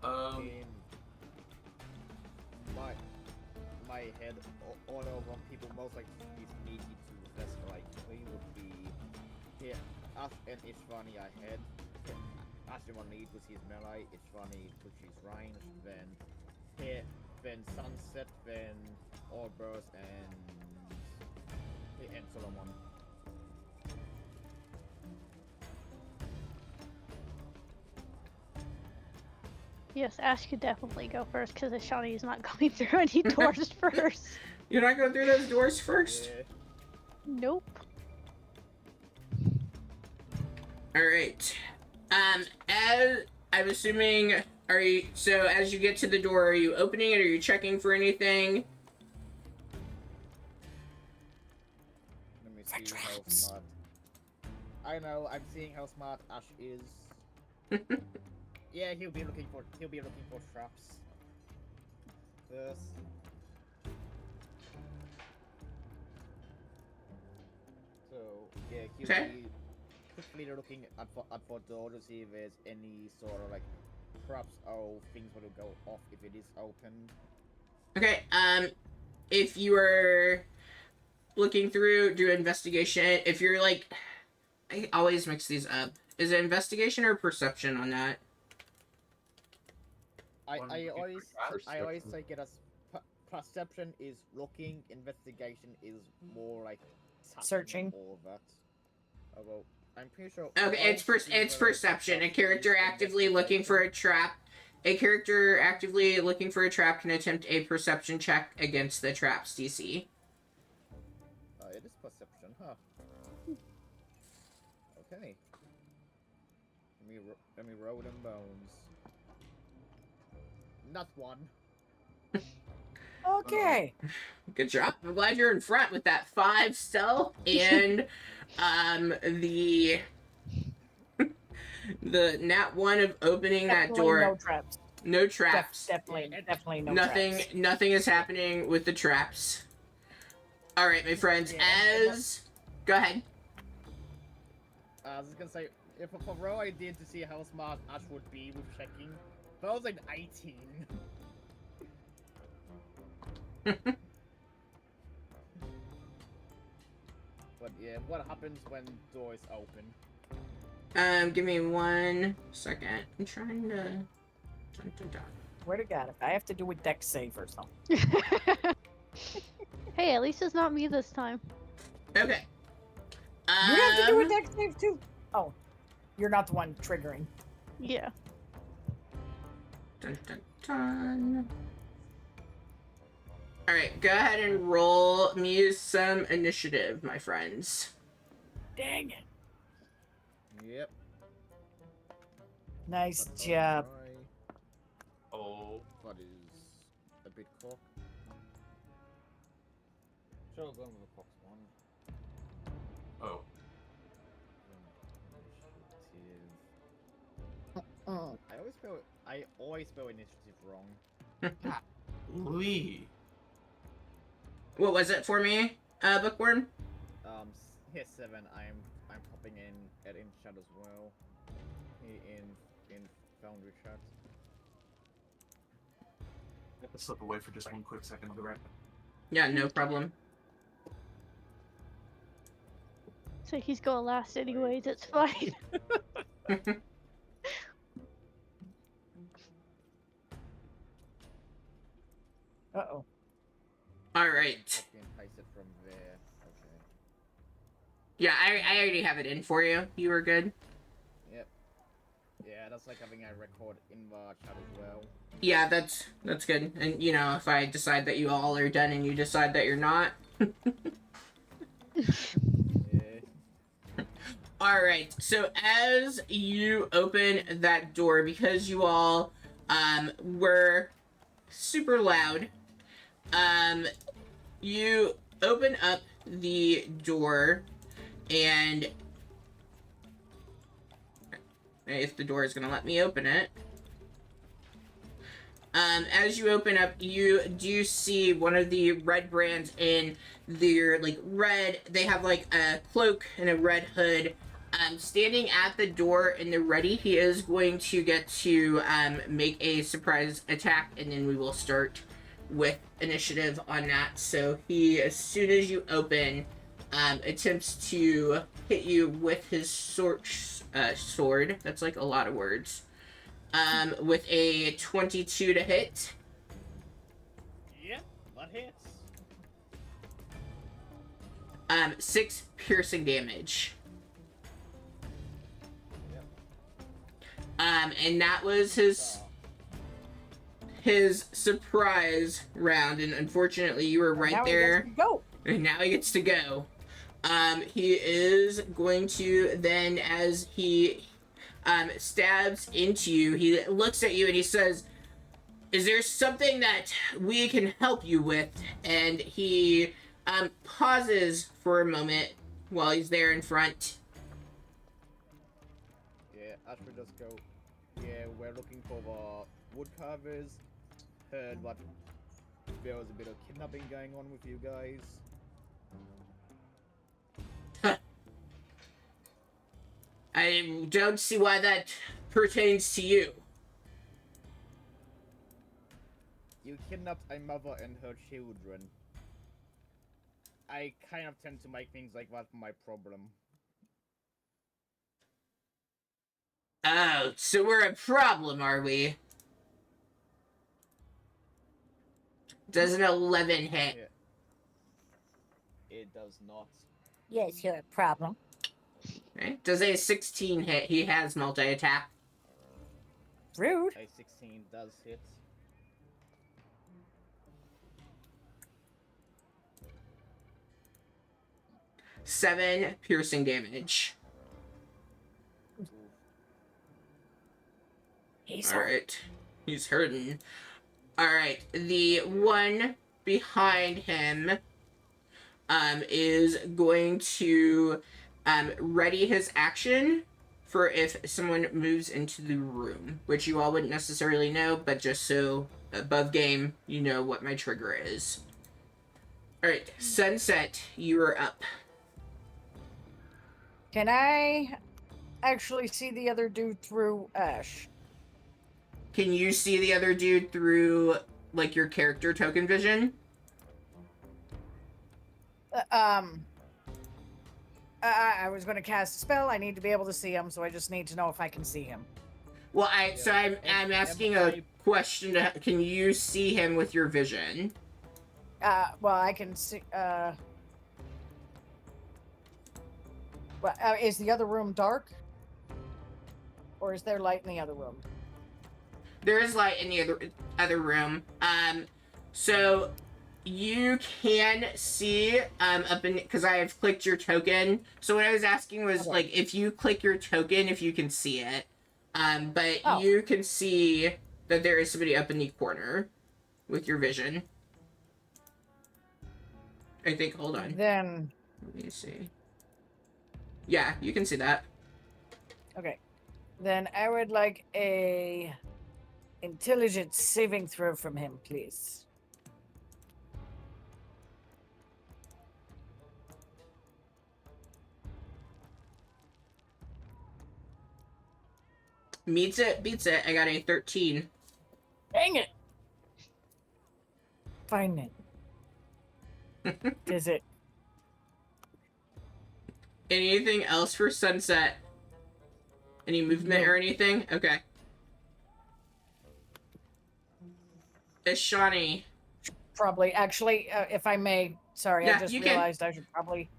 In my head, all over people most likely need to less likely would be here. Ash and Ishvani ahead. Ashwan lead with his melee, Ishvani which is range, then here, then Sunset, then Orburst and Solomon. Yes, Ash could definitely go first because Ashani is not going through any doors first. You're not going through those doors first? Yeah. Nope. Alright. As I'm assuming, so as you get to the door, are you opening it? Are you checking for anything? Let me see how smart. I know, I'm seeing how smart Ash is. Yeah, he'll be looking for traps. Yes. So yeah, he'll be quickly looking at for door to see if there's any sort of like traps or things that will go off if it is open. Okay, if you are looking through, do investigation. If you're like, I always mix these up. Is it investigation or perception on that? I always take it as perception is looking, investigation is more like Searching. all of that. Although I'm pretty sure. Okay, it's perception. A character actively looking for a trap. A character actively looking for a trap can attempt a perception check against the trap's DC. It is perception, huh? Okay. Let me roll them bones. Not one. Okay. Good job. I'm glad you're in front with that 5 stealth and the nat 1 of opening that door. No traps. No traps. Definitely no Nothing traps. is happening with the traps. All right, my friends. Go ahead. I was gonna say, if a row I did to see how smart Ash would be with checking, that was like 18. But yeah, what happens when doors open? Give me 1 second. I'm trying to. Swear to God, if I have to do a deck save or something. Hey, at least it's not me this time. Okay. You have to do a deck save too. Oh, you're not the one triggering. Yeah. Dun, dun, dun. All right, go ahead and roll me some initiative, my friends. Dang it. Yep. Nice job. Oh. That is a bit cock. Sure, I'll go with the cox one. Oh. I always spell initiative wrong. Lee. What was it for me, Bookworm? Here's 7. I'm popping in chat as well. In Foundry chat. I have to slip away for just one quick second. I'll be right back. Yeah, no problem. So he's going last anyways, it's fine. Uh-oh. All right. Copy and paste it from there. Okay. Yeah, I already have it in for you. You were good. Yep. Yeah, that's like having a record in the chat as well. Yeah, that's good. And you know, if I decide that you all are done and you decide that you're not. Yeah. All right. So as you open that door, because you all were super loud, you open up the door, and if the door is gonna let me open it. As you open up, you do see one of the red brands in their like red. They have like a cloak and a red hood. Standing at the door in the ready, he is going to get to make a surprise attack, and then we will start with initiative on that. So he, as soon as you open, attempts to hit you with his sword. That's like a lot of words. With a 22 to hit. Yep, that hits. 6 piercing damage. Yep. And that was his surprise round, and unfortunately you were right Now he there. gets to go. And now he gets to go. He is going to then, as he stabs into you, he looks at you and he says, "Is there something that we can help you with?" And he pauses for a moment while he's there in front. Yeah, Ashford does go. Yeah, we're looking for the wood carvers. Heard what there was a bit of kidnapping going on with you guys. I don't see why that pertains to you. You kidnapped a mother and her children. I kind of tend to make things like that my problem. Oh, so we're a problem, are we? Does an 11 hit? Yeah. It does not. Yes, you're a problem. Okay. Does a 16 hit? He has multi-attack. Rude. A 16 does hit. Seven piercing damage. He's Alright. He's hurting. Alright. The one behind him is going to ready his action for if someone moves into the room, which you all wouldn't necessarily know, but just so above game, you know what my trigger is. Alright, Sunset, you are up. Can I actually see the other dude through Ash? Can you see the other dude through, like, your character token vision? I was going to cast a spell. I need to be able to see him, so I just need to know if I can see him. Well, I'm asking a question. Can you see him with your vision? Well, I can see. Well, is the other room dark, or is there light in the other room? There is light in the other room. So you can see up in, because I have clicked your token. So what I was asking was like if you click your token, if you can see it. But you can see that there is somebody up in the corner with your vision. I think. Hold on. Then Let me see. Yeah, you can see that. okay. Then I would like a intelligence saving throw from him, please. Meets it, beats it. I got a 13. Dang it! Fine then. Is it? Anything else for Sunset? Any movement or anything? Okay. Shawnee. Probably. Actually, if I may, sorry, Yeah, I just you can. realized I should probably.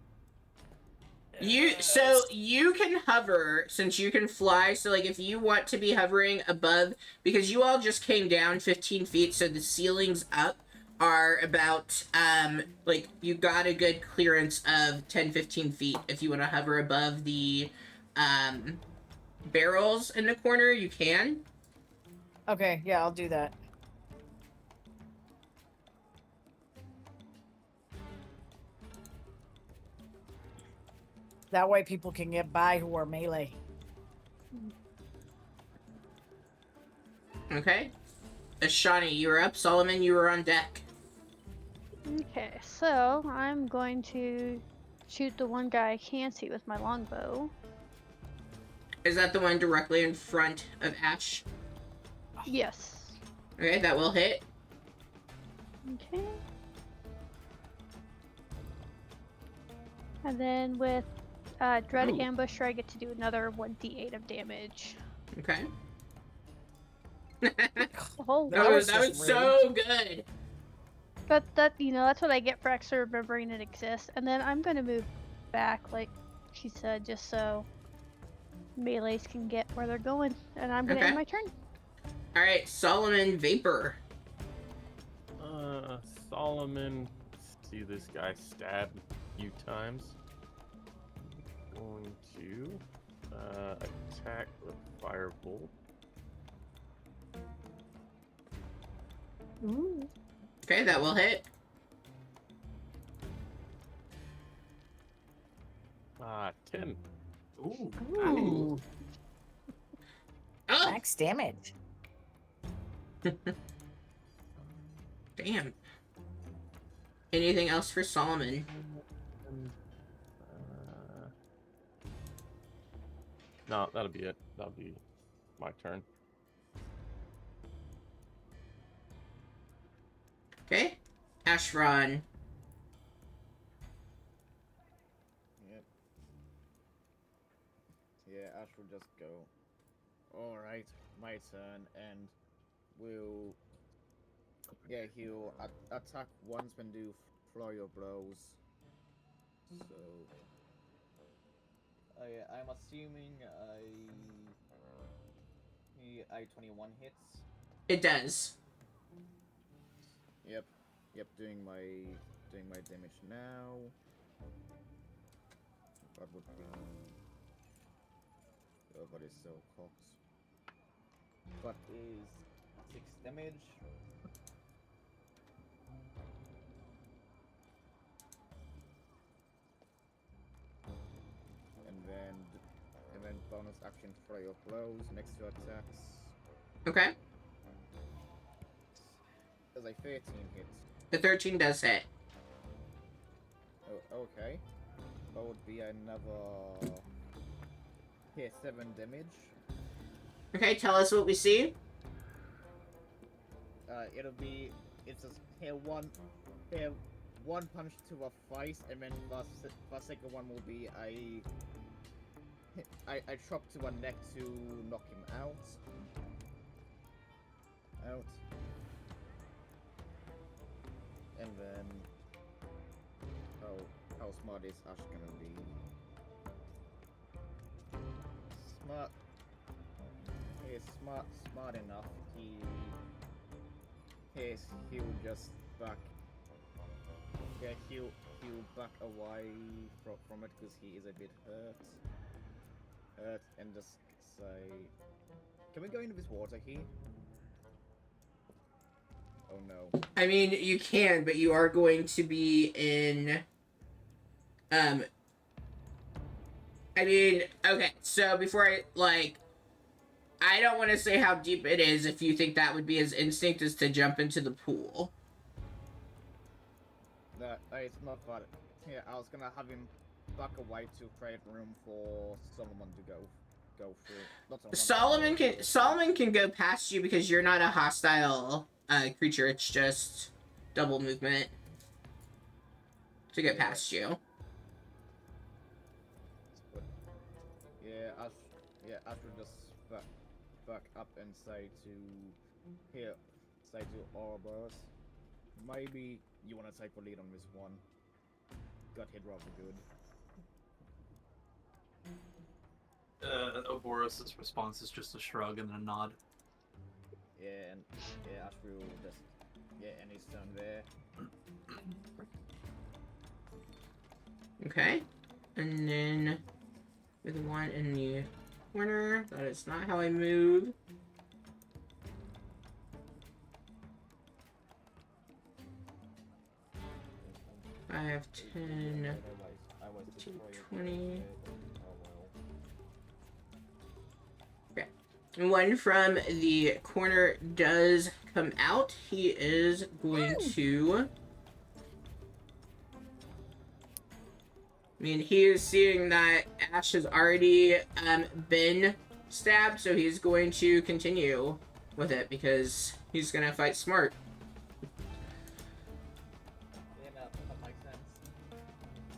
So you can hover since you can fly. So like if you want to be hovering above, because you all just came down 15 feet, so the ceilings up are about like you got a good clearance of 10-15 feet. If you want to hover above the barrels in the corner, you can. Okay, yeah, I'll do that. That way people can get by who are melee. Okay. Ashani, you were up. Solomon, you were on deck. Okay, so I'm going to shoot the one guy I can see with my longbow. Is that the one directly in front of Ash? Yes. Okay, that will hit. Okay. And then with Dread Ooh. Ambusher, I get to do another 1d8 of damage. Okay. Oh, that was just so good. but that's what I get for extra remembering it exists. And then I'm gonna move back, like she said, just so melees can get where they're going. And I'm gonna Okay. end my turn. All right, Solomon Vapor. Solomon, see this guy stab a few times. Going to attack with Firebolt. Ooh. Okay, that will hit. 10. Ooh. Ooh, Oh, max damage. damn. Anything else for Solomon? No, that'll be it. That'll be my turn. Okay. Ashron. Yep. Yeah, Ash will just go. Alright, my turn, and we'll. Yeah, he'll attack once and do flurry of blows. So. I'm assuming I-21 hits. It does. Yep, doing my damage now. That would be. Oh, but it's so cocked. That is 6 damage. And then bonus action for your blows next to attacks. Okay. Does a 13 hit? The 13 does hit. Oh, okay. That would be another. Here, 7 damage. Okay, tell us what we see. It's just here one punch to a face, and then the second one will be I chop to a neck to knock him out. And then how smart is Ash gonna be? Smart. He is smart enough. He'll just back. Yeah, he'll back away from it because he is a bit hurt, and just say, "Can we go into this water here?" Oh no. I mean, you can, but you are going to be in. I mean, okay, so before I don't want to say how deep it is if you think that would be his instinct is to jump into the pool. It's not that. Yeah, I was gonna have him back away to create room for Solomon to go through. Not Solomon can go past you because you're not a hostile creature. It's just double movement to get past you. Astro just back up and say to Ouroboros, maybe you want to take the lead on this one. Got hit rather good. Ouroboros' response is just a shrug and a nod. Yeah, and Astro just and he's done there. Okay. And then with the one in the corner, that is not how I move. I have 10, 15, 20. Okay. One from the corner does come out. He is going to... I mean, he is seeing that Ash has already been stabbed, so he's going to continue with it because he's going to fight smart. Yeah, that makes sense.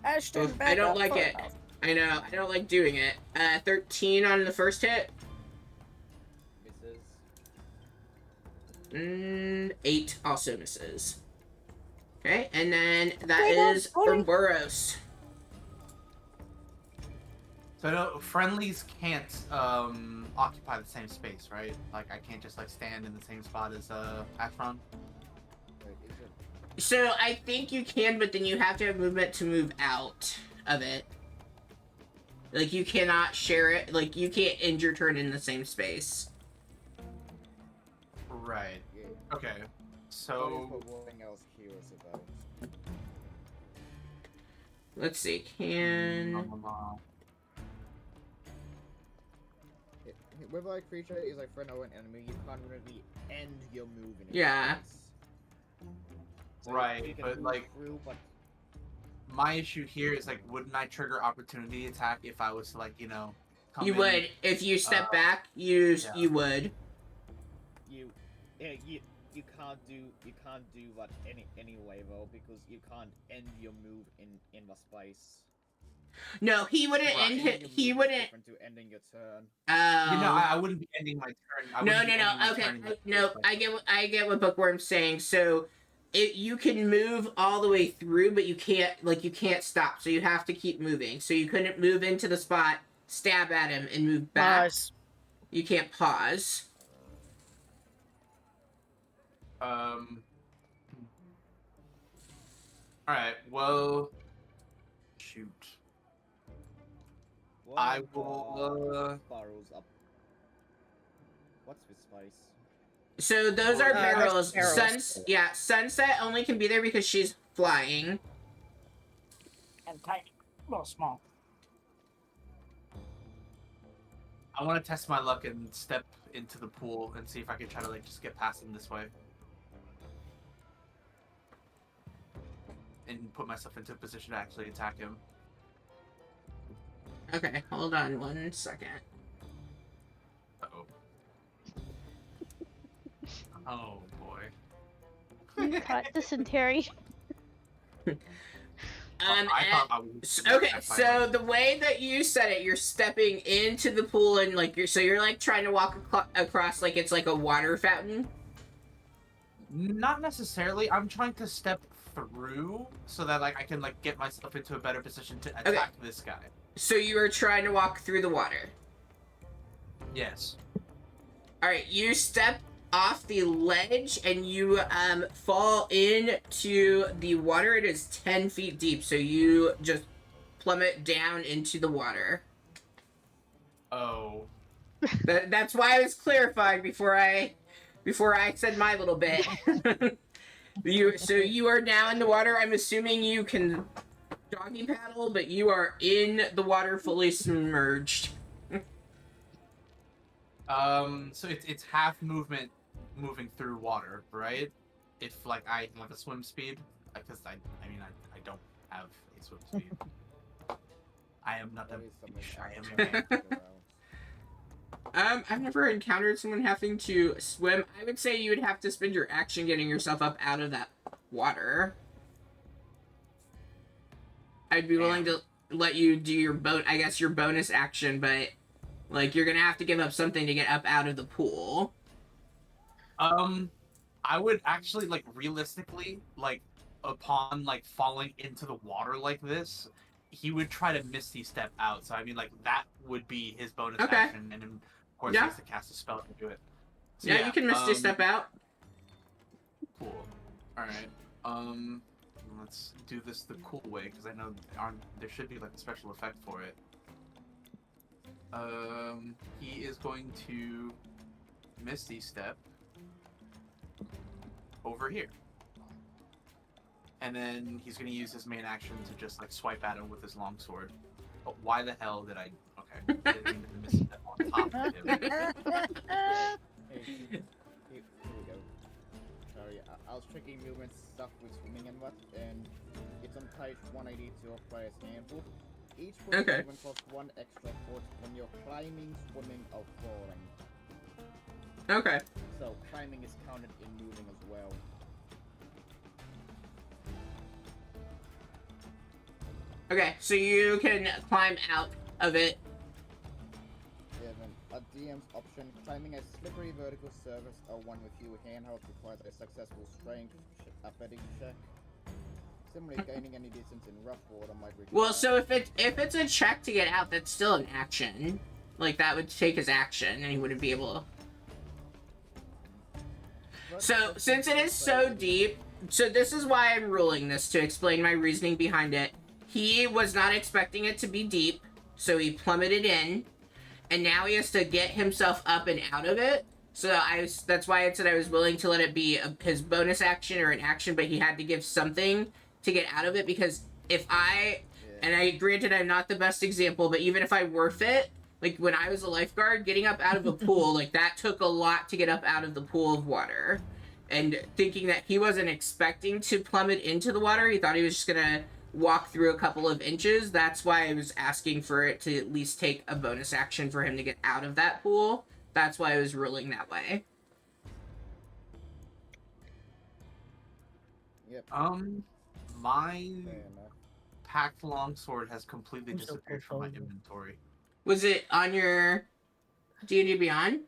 Ashton, Oof, back I don't up like far it. enough. I know, I don't like doing it. 13 on the first hit. Misses. 8 also misses. Okay, and then that Hey, is buddy. Ouroboros. So no, friendlies can't occupy the same space, right? Like I can't just like stand in the same spot as Ashron. Wait, is it? So I think you can, but then you have to have movement to move out of it. Like you cannot share it. Like you can't end your turn in the same space. Right. Yeah. Okay. What So is the thing else curious about? Let's see. Can Whether a creature is a friend or an enemy, you can't really end your move in its Yeah. space. So Right, you can but, move like- through, but my issue here is like, wouldn't I trigger opportunity attack if I was to like, you know, come you in? would if you step back? yeah. You would. you can't do that anyway though, because you can't end your move in the space. No, he wouldn't Right. end Ending it. your He move is wouldn't. different to ending your turn. You know, I wouldn't be ending my turn. I No, wouldn't be no, ending my no. Okay, turn in the no. first place. I get what Bookworm's saying. So, you can move all the way through, but you can't stop. So you have to keep moving. So you couldn't move into the spot, stab at him, and move back. Nice. You can't pause. Alright, well, shoot. One I of will, Barrels up. What's this space? So those are There's barrels. barrels. Sunset only can be there because she's flying. And tiny. Well, small. I want to test my luck and step into the pool and see if I can try to like just get past him this way. And put myself into a position to actually attack him. Okay, hold on 1 second. Uh-oh. Oh boy. You caught dysentery. I thought I was Okay, so the way that you said it, you're stepping into the pool and like you're like trying to walk across like it's like a water fountain. Not necessarily. I'm trying to step through so that like I can like get myself into a better position to attack this guy. So you are trying to walk through the water. Yes. All right, you step off the ledge and you fall into the water. It is 10 feet deep, so you just plummet down into the water. Oh. That's why I was clarifying before I said my little bit. So you are now in the water. I'm assuming you can doggy paddle, but you are in the water fully submerged. So it's half movement moving through water, right? If like I have a swim speed, because I don't have a swim speed. I am not a fish. I am a man. I've never encountered someone having to swim. I would say you would have to spend your action getting yourself up out of that water. I'd be willing to let you do your your bonus action, but Like, you're gonna have to give up something to get up out of the pool. I would actually, like, realistically, like, upon, like, falling into the water like this, he would try to Misty Step out. So, I mean, like, that would be his bonus Okay. action, and then, of course, he Yeah. has to cast a spell to do it. So, Yeah, you can Misty Step out. Cool. Alright. Let's do this the cool way, because I know there should be, like, a special effect for it. He is going to Misty Step over here. And then he's going to use his main action to just, like, swipe at him with his longsword. But why the hell did I... Okay. I didn't mean to Misty Step on top of him. Hey, here we go. Sorry, I was checking movement stuff with swimming and what, and it's on page 180 of Player's Handbook. Each Okay. movement costs 1 extra foot when you're climbing, swimming, or crawling. Okay. So climbing is counted in moving as well. Okay, so you can climb out of it. 7. A DM's option, climbing a slippery vertical surface or one with few handholds requires a successful strength athletics check. Similarly, gaining any distance in rough water might require... Well, so if it's a check to get out, that's still an action. Like, that would take his action, and he wouldn't be able to... So, since it is so deep, so this is why I'm ruling this, to explain my reasoning behind it. He was not expecting it to be deep, so he plummeted in, and now he has to get himself up and out of it. So that's why I said I was willing to let it be his bonus action or an action, but he had to give something to get out of it, because if and I granted I'm not the best example, but even if I were fit, like when I was a lifeguard, getting up out of a pool, like that took a lot to get up out of the pool of water. And thinking that he wasn't expecting to plummet into the water, he thought he was just gonna walk through a couple of inches. That's why I was asking for it to at least take a bonus action for him to get out of that pool. That's why I was ruling that way. Yep. My Fair enough. packed longsword has completely I'm so disappeared from my proud of you. inventory. Was it on your D&D Beyond?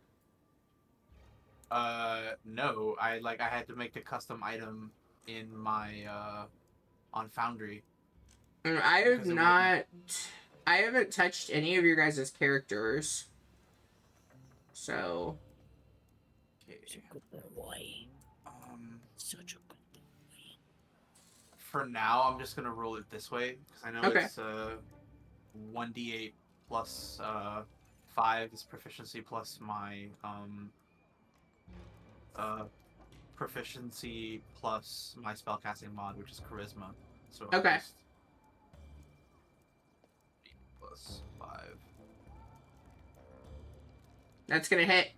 No. I had to make the custom item in my, on Foundry. I have not... I haven't touched any of your guys' characters. So... Such a good boy. Such a good boy. For now, I'm just gonna roll it this way, because I know Okay. it's, 1d8 plus, 5 is proficiency plus my, proficiency plus my spellcasting mod, which is charisma. So Okay. just 8 plus 5. That's gonna hit.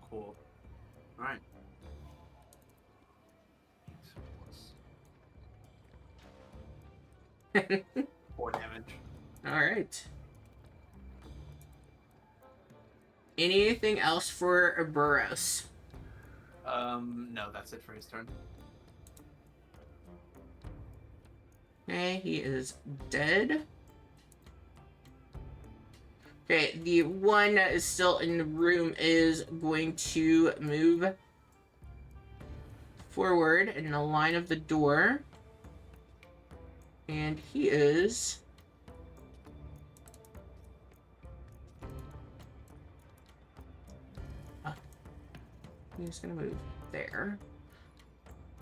Cool. Alright. 4 damage. Alright. Anything else for Burros? No, that's it for his turn. Okay, he is dead. Okay, the one that is still in the room is going to move forward in the line of the door. And he is... He's gonna move there.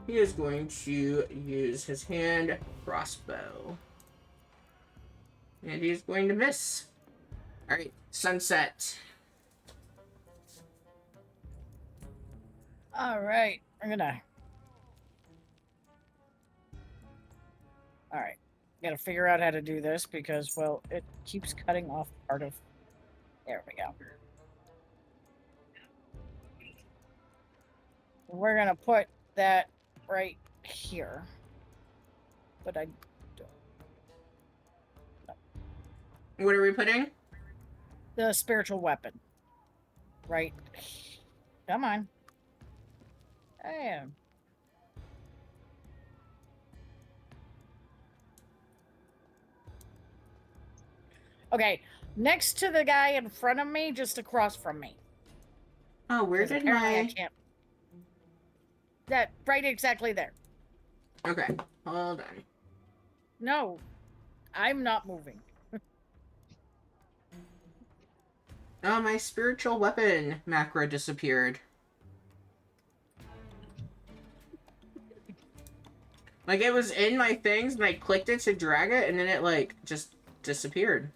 He is going to use his hand crossbow. And he's going to miss. Alright, sunset. Alright, I'm gonna... Alright, gotta figure out how to do this because, well, it keeps cutting off part of... There we go. We're gonna put that right here. But I don't... What are we putting? The spiritual weapon. Right. Come on. Damn. Okay, next to the guy in front of me, just across from me. Oh, where 'Cause did apparently I my... can't. That right exactly there. Okay, hold on. No, I'm not moving. Oh, my spiritual weapon macro disappeared. Like, it was in my things, and I clicked it to drag it, and then it, like, just disappeared.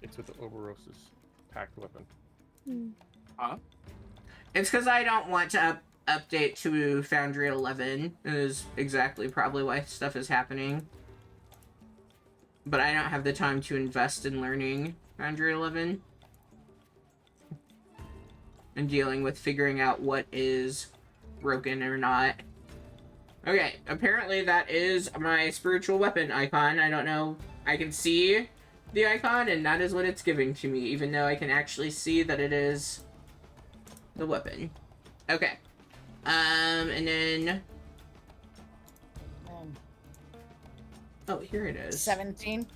It's with the Oberos's packed weapon. Hmm. Huh? It's because I don't want to update to Foundry 11, is exactly probably why stuff is happening. But I don't have the time to invest in learning Foundry 11. And dealing with figuring out what is broken or not. Okay, apparently that is my spiritual weapon icon. I don't know. I can see the icon, and that is what it's giving to me, even though I can actually see that it is the weapon. Okay. And then... Oh, here it is. 17.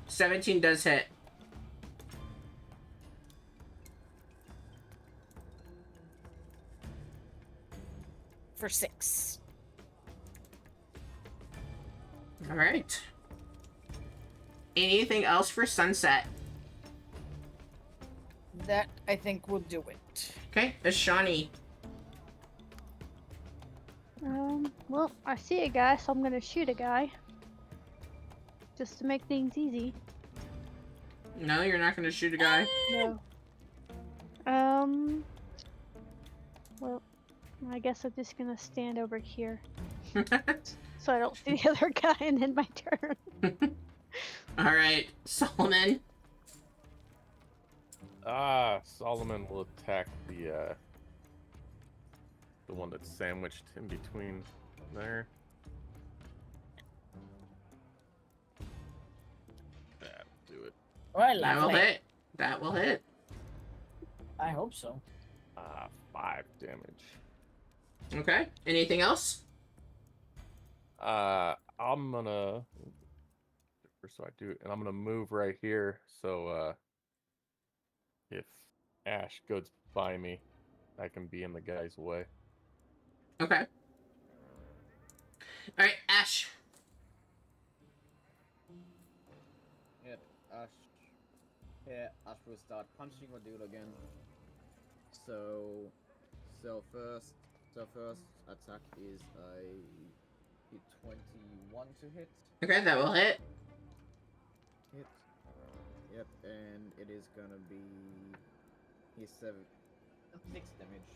17 does hit. For 6. Alright. Anything else for Sunset? That, I think, will do it. Okay, Ashani. Well, I see a guy, so I'm gonna shoot a guy. Just to make things easy. No, you're not gonna shoot a guy? No. Well, I guess I'm just gonna stand over here. So I don't see the other guy and then my turn. Alright, Solomon. Solomon will attack the one that's sandwiched in between there. That'll do it. Well, That will hit. That will hit. I hope so. 5 damage. Okay, anything else? I'm gonna... So I do, and I'm gonna move right here, so if Ash goes by me, I can be in the guy's way. Okay. Alright, Ash. Yep, Ash. Yeah, Ash will start punching the dude again. So first attack is a 21 to hit. Okay, that will hit. Hit. Yep, and it is gonna be his 6 damage.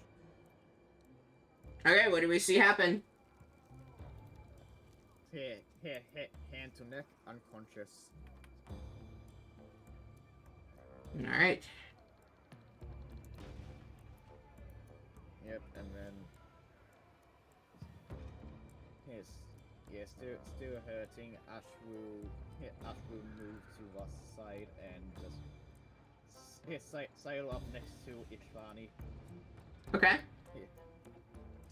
Okay, what do we see happen? Hand to neck, unconscious. Alright. Yep, and then still hurting. Ash will move to the side and just sail up next to Ichvani. Okay.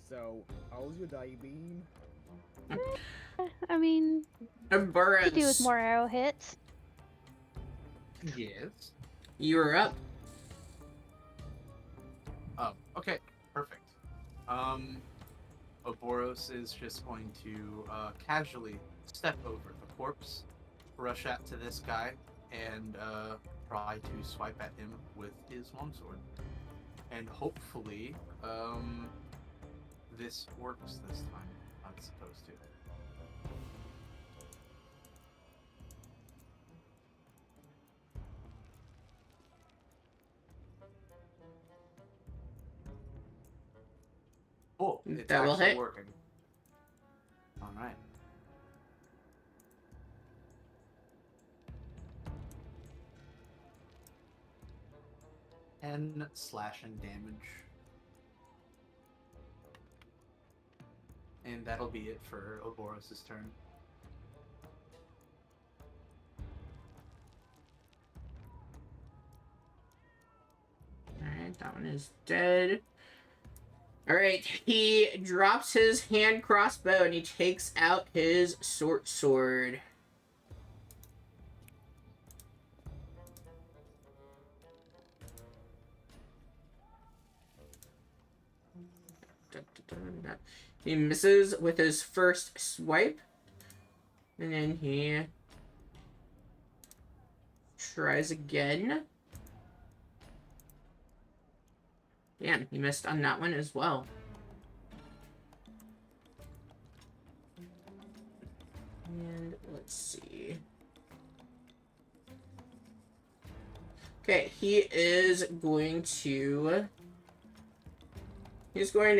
So, how's your die beam? I mean, Burrows. could do with more arrow hits. Yes. You're up. Oh, okay, perfect. Oboros is just going to casually step over the corpse, rush out to this guy, and try to swipe at him with his longsword. And hopefully, this works this time. I'm supposed to. Oh, it's That will actually hit. working. All right. And slashing damage. And that'll be it for Oboros' turn. Alright, that one is dead. Alright, he drops his hand crossbow and he takes out his sword. He misses with his first swipe. And then he tries again. Damn, he missed on that one as well. And let's see. Okay, he's going to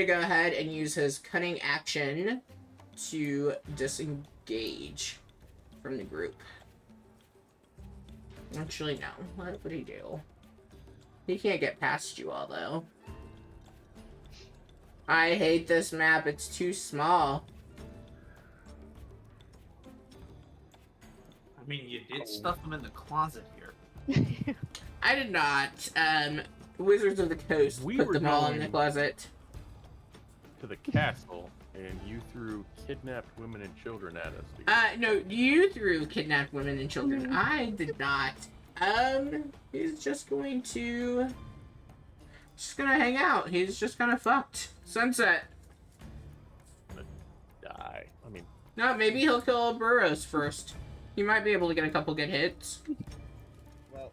go ahead and use his cunning action to disengage from the group. Actually, no. What would he do? He can't get past you all, though. I hate this map. It's too small. I mean, you did stuff them in the closet here. I did not. Wizards of the Coast We put were them all in the going- closet. To the castle, and you threw kidnapped women and children at us. No, you threw kidnapped women and children. I did not. He's just going to... Just gonna hang out. He's just kind of fucked. Sunset. Die. I mean, No, maybe he'll kill Burrows first. He might be able to get a couple good hits. Well,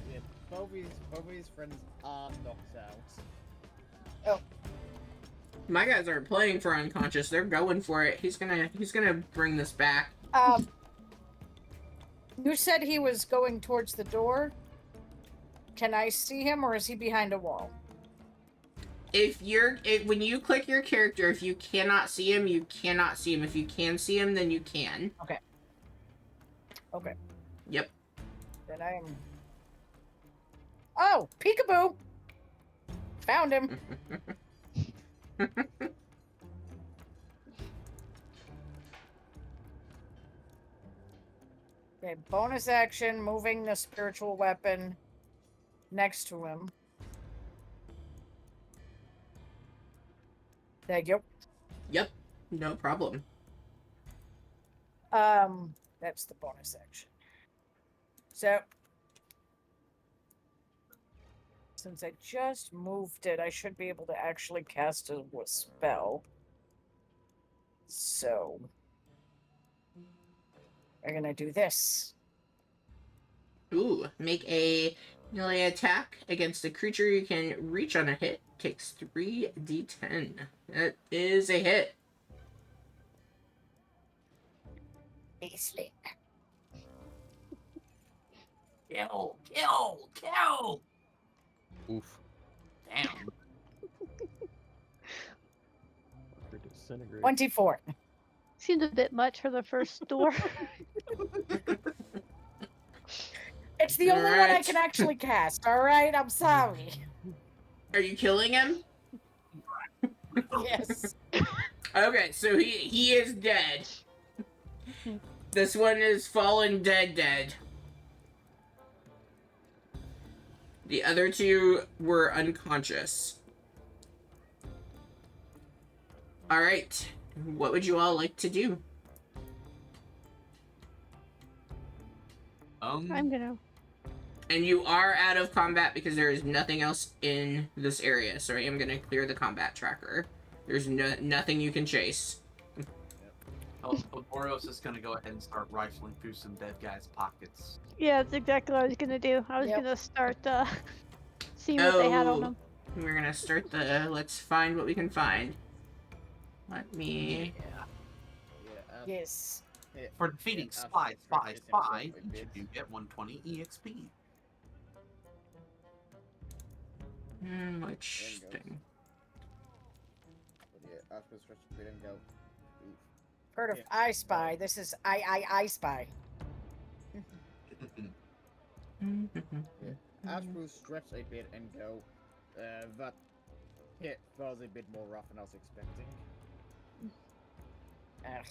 yeah, both of his friends are knocked out. My guys aren't playing for unconscious. They're going for it. He's gonna bring this back. You said he was going towards the door. Can I see him, or is he behind a wall? When you click your character, if you cannot see him, you cannot see him. If you can see him, then you can. Okay. Okay. Yep. Then I am... Oh! Peekaboo! Found him. Okay, bonus action, moving the spiritual weapon next to him. Thank you. Yep. No problem. That's the bonus action. So, since I just moved it, I should be able to actually cast a spell. So, we're gonna do this. Ooh, make a melee attack against a creature you can reach on a hit. Takes 3d10. That is a hit. Kill! Kill! Kill! oof. Damn. Disintegrate. 24. Seems a bit much for the first door. It's the only one I Alright. can actually cast, alright? I'm sorry. Are you killing him? Yes. Okay, so he is dead. This one is fallen dead. The other two were unconscious. Alright. What would you all like to do? I'm gonna. And you are out of combat because there is nothing else in this area. So I am going to clear the combat tracker. There's nothing you can chase. Boros is gonna go ahead and start rifling through some dead guys' pockets. Yeah, that's exactly what I was gonna do. I was Yep. gonna start seeing what they had on Oh. them. We're going to start let's find what we can find. Let me... Yeah, Yes. yeah, For defeating yeah, Spy, Astro Strike Spy, is himself a each of bit. you get 120 EXP. Which There you go. thing? But yeah, Astro Strike didn't go. Oof. Heard of Yeah. I Spy. This is I Spy. Astro stretch a bit and go. That hit was a bit more rough than I was expecting. Ugh.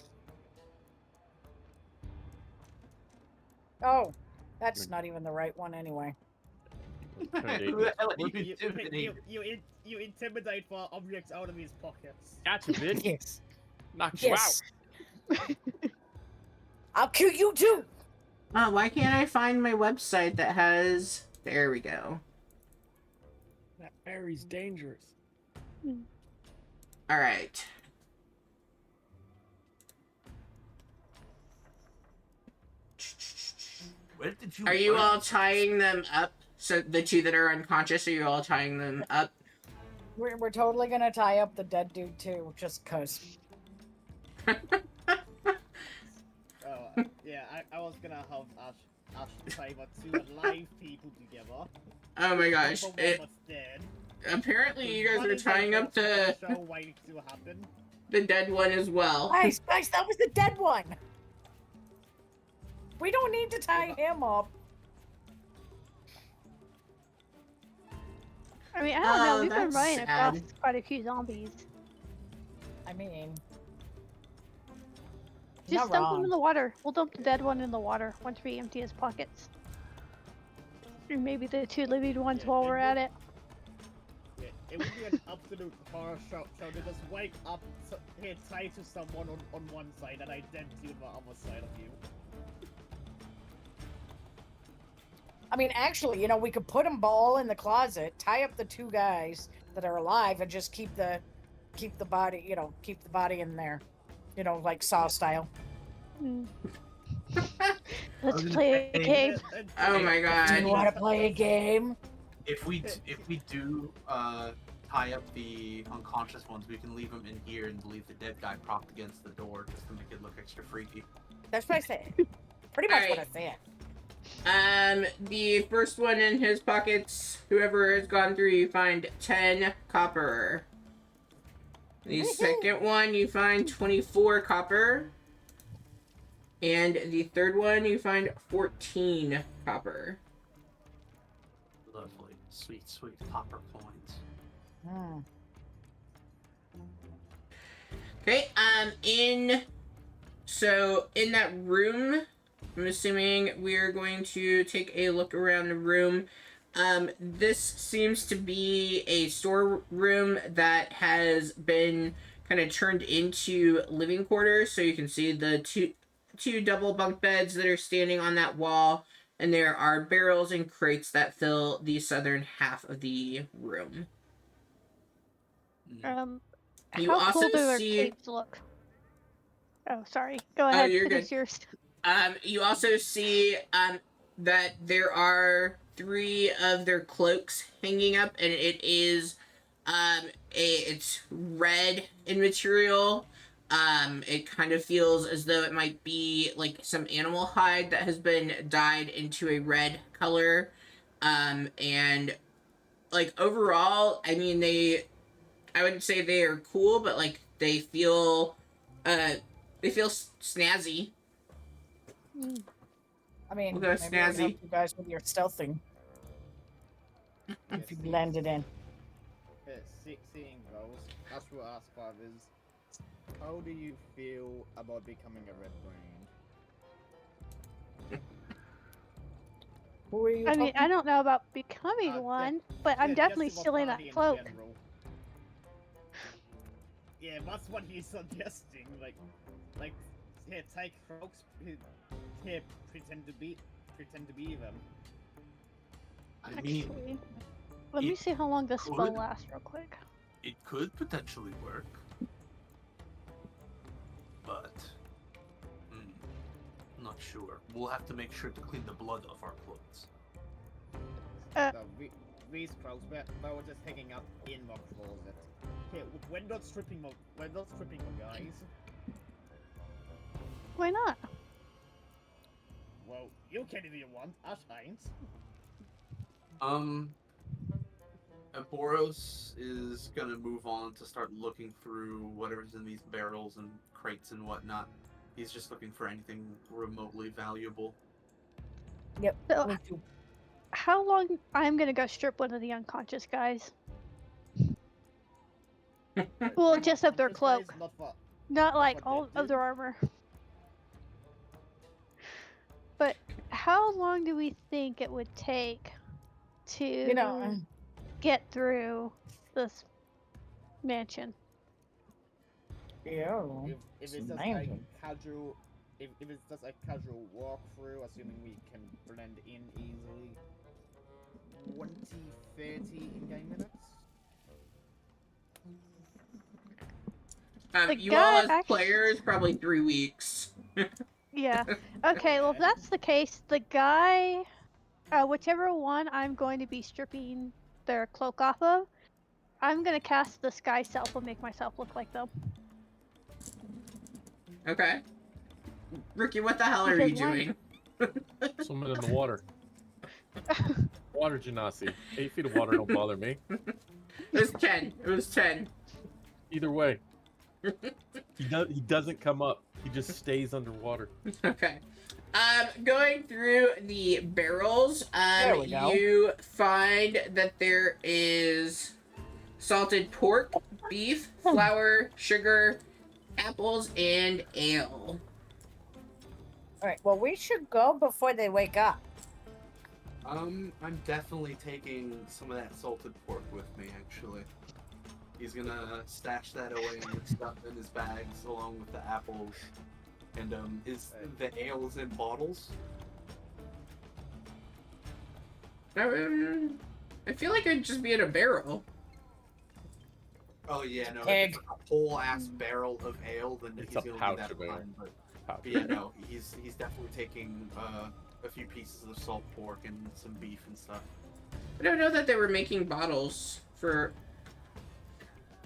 Oh, that's not even the right one anyway. Who the hell are you You, intimidating? you intimidate for objects out of his pockets. Gotcha, bitch. Yes. Knock you Yes. I'll kill you too. Why can't I find my website that has... There we go. That berry's dangerous. All right. Where did you Are you learn all this? tying them up? So the two that are unconscious, are you all tying them up? We're totally gonna tie up the dead dude too, just cause. Oh, yeah, I was gonna have Ash tie the two alive people together. Oh my gosh. The one was dead. Apparently you guys One are is tying up the show waiting to happen. the dead one as well. Guys, that was the dead one. We don't need to tie him up. I mean, I don't know. Oh, We've been that's running across sad. quite a few zombies. I mean, Just not dump wrong. them in the water. We'll dump the dead one in the water once we empty his pockets. Or maybe the two living ones Yeah, while it we're at would- it. Yeah, it would be an absolute horror show to just wake up here tied to someone on one side and I dead to the other side of you. I mean, actually, we could put them all in the closet, tie up the two guys that are alive, and just keep the body, keep the body in there, like Saw style. Mm. I Let's was gonna play a say- game. Oh my Do god. you want to play a game? If we do tie up the unconscious ones, we can leave them in here and leave the dead guy propped against the door just to make it look extra freaky. That's what I said. Pretty much what I Alright. said. The first one in his pockets, whoever has gone through, you find 10 copper. The second one, you find 24 copper. And the third one, you find 14 copper. Lovely, sweet, sweet copper coins. Hmm. Okay, so in that room, I'm assuming we're going to take a look around the room. This seems to be a storeroom that has been kind of turned into living quarters. So you can see the two double bunk beds that are standing on that wall, and there are barrels and crates that fill the southern half of the room. You How also cool do their see- capes look? Oh, sorry. Go ahead. you're Finish good. yours. You also see that there are 3 of their cloaks hanging up, and it is it's red in material. It kind of feels as though it might be like some animal hide that has been dyed into a red color. And like overall, I mean I wouldn't say they are cool, but like they feel snazzy. Mm. I mean, We'll go maybe I'll snazzy. help you guys with your stealthing if you blend it in. Seeing those, that's what I ask Five is, how do you feel about becoming a Red Brain? Who are you? I mean, talking- I don't know about becoming yeah, one, but I'm Yeah, definitely just stealing about that in cloak. general. Yeah, that's what he's suggesting. Like, here, take cloaks. Here, pretend to be them. I mean, Actually, let me it see how long this spell could- lasts real quick. it could potentially work, but not sure. We'll have to make sure to clean the blood off our clothes. No, these clothes, they were just hanging up in the closet. Here, we're not stripping them, guys. Why not? Well, you can if you want. Ash ain't. Boros is gonna move on to start looking through whatever's in these barrels and crates and whatnot. He's just looking for anything remotely valuable. Yep. So, me too. how long? I'm gonna go strip one of the unconscious guys. Well, just of their This guy's cloak, Not for, not like what all they of their do. armor. But how long do we think it would take to get through this mansion? Yeah. if it's just amazing. a casual, if it's just a casual walkthrough, assuming we can blend in easily, 20, 30 in-game minutes. The You all guy as players, probably 3 weeks. Yeah. Okay, well, if that's the case, the guy, whichever one I'm going to be stripping their cloak off of, I'm going to cast the Sky Self and make myself look like them. Okay. Ricky, what the hell are Because you why doing? Swimming in the water. Water genasi. 8 feet of water don't bother me. It was 10. It was 10. Either way. He doesn't come up. He just stays underwater. Okay. Going through the barrels, There we go. you find that there is salted pork, beef, flour, sugar, apples, and ale. All right. Well, we should go before they wake up. I'm definitely taking some of that salted pork with me, actually. He's gonna stash that away in his stuff in his bags, along with the apples. And, is the ales in bottles? I feel like it'd just be in a barrel. Oh, yeah, no, Egg. if it's a whole-ass barrel of ale, then It's he's a gonna pouch do that of ale. fine, but Pouch. yeah, no, he's definitely taking, a few pieces of salt pork and some beef and stuff. I don't know that they were making bottles for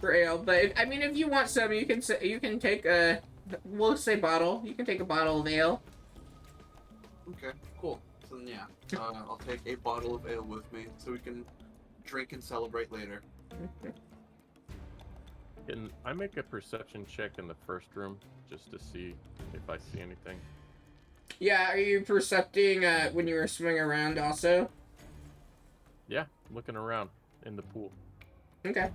ale, but I mean, if you want some, you can take a, we'll say bottle. You can take a bottle of ale. Okay, cool. So then, yeah, I'll take a bottle of ale with me so we can drink and celebrate later. Can I make a perception check in the first room just to see if I see anything? Yeah, are you percepting when you were swimming around also? Yeah, looking around in the pool. Okay.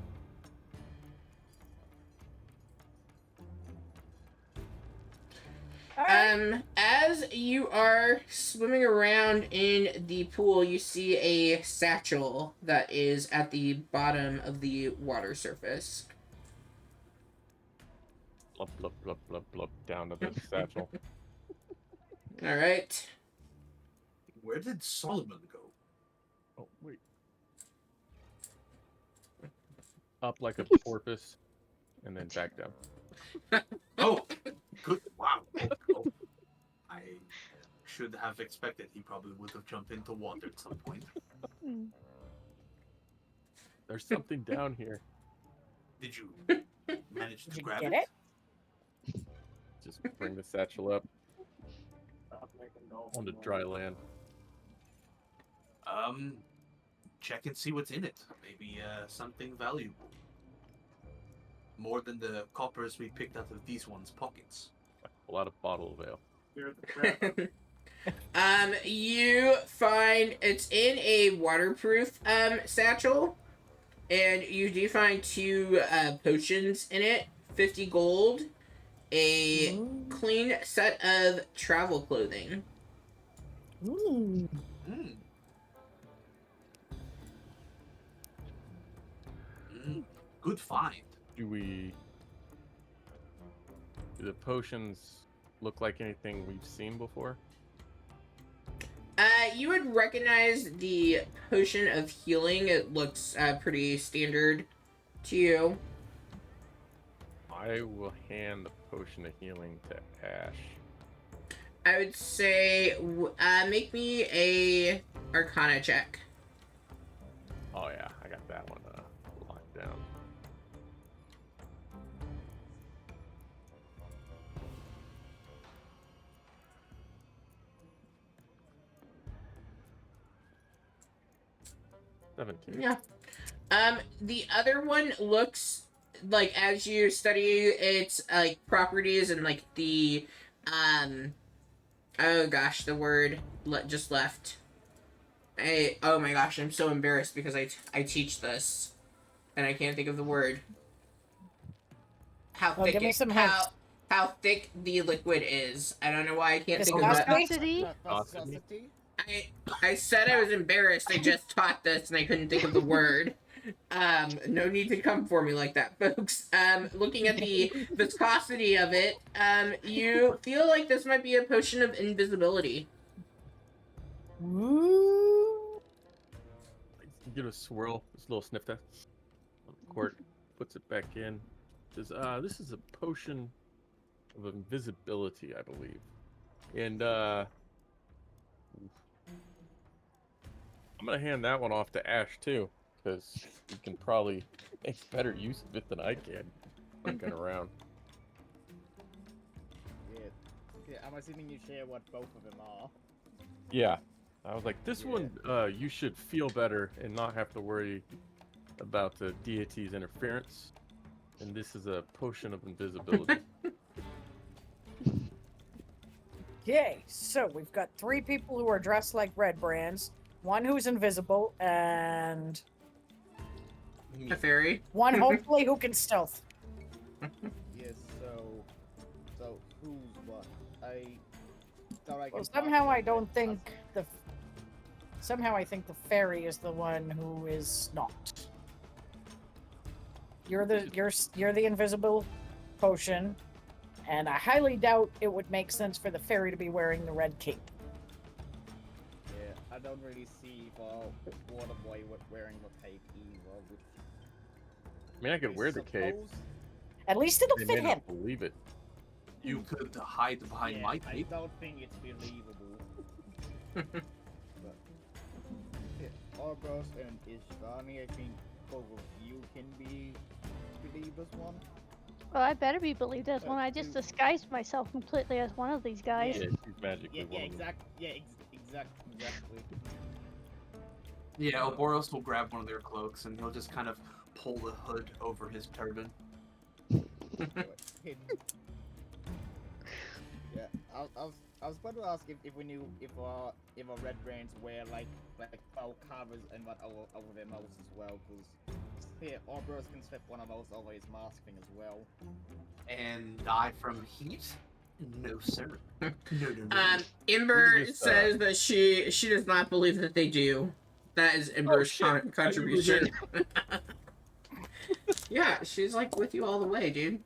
All right. As you are swimming around in the pool, you see a satchel that is at the bottom of the water surface. Blub, blub, blub, blub, blub, down to the satchel. All right. Where did Solomon go? Oh, wait. Up like a porpoise, and then back down. Oh, good. Wow. Oh. I should have expected he probably would have jumped into water at some point. Mm. There's something down here. Did you manage Did to you grab get it? it? Just bring the satchel up onto dry land. Check and see what's in it. Maybe something valuable. More than the coppers we picked out of these ones' pockets. A lot of bottle of ale. You find it's in a waterproof satchel, and you do find 2 potions in it, 50 gold, a clean set of travel clothing. Ooh. Good find. Do the potions look like anything we've seen before? You would recognize the potion of healing. It looks pretty standard to you. I will hand the potion of healing to Ash. I would say, make me a Arcana check. Oh yeah, I got that one locked down. Yeah. The other one looks like, as you study its like properties and like the oh gosh, the word just left. Oh my gosh, I'm so embarrassed because I teach this and I can't think of the word. How thick give me some hints. how thick the liquid is. I don't know why I can't think of Viscosity? that. Viscosity? I said I was embarrassed. I just taught this and I couldn't think of the word. No need to come for me like that, folks. Looking at the viscosity of it, you feel like this might be a potion of invisibility. Ooh. Give it a swirl, just a little sniff test. Court puts it back in. This is a potion of invisibility, I believe. And I'm gonna hand that one off to Ash too, because he can probably make better use of it than I can. Looking around. Yeah, I'm assuming you share what both of them are. Yeah, I was like, this Yeah. one, you should feel better and not have to worry about the deity's interference. And this is a potion of invisibility. Okay, so we've got 3 people who are dressed like red brands, 1 who's invisible, and A fairy. 1 hopefully who can stealth. Yes, so who's what? I thought I Well, could somehow pass I it don't as- think the somehow I think the fairy is the one who is not. You're the invisible potion, and I highly doubt it would make sense for the fairy to be wearing the red cape. Yeah, I don't really see Water Boy wearing the cape either. Which I mean, I could wear the cape. suppose- At least it'll They fit may him. not believe it. You could hide behind Yeah, my I cape. don't think it's believable. But yeah, Argos and Ishvani, I think both of you can be believed as one. Well, I better be believed as one. I just you- disguised myself completely as one of these guys. Yeah, she's magically one of them. Exactly. Yeah, Oboros will grab one of their cloaks and he'll just kind of pull the hood over his turban. Yeah, I was about to ask if we knew if our red brains wear like bow covers and what over their mouths as well, because yeah, Orboros can slip one of those over his mask thing as well. And die from heat? No, sir. No. Ember You just, says that she does not believe that they do. That is Ember's shit. contribution. Yeah, she's like with you all the way, dude.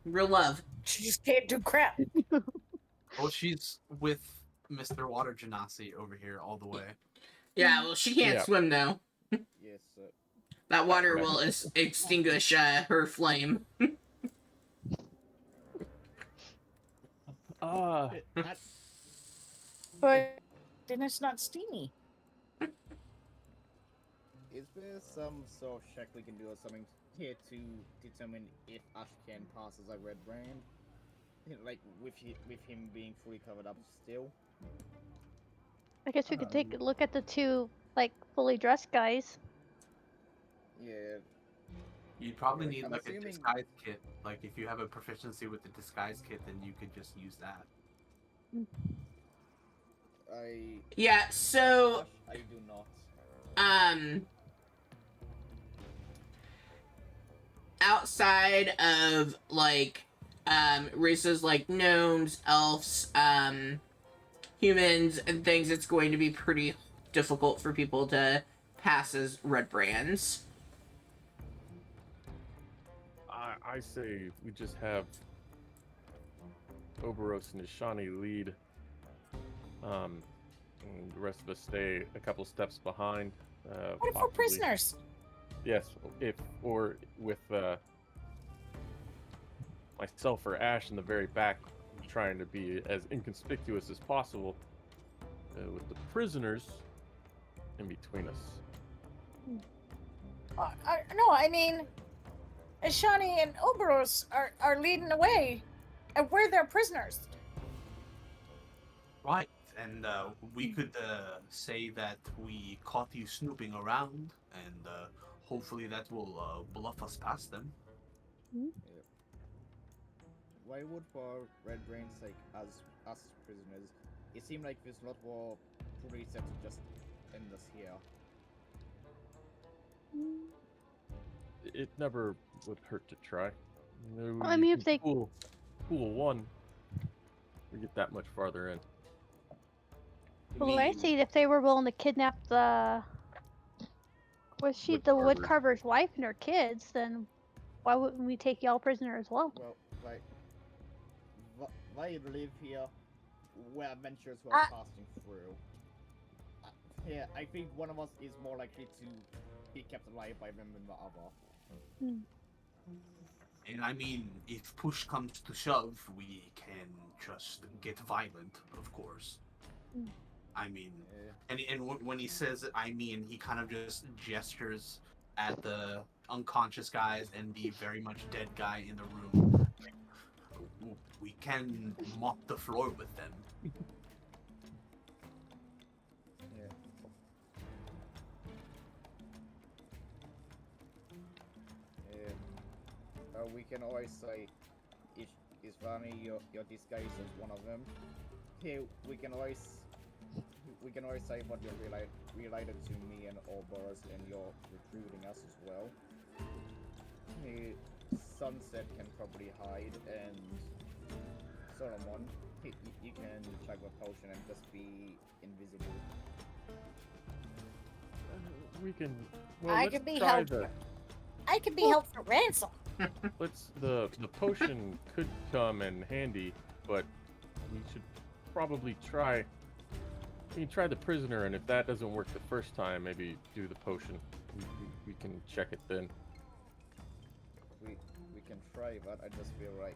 Real love. She just can't do crap. Well, she's with Mr. Water Genasi over here all the way. Yeah, well, she can't Yeah. swim though. Yes, sir. That water Right. will extinguish her flame. That- But then it's not steamy. Is there some sort of check we can do or something here to determine if Ashcan passes a red brand? Like with him being fully covered up still. I guess we could take a look at the 2, like, fully dressed guys. Yeah. You'd probably Like, need I'm like a assuming- disguise kit. Like if you have a proficiency with the disguise kit, then you could just use that. Yeah, so I do not. outside of like races like gnomes, elves, humans and things, it's going to be pretty difficult for people to pass as red brands. I say we just have Oberos and Ishani lead. And the rest of us stay a couple steps behind. What if we're possibly- prisoners? Yes, or with myself or Ash in the very back, trying to be as inconspicuous as possible, with the prisoners in between us. No, I mean, Ashani and Oberos are leading the way, and we're their prisoners. Right, and we could say that we caught you snooping around, and hopefully that will bluff us past them. Why would for red brains like us prisoners? It seemed like there's a lot more reason to just end us here. It never would hurt to try. You know, I you mean, if can they- pool one, we get that much farther in. Well, I see if they were willing to kidnap the... Was she the Woodcarver's. woodcarver's wife and her kids, then why wouldn't we take y'all prisoner as well? Well, like, they live here where adventurers were passing through. Yeah, I think one of us is more likely to be kept alive by them than the other. And I mean, if push comes to shove, we can just get violent, of course. Mm. I mean, Yeah. when he says I mean, he kind of just gestures at the unconscious guys and the very much dead guy in the room. We can mop the floor with them. Yeah. Yeah. We can always say, is Vani your disguise as one of them? Here we can always say what you're related to me and Ouroboros, and you're recruiting us as well. Here, Sunset can probably hide, and Solomon, you can chug a potion and just be invisible. We can. Well, I let's can be try held. the. I can be held for ransom. Let's the potion could come in handy, but we should probably try. We can try the prisoner, and if that doesn't work the first time, maybe do the potion. We can check it then. We can try, but I just feel like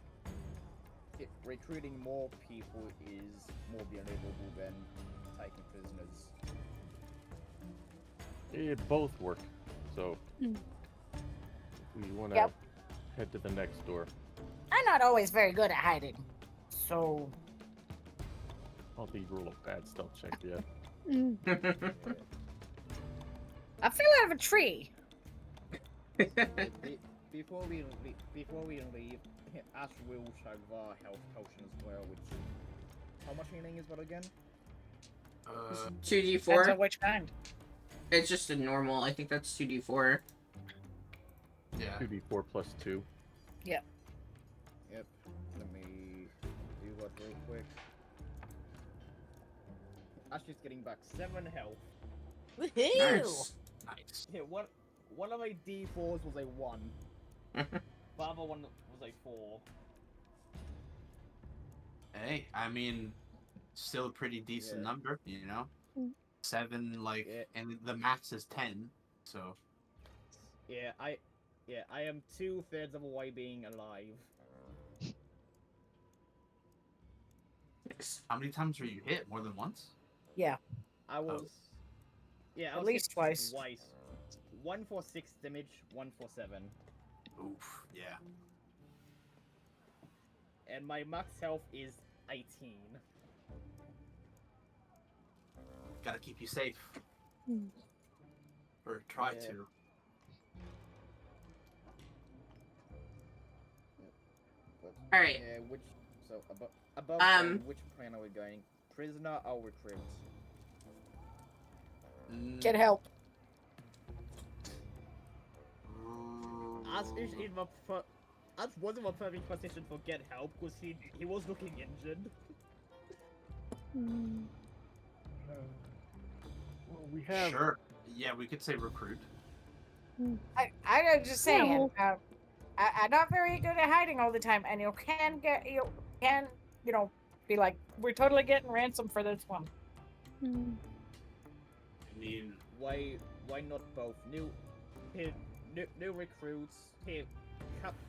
recruiting more people is more believable than taking prisoners. It both work. So Mm. we want to Yep. head to the next door. I'm not always very good at hiding, so I'll be roll a bad stealth check yet. Mm. I fell out of a tree. Before we leave, Ash will chug our health potion as well. Which, how much healing is what again? 2d4. Depends on which kind. It's just a normal. I think that's 2d4. Yeah. 2d4 plus 2. Yep. Let me do that real quick. Ash is getting back 7 health. Woohoo! Nice. Nice. Yeah, one of my D4s was a 1. The other one was a 4. Hey, I mean, still a pretty decent Yeah. number, you know? Mm. 7, like, Yeah. and the max is 10, so. Yeah, I am 2/3 of the way being alive. Nice. How many times were you hit? More than once? I was. Yeah, I At was least hit twice. twice. 1 for 6 damage, 1 for 7. Oof, yeah. And my max health is 18. Gotta keep you safe. Mm. Or try Yeah. to. All right. Yeah, above Um, ground, which plan are we going? Prisoner or recruit? Get help. As is in the As wasn't a perfect position for get help because he was looking injured. Mm. Well, we have. Sure. Yeah, we could say recruit. I'm just saying. Yeah. I'm not very good at hiding all the time, and you can be like, we're totally getting ransom for this one. Mm. I mean, Why not both? New recruits. Here,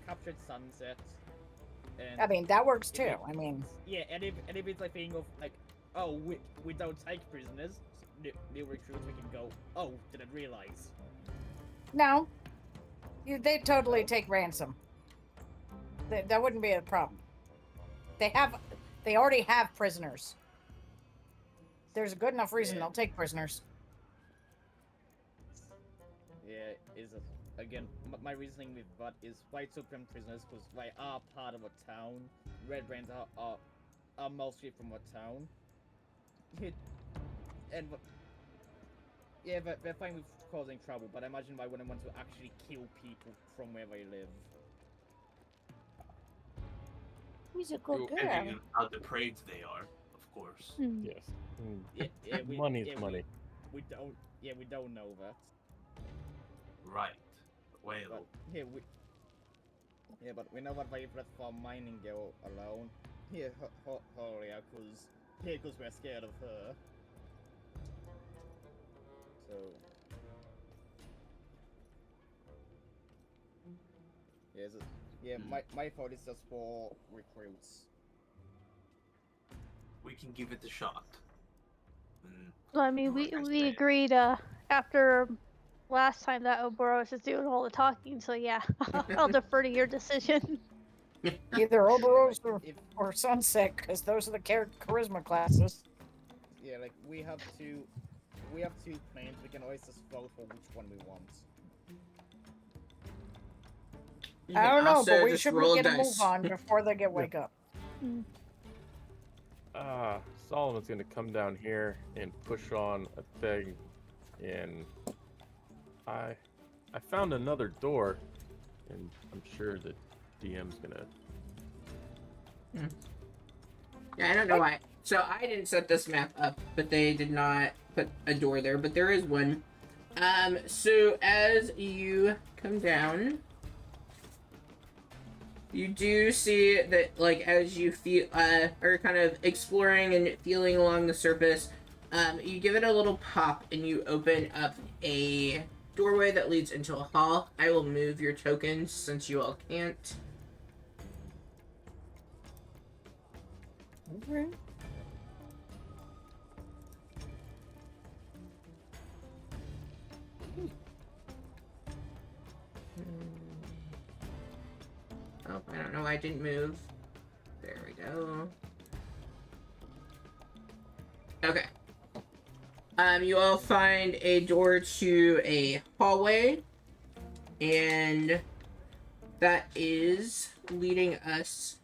captured Sunset. And I mean, that works too. I mean, yeah, and if it's a thing of like, oh, we don't take prisoners. New recruits, we can go. Oh, didn't realize. no, they totally take ransom. That wouldn't be a problem. They already have prisoners. There's a good enough reason Yeah. they'll take prisoners. Yeah, again my reasoning with that is why took them prisoners because they are part of a town. Red Brands are mostly from a town. And yeah, they're fine with causing trouble, but I imagine they wouldn't want to actually kill people from where they live. He's a good depending girl. on how depraved they are, of course. Mm. Yes. Mm. Yeah, Money's money. We don't know that. Right. Well, But but we know what they left for mining girl alone. Yeah, Horia, because we're scared of her. So yeah, Yeah, my thought is just for recruits. We can give it a shot. Well, I mean, Like I we said, agreed after last time that Oboros is doing all the talking, so yeah, I'll defer to your decision. Either Yeah, Oberos if or Sunset, because those are the charisma classes. yeah, like we have two planes. We can always just vote for which one we want. You I can don't know, also but we just should roll a get a dice. move on before they get wake up. Mm. Solomon's gonna come down here and push on a thing, and I found another door, and I'm sure the DM's gonna. Yeah, I don't know why. So I didn't set this map up, but they did not put a door there, but there is one. So as you come down, you do see that, like, as you feel, are kind of exploring and feeling along the surface, you give it a little pop and you open up a doorway that leads into a hall. I will move your tokens since you all can't. Okay. Oh, I don't know why I didn't move. There we go. Okay. You all find a door to a hallway, and that is leading us.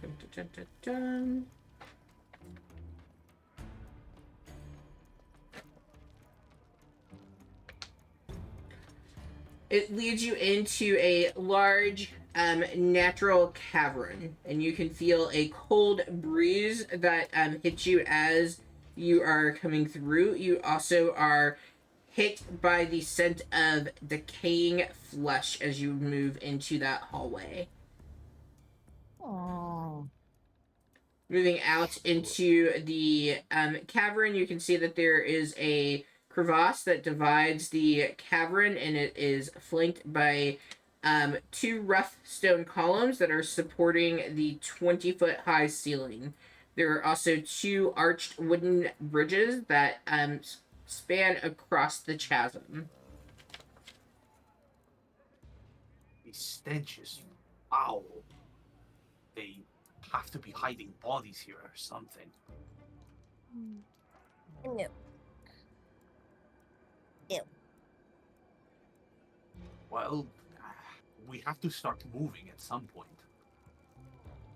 Dun, dun, dun, dun, dun. It leads you into a large natural cavern, and you can feel a cold breeze that hits you as you are coming through. You also are hit by the scent of decaying flesh as you move into that hallway. Oh. Moving out into the cavern, you can see that there is a crevasse that divides the cavern, and it is flanked by two rough stone columns that are supporting the 20-foot high ceiling. There are also two arched wooden bridges that span across the chasm. the stench is foul. They have to be hiding bodies here or something. No. Well, we have to start moving at some point.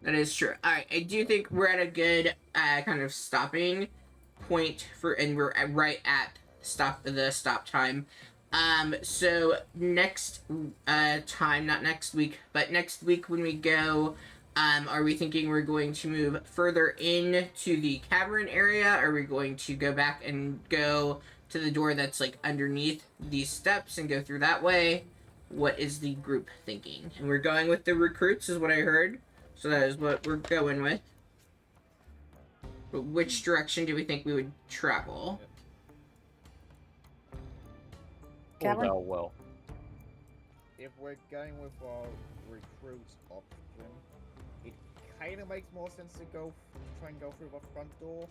That is true. Alright, I do think we're at a good kind of stopping point for, and we're right at the stop time. So next time, not next week, but next week when we go, are we thinking we're going to move further in to the cavern area? Are we going to go back and go to the door that's like underneath these steps and go through that way? What is the group thinking? And we're going with the recruits, is what I heard. So that is what we're going with. But which direction do we think we would travel? Cameron? Hold out well. If we're going with our recruits option, it kind of makes more sense to try and go through the front door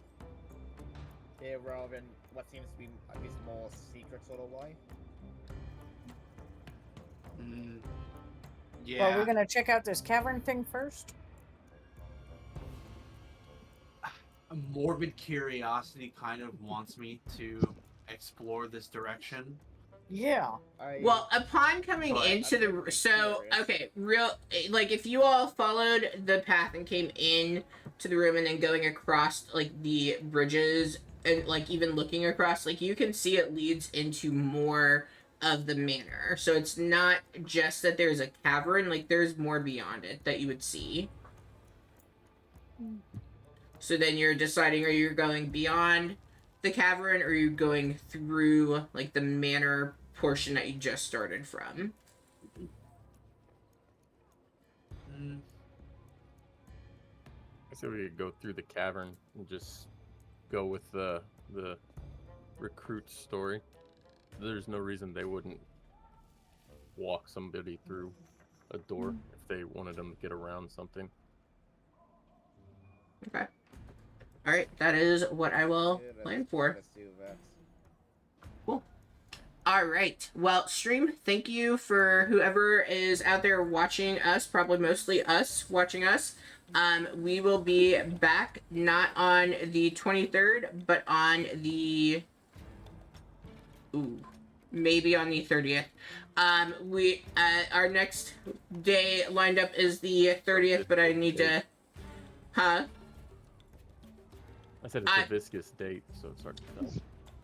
here rather than what seems to be this more secret sort of way. Yeah. Well, we're gonna check out this cavern thing first. A morbid curiosity kind of wants me to explore this direction. Yeah. Well, upon coming But into the I'm so curious. okay, like if you all followed the path and came in to the room and then going across like the bridges and like even looking across, like you can see it leads into more of the manor. So it's not just that there's a cavern, like there's more beyond it that you would see. So then you're deciding, are you going beyond the cavern or are you going through like the manor portion that you just started from? I say we could go through the cavern and just go with the recruit story. There's no reason they wouldn't walk somebody through a door if they wanted them to get around something. Okay. All right, that is what I will Yeah, plan for. let's do that. Cool. All right. Well, stream, thank you for whoever is out there watching us, probably mostly us watching us. We will be back not on the 23rd, but on the maybe on the 30th. Our next day lined up is the 30th, but I need to I said it's a viscous date, so it's hard to tell.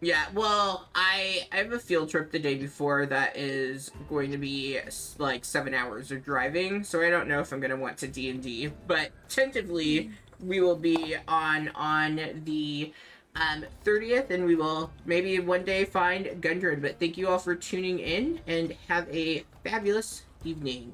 Yeah, well, I have a field trip the day before that is going to be like 7 hours of driving, so I don't know if I'm gonna want to D&D, but tentatively we will be on the 30th, and we will maybe one day find Gundren. But thank you all for tuning in, and have a fabulous evening.